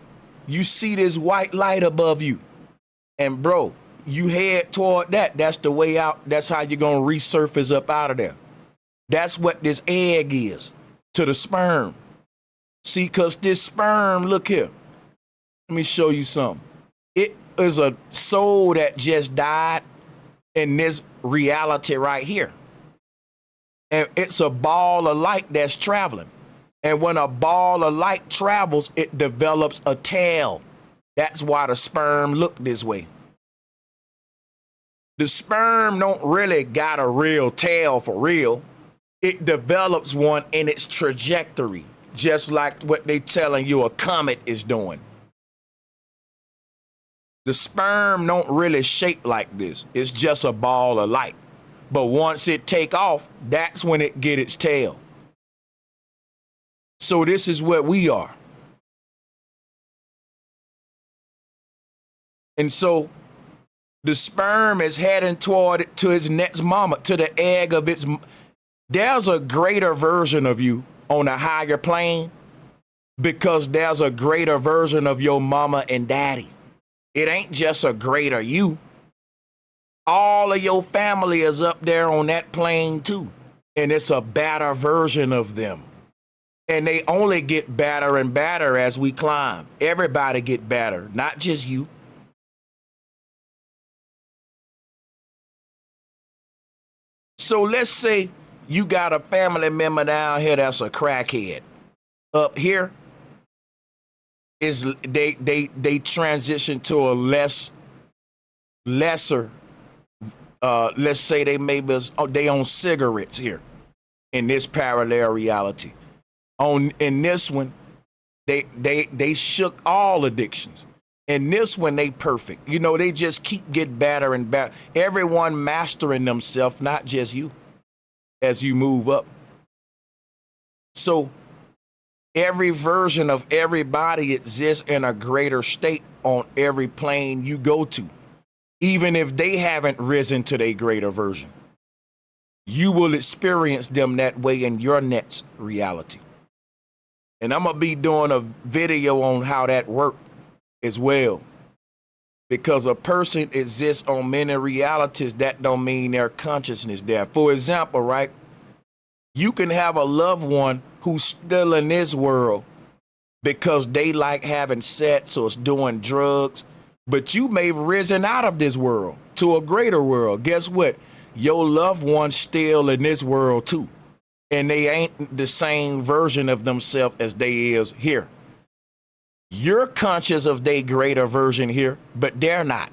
you see this white light above you. And bro, you head toward that. That's the way out. That's how you're gonna resurface up out of there. That's what this egg is to the sperm. See, because this sperm, look here. Let me show you something. It is a soul that just died in this reality right here. And it's a ball of light that's traveling. And when a ball of light travels, it develops a tail. That's why the sperm look this way. The sperm don't really got a real tail for real. It develops one in its trajectory, just like what they telling you a comet is doing. The sperm don't really shape like this. It's just a ball of light. But once it take off, that's when it get its tail. So this is what we are. And so the sperm is heading toward it to its next mama, to the egg of its. There's a greater version of you on a higher plane because there's a greater version of your mama and daddy. It ain't just a greater you. All of your family is up there on that plane too. And it's a better version of them. And they only get better and better as we climb. Everybody get better, not just you. So let's say you got a family member down here that's a crackhead. Up here is they transition to a lesser. Let's say they they on cigarettes here in this parallel reality. In this one, they shook all addictions. In this one, they perfect. You know, they just keep getting better and better. Everyone mastering themselves, not just you, as you move up. So every version of everybody exists in a greater state on every plane you go to, even if they haven't risen to their greater version. You will experience them that way in your next reality. And I'm going to be doing a video on how that works as well. Because a person exists on many realities, that don't mean their consciousness there. For example, right? You can have a loved one who's still in this world because they like having sex or doing drugs, but you may have risen out of this world to a greater world. Guess what? Your loved one's still in this world too. And they ain't the same version of themselves as they is here. You're conscious of their greater version here, but they're not.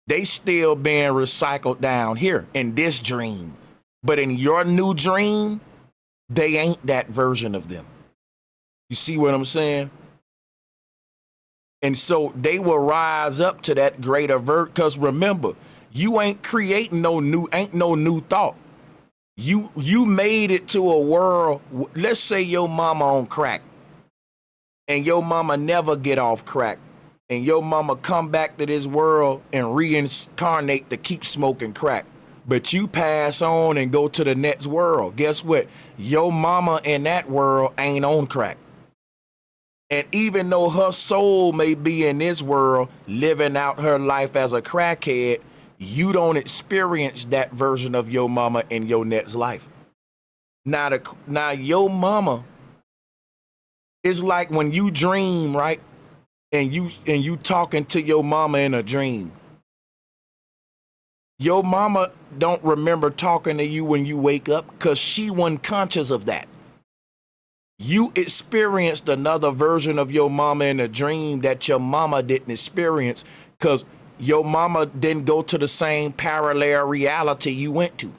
They still being recycled down here in this dream. But in your new dream, they ain't that version of them. You see what I'm saying? And so they will rise up to that greater because remember, you ain't creating no new thought. You made it to a world. Let's say your mama on crack and your mama never get off crack and your mama come back to this world and reincarnate to keep smoking crack. But you pass on and go to the next world. Guess what? Your mama in that world ain't on crack. And even though her soul may be in this world living out her life as a crackhead, you don't experience that version of your mama in your next life. Now your mama is like when you dream, right? And you talking to your mama in a dream. Your mama don't remember talking to you when you wake up because she wasn't conscious of that. You experienced another version of your mama in a dream that your mama didn't experience because your mama didn't go to the same parallel reality you went to.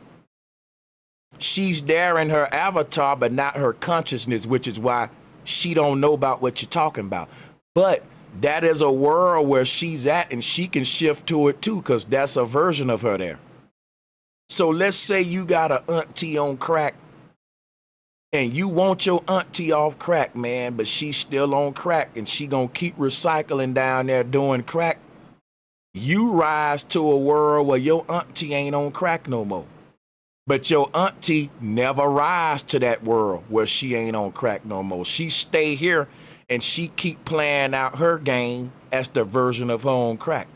She's there in her avatar, but not her consciousness, which is why she don't know about what you're talking about. But that is a world where she's at and she can shift to it too, because that's a version of her there. So let's say you got an auntie on crack and you want your auntie off crack, man, but she's still on crack and she gonna keep recycling down there doing crack. You rise to a world where your auntie ain't on crack no more. But your auntie never rise to that world where she ain't on crack no more. She stay here and she keep playing out her game as the version of her on crack.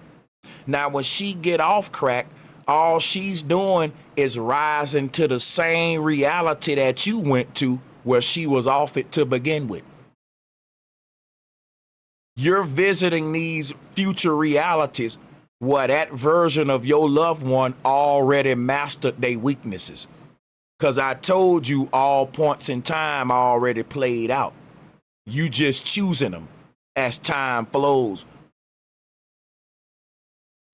Now, when she get off crack, all she's doing is rising to the same reality that you went to where she was off it to begin with. You're visiting these future realities where that version of your loved one already mastered their weaknesses. Because I told you all points in time already played out. You just choosing them as time flows.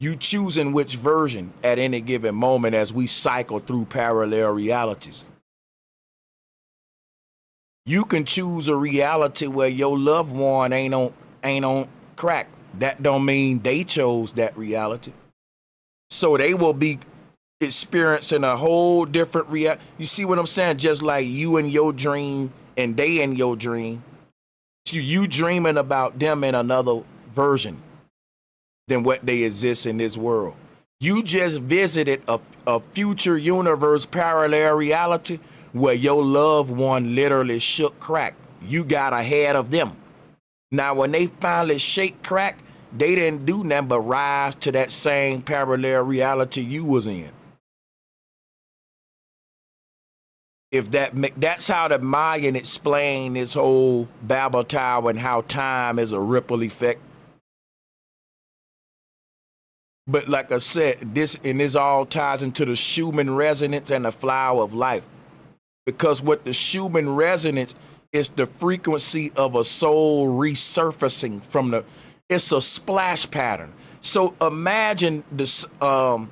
You choosing which version at any given moment as we cycle through parallel realities. You can choose a reality where your loved one ain't on crack. That don't mean they chose that reality. So they will be experiencing a whole different reality. You see what I'm saying? Just like you in your dream and they in your dream. You dreaming about them in another version than what they exist in this world. You just visited a future universe parallel reality where your loved one literally shook crack. You got ahead of them. Now, when they finally shake crack, they didn't do nothing but rise to that same parallel reality you was in. If that's how the Mayan explained this whole Babel Tower and how time is a ripple effect. But like I said, this all ties into the Schumann resonance and the flower of life. Because what the Schumann resonance is the frequency of a soul resurfacing from it's a splash pattern. So imagine this a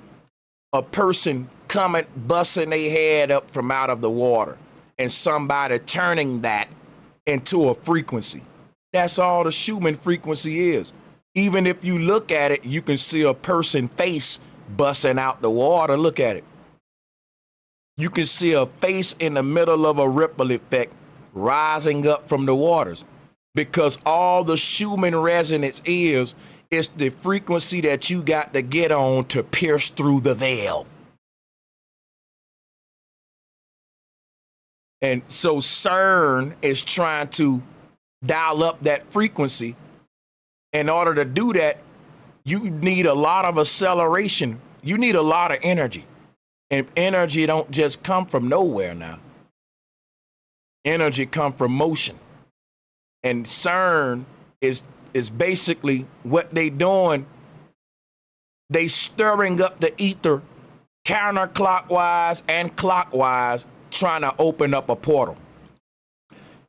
person coming, busting their head up from out of the water, and somebody turning that into a frequency. That's all the Schumann frequency is. Even if you look at it, you can see a person face busting out the water. Look at it. You can see a face in the middle of a ripple effect rising up from the waters, because all the Schumann resonance is the frequency that you got to get on to pierce through the veil. And so CERN is trying to dial up that frequency. In order to do that, you need a lot of acceleration. You need a lot of energy. And energy don't just come from nowhere now. Energy come from motion. And CERN is basically what they doing. They stirring up the ether counterclockwise and clockwise, trying to open up a portal.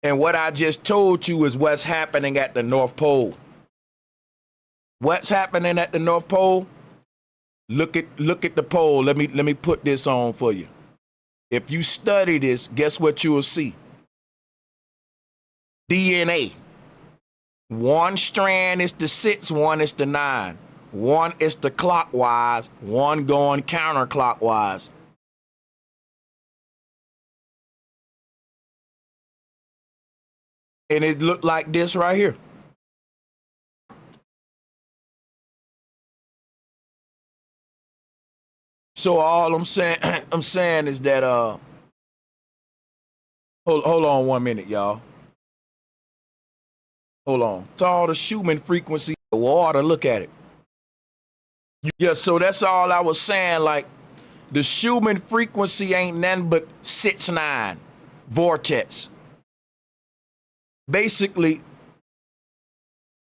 And what I just told you is what's happening at the North Pole. What's happening at the North Pole? Look at the pole. Let me put this on for you. If you study this, guess what you will see? DNA. One strand is the 6, one is the 9. One is the clockwise, one going counterclockwise. And it looked like this right here. So all I'm saying is that hold on 1 minute, y'all. Hold on. It's all the Schumann frequency, the water, look at it. Yeah, so that's all I was saying. Like, the Schumann frequency ain't nothing but 6-9 vortex. Basically,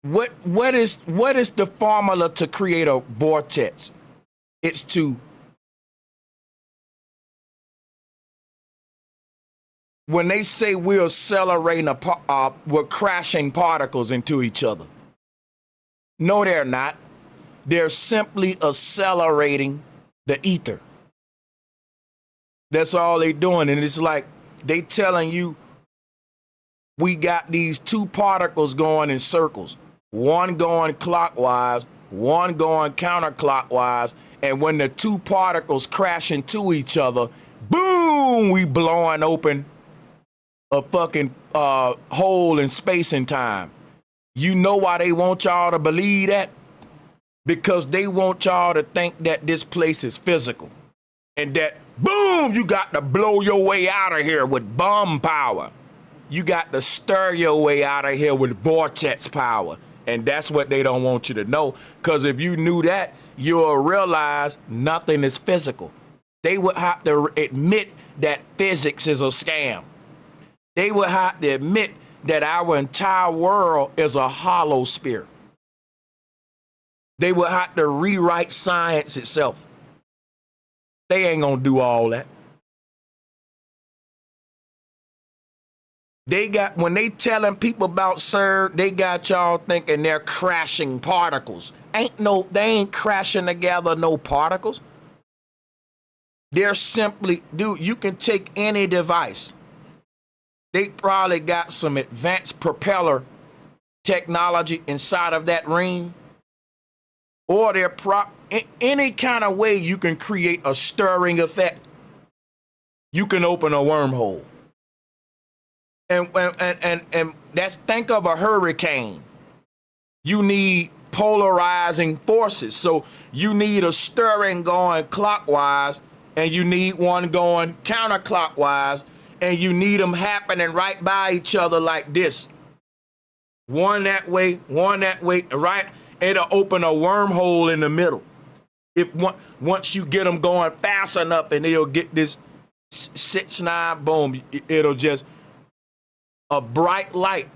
what is the formula to create a vortex? It's to when they say we're accelerating, we're crashing particles into each other. No, they're not. They're simply accelerating the ether. That's all they're doing. And it's like they telling you we got these two particles going in circles. One going clockwise, one going counterclockwise. And when the two particles crash into each other, boom, we blowing open a fucking hole in space and time. You know why they want y'all to believe that? Because they want y'all to think that this place is physical. And that, boom, you got to blow your way out of here with bomb power. You got to stir your way out of here with vortex power. And that's what they don't want you to know. Because if you knew that, you'll realize nothing is physical. They would have to admit that physics is a scam. They would have to admit that our entire world is a hollow sphere. They would have to rewrite science itself. They ain't gonna do all that. When they telling people about CERN, they got y'all thinking they're crashing particles. They ain't crashing together no particles. They're simply, dude, you can take any device. They probably got some advanced propeller technology inside of that ring. Or they're any kind of way you can create a stirring effect. You can open a wormhole. And that's, think of a hurricane. You need polarizing forces. So you need a stirring going clockwise, and you need one going counterclockwise, and you need them happening right by each other like this. One that way, right? It'll open a wormhole in the middle. Once you get them going fast enough, and they'll get this 6-9, boom, it'll just a bright light.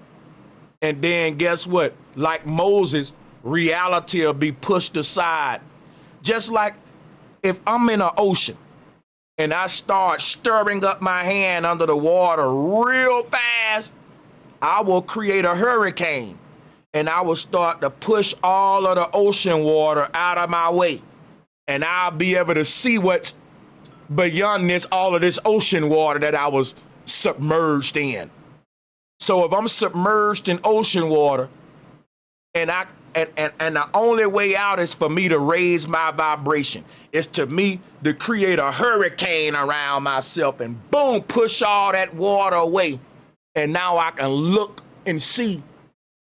And then guess what? Like Moses, reality will be pushed aside. Just like if I'm in an ocean and I start stirring up my hand under the water real fast, I will create a hurricane and I will start to push all of the ocean water out of my way. And I'll be able to see what's beyond this, all of this ocean water that I was submerged in. So if I'm submerged in ocean water and the only way out is for me to raise my vibration, is to me to create a hurricane around myself and boom, push all that water away. And now I can look and see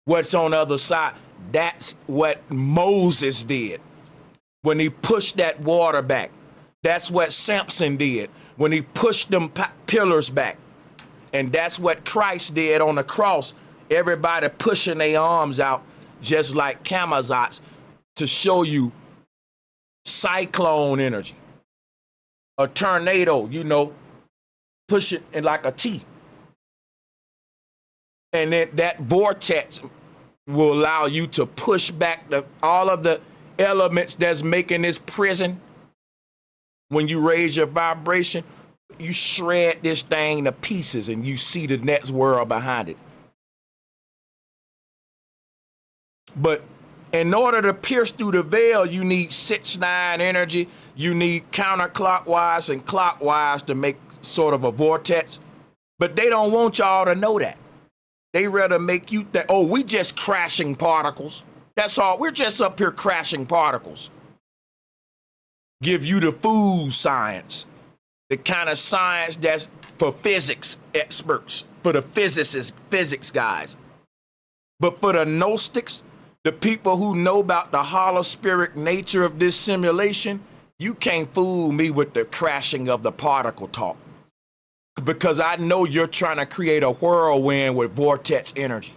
what's on the other side. That's what Moses did when he pushed that water back. That's what Samson did when he pushed them pillars back. And that's what Christ did on the cross. Everybody pushing their arms out just like Camazotz to show you cyclone energy. A tornado, you know, push it in like a T. And then that vortex will allow you to push back all of the elements that's making this prison. When you raise your vibration, you shred this thing to pieces and you see the next world behind it. But in order to pierce through the veil, you need 6-9 energy. You need counterclockwise and clockwise to make sort of a vortex. But they don't want y'all to know that. They rather make you think, oh, we just crashing particles. That's all. We're just up here crashing particles. Give you the food science, the kind of science that's for physics experts, for the physicists, physics guys. But for the Gnostics, the people who know about the holospheric nature of this simulation, you can't fool me with the crashing of the particle talk. Because I know you're trying to create a whirlwind with vortex energy.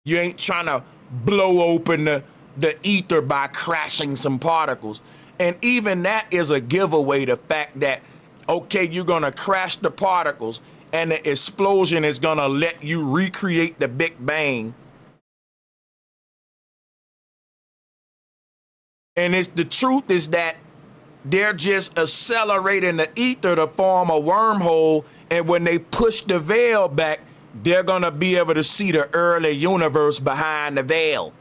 You ain't trying to blow open the ether by crashing some particles. And even that is a giveaway, the fact that, okay, you're going to crash the particles and the explosion is going to let you recreate the Big Bang. And the truth is that they're just accelerating the ether to form a wormhole. And when they push the veil back, they're going to be able to see the early universe behind the veil.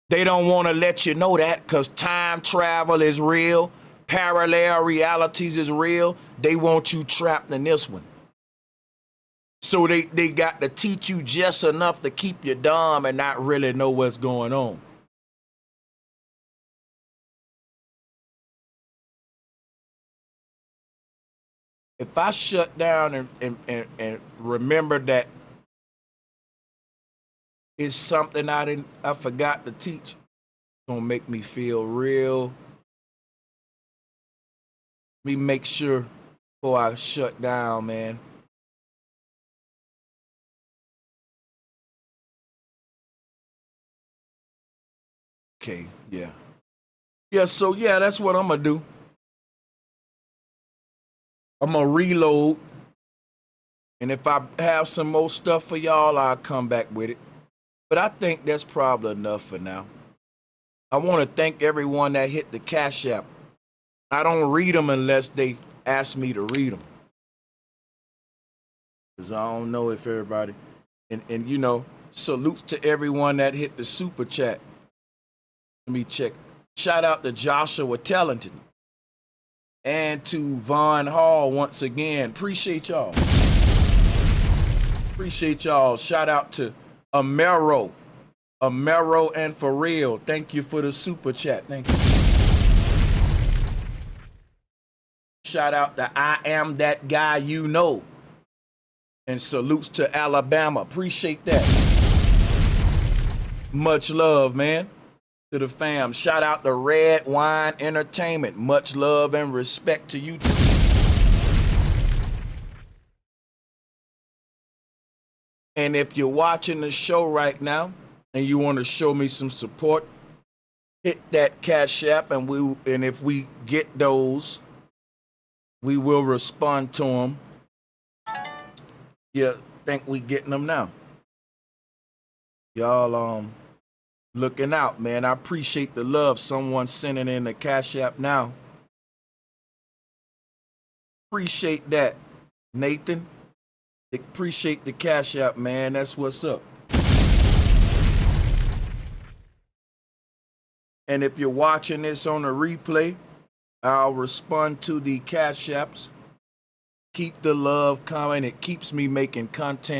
They don't want to let you know that because time travel is real. Parallel realities is real. They want you trapped in this one. So they got to teach you just enough to keep you dumb and not really know what's going on. If I shut down and remember that it's something I forgot to teach, it's gonna make me feel real. Let me make sure before I shut down, man. Okay, yeah. Yeah, so yeah, that's what I'm gonna do. I'm gonna reload, and if I have some more stuff for y'all, I'll come back with it. But I think that's probably enough for now. I want to thank everyone that hit the Cash App. I don't read them unless they ask me to read them, because I don't know if everybody, and you know, salutes to everyone that hit the Super Chat. Let me check. Shout out to Joshua Tellington. And to Von Hall once again. Appreciate y'all. Appreciate y'all. Shout out to Amero and For Real. Thank you for the super chat. Thank you. Shout out to I Am That Guy You Know. And salutes to Alabama. Appreciate that. Much love, man. To the fam. Shout out to Red Wine Entertainment. Much love and respect to you too. And if you're watching the show right now and you want to show me some support, hit that Cash App, and if we get those, we will respond to them. Yeah, think we getting them now. Y'all Looking out, man. I appreciate the love. Someone sending in the Cash App now. Appreciate that, Nathan. Appreciate the Cash App, man. That's what's up. And if you're watching this on a replay, I'll respond to the Cash Apps. Keep the love coming. It keeps me making content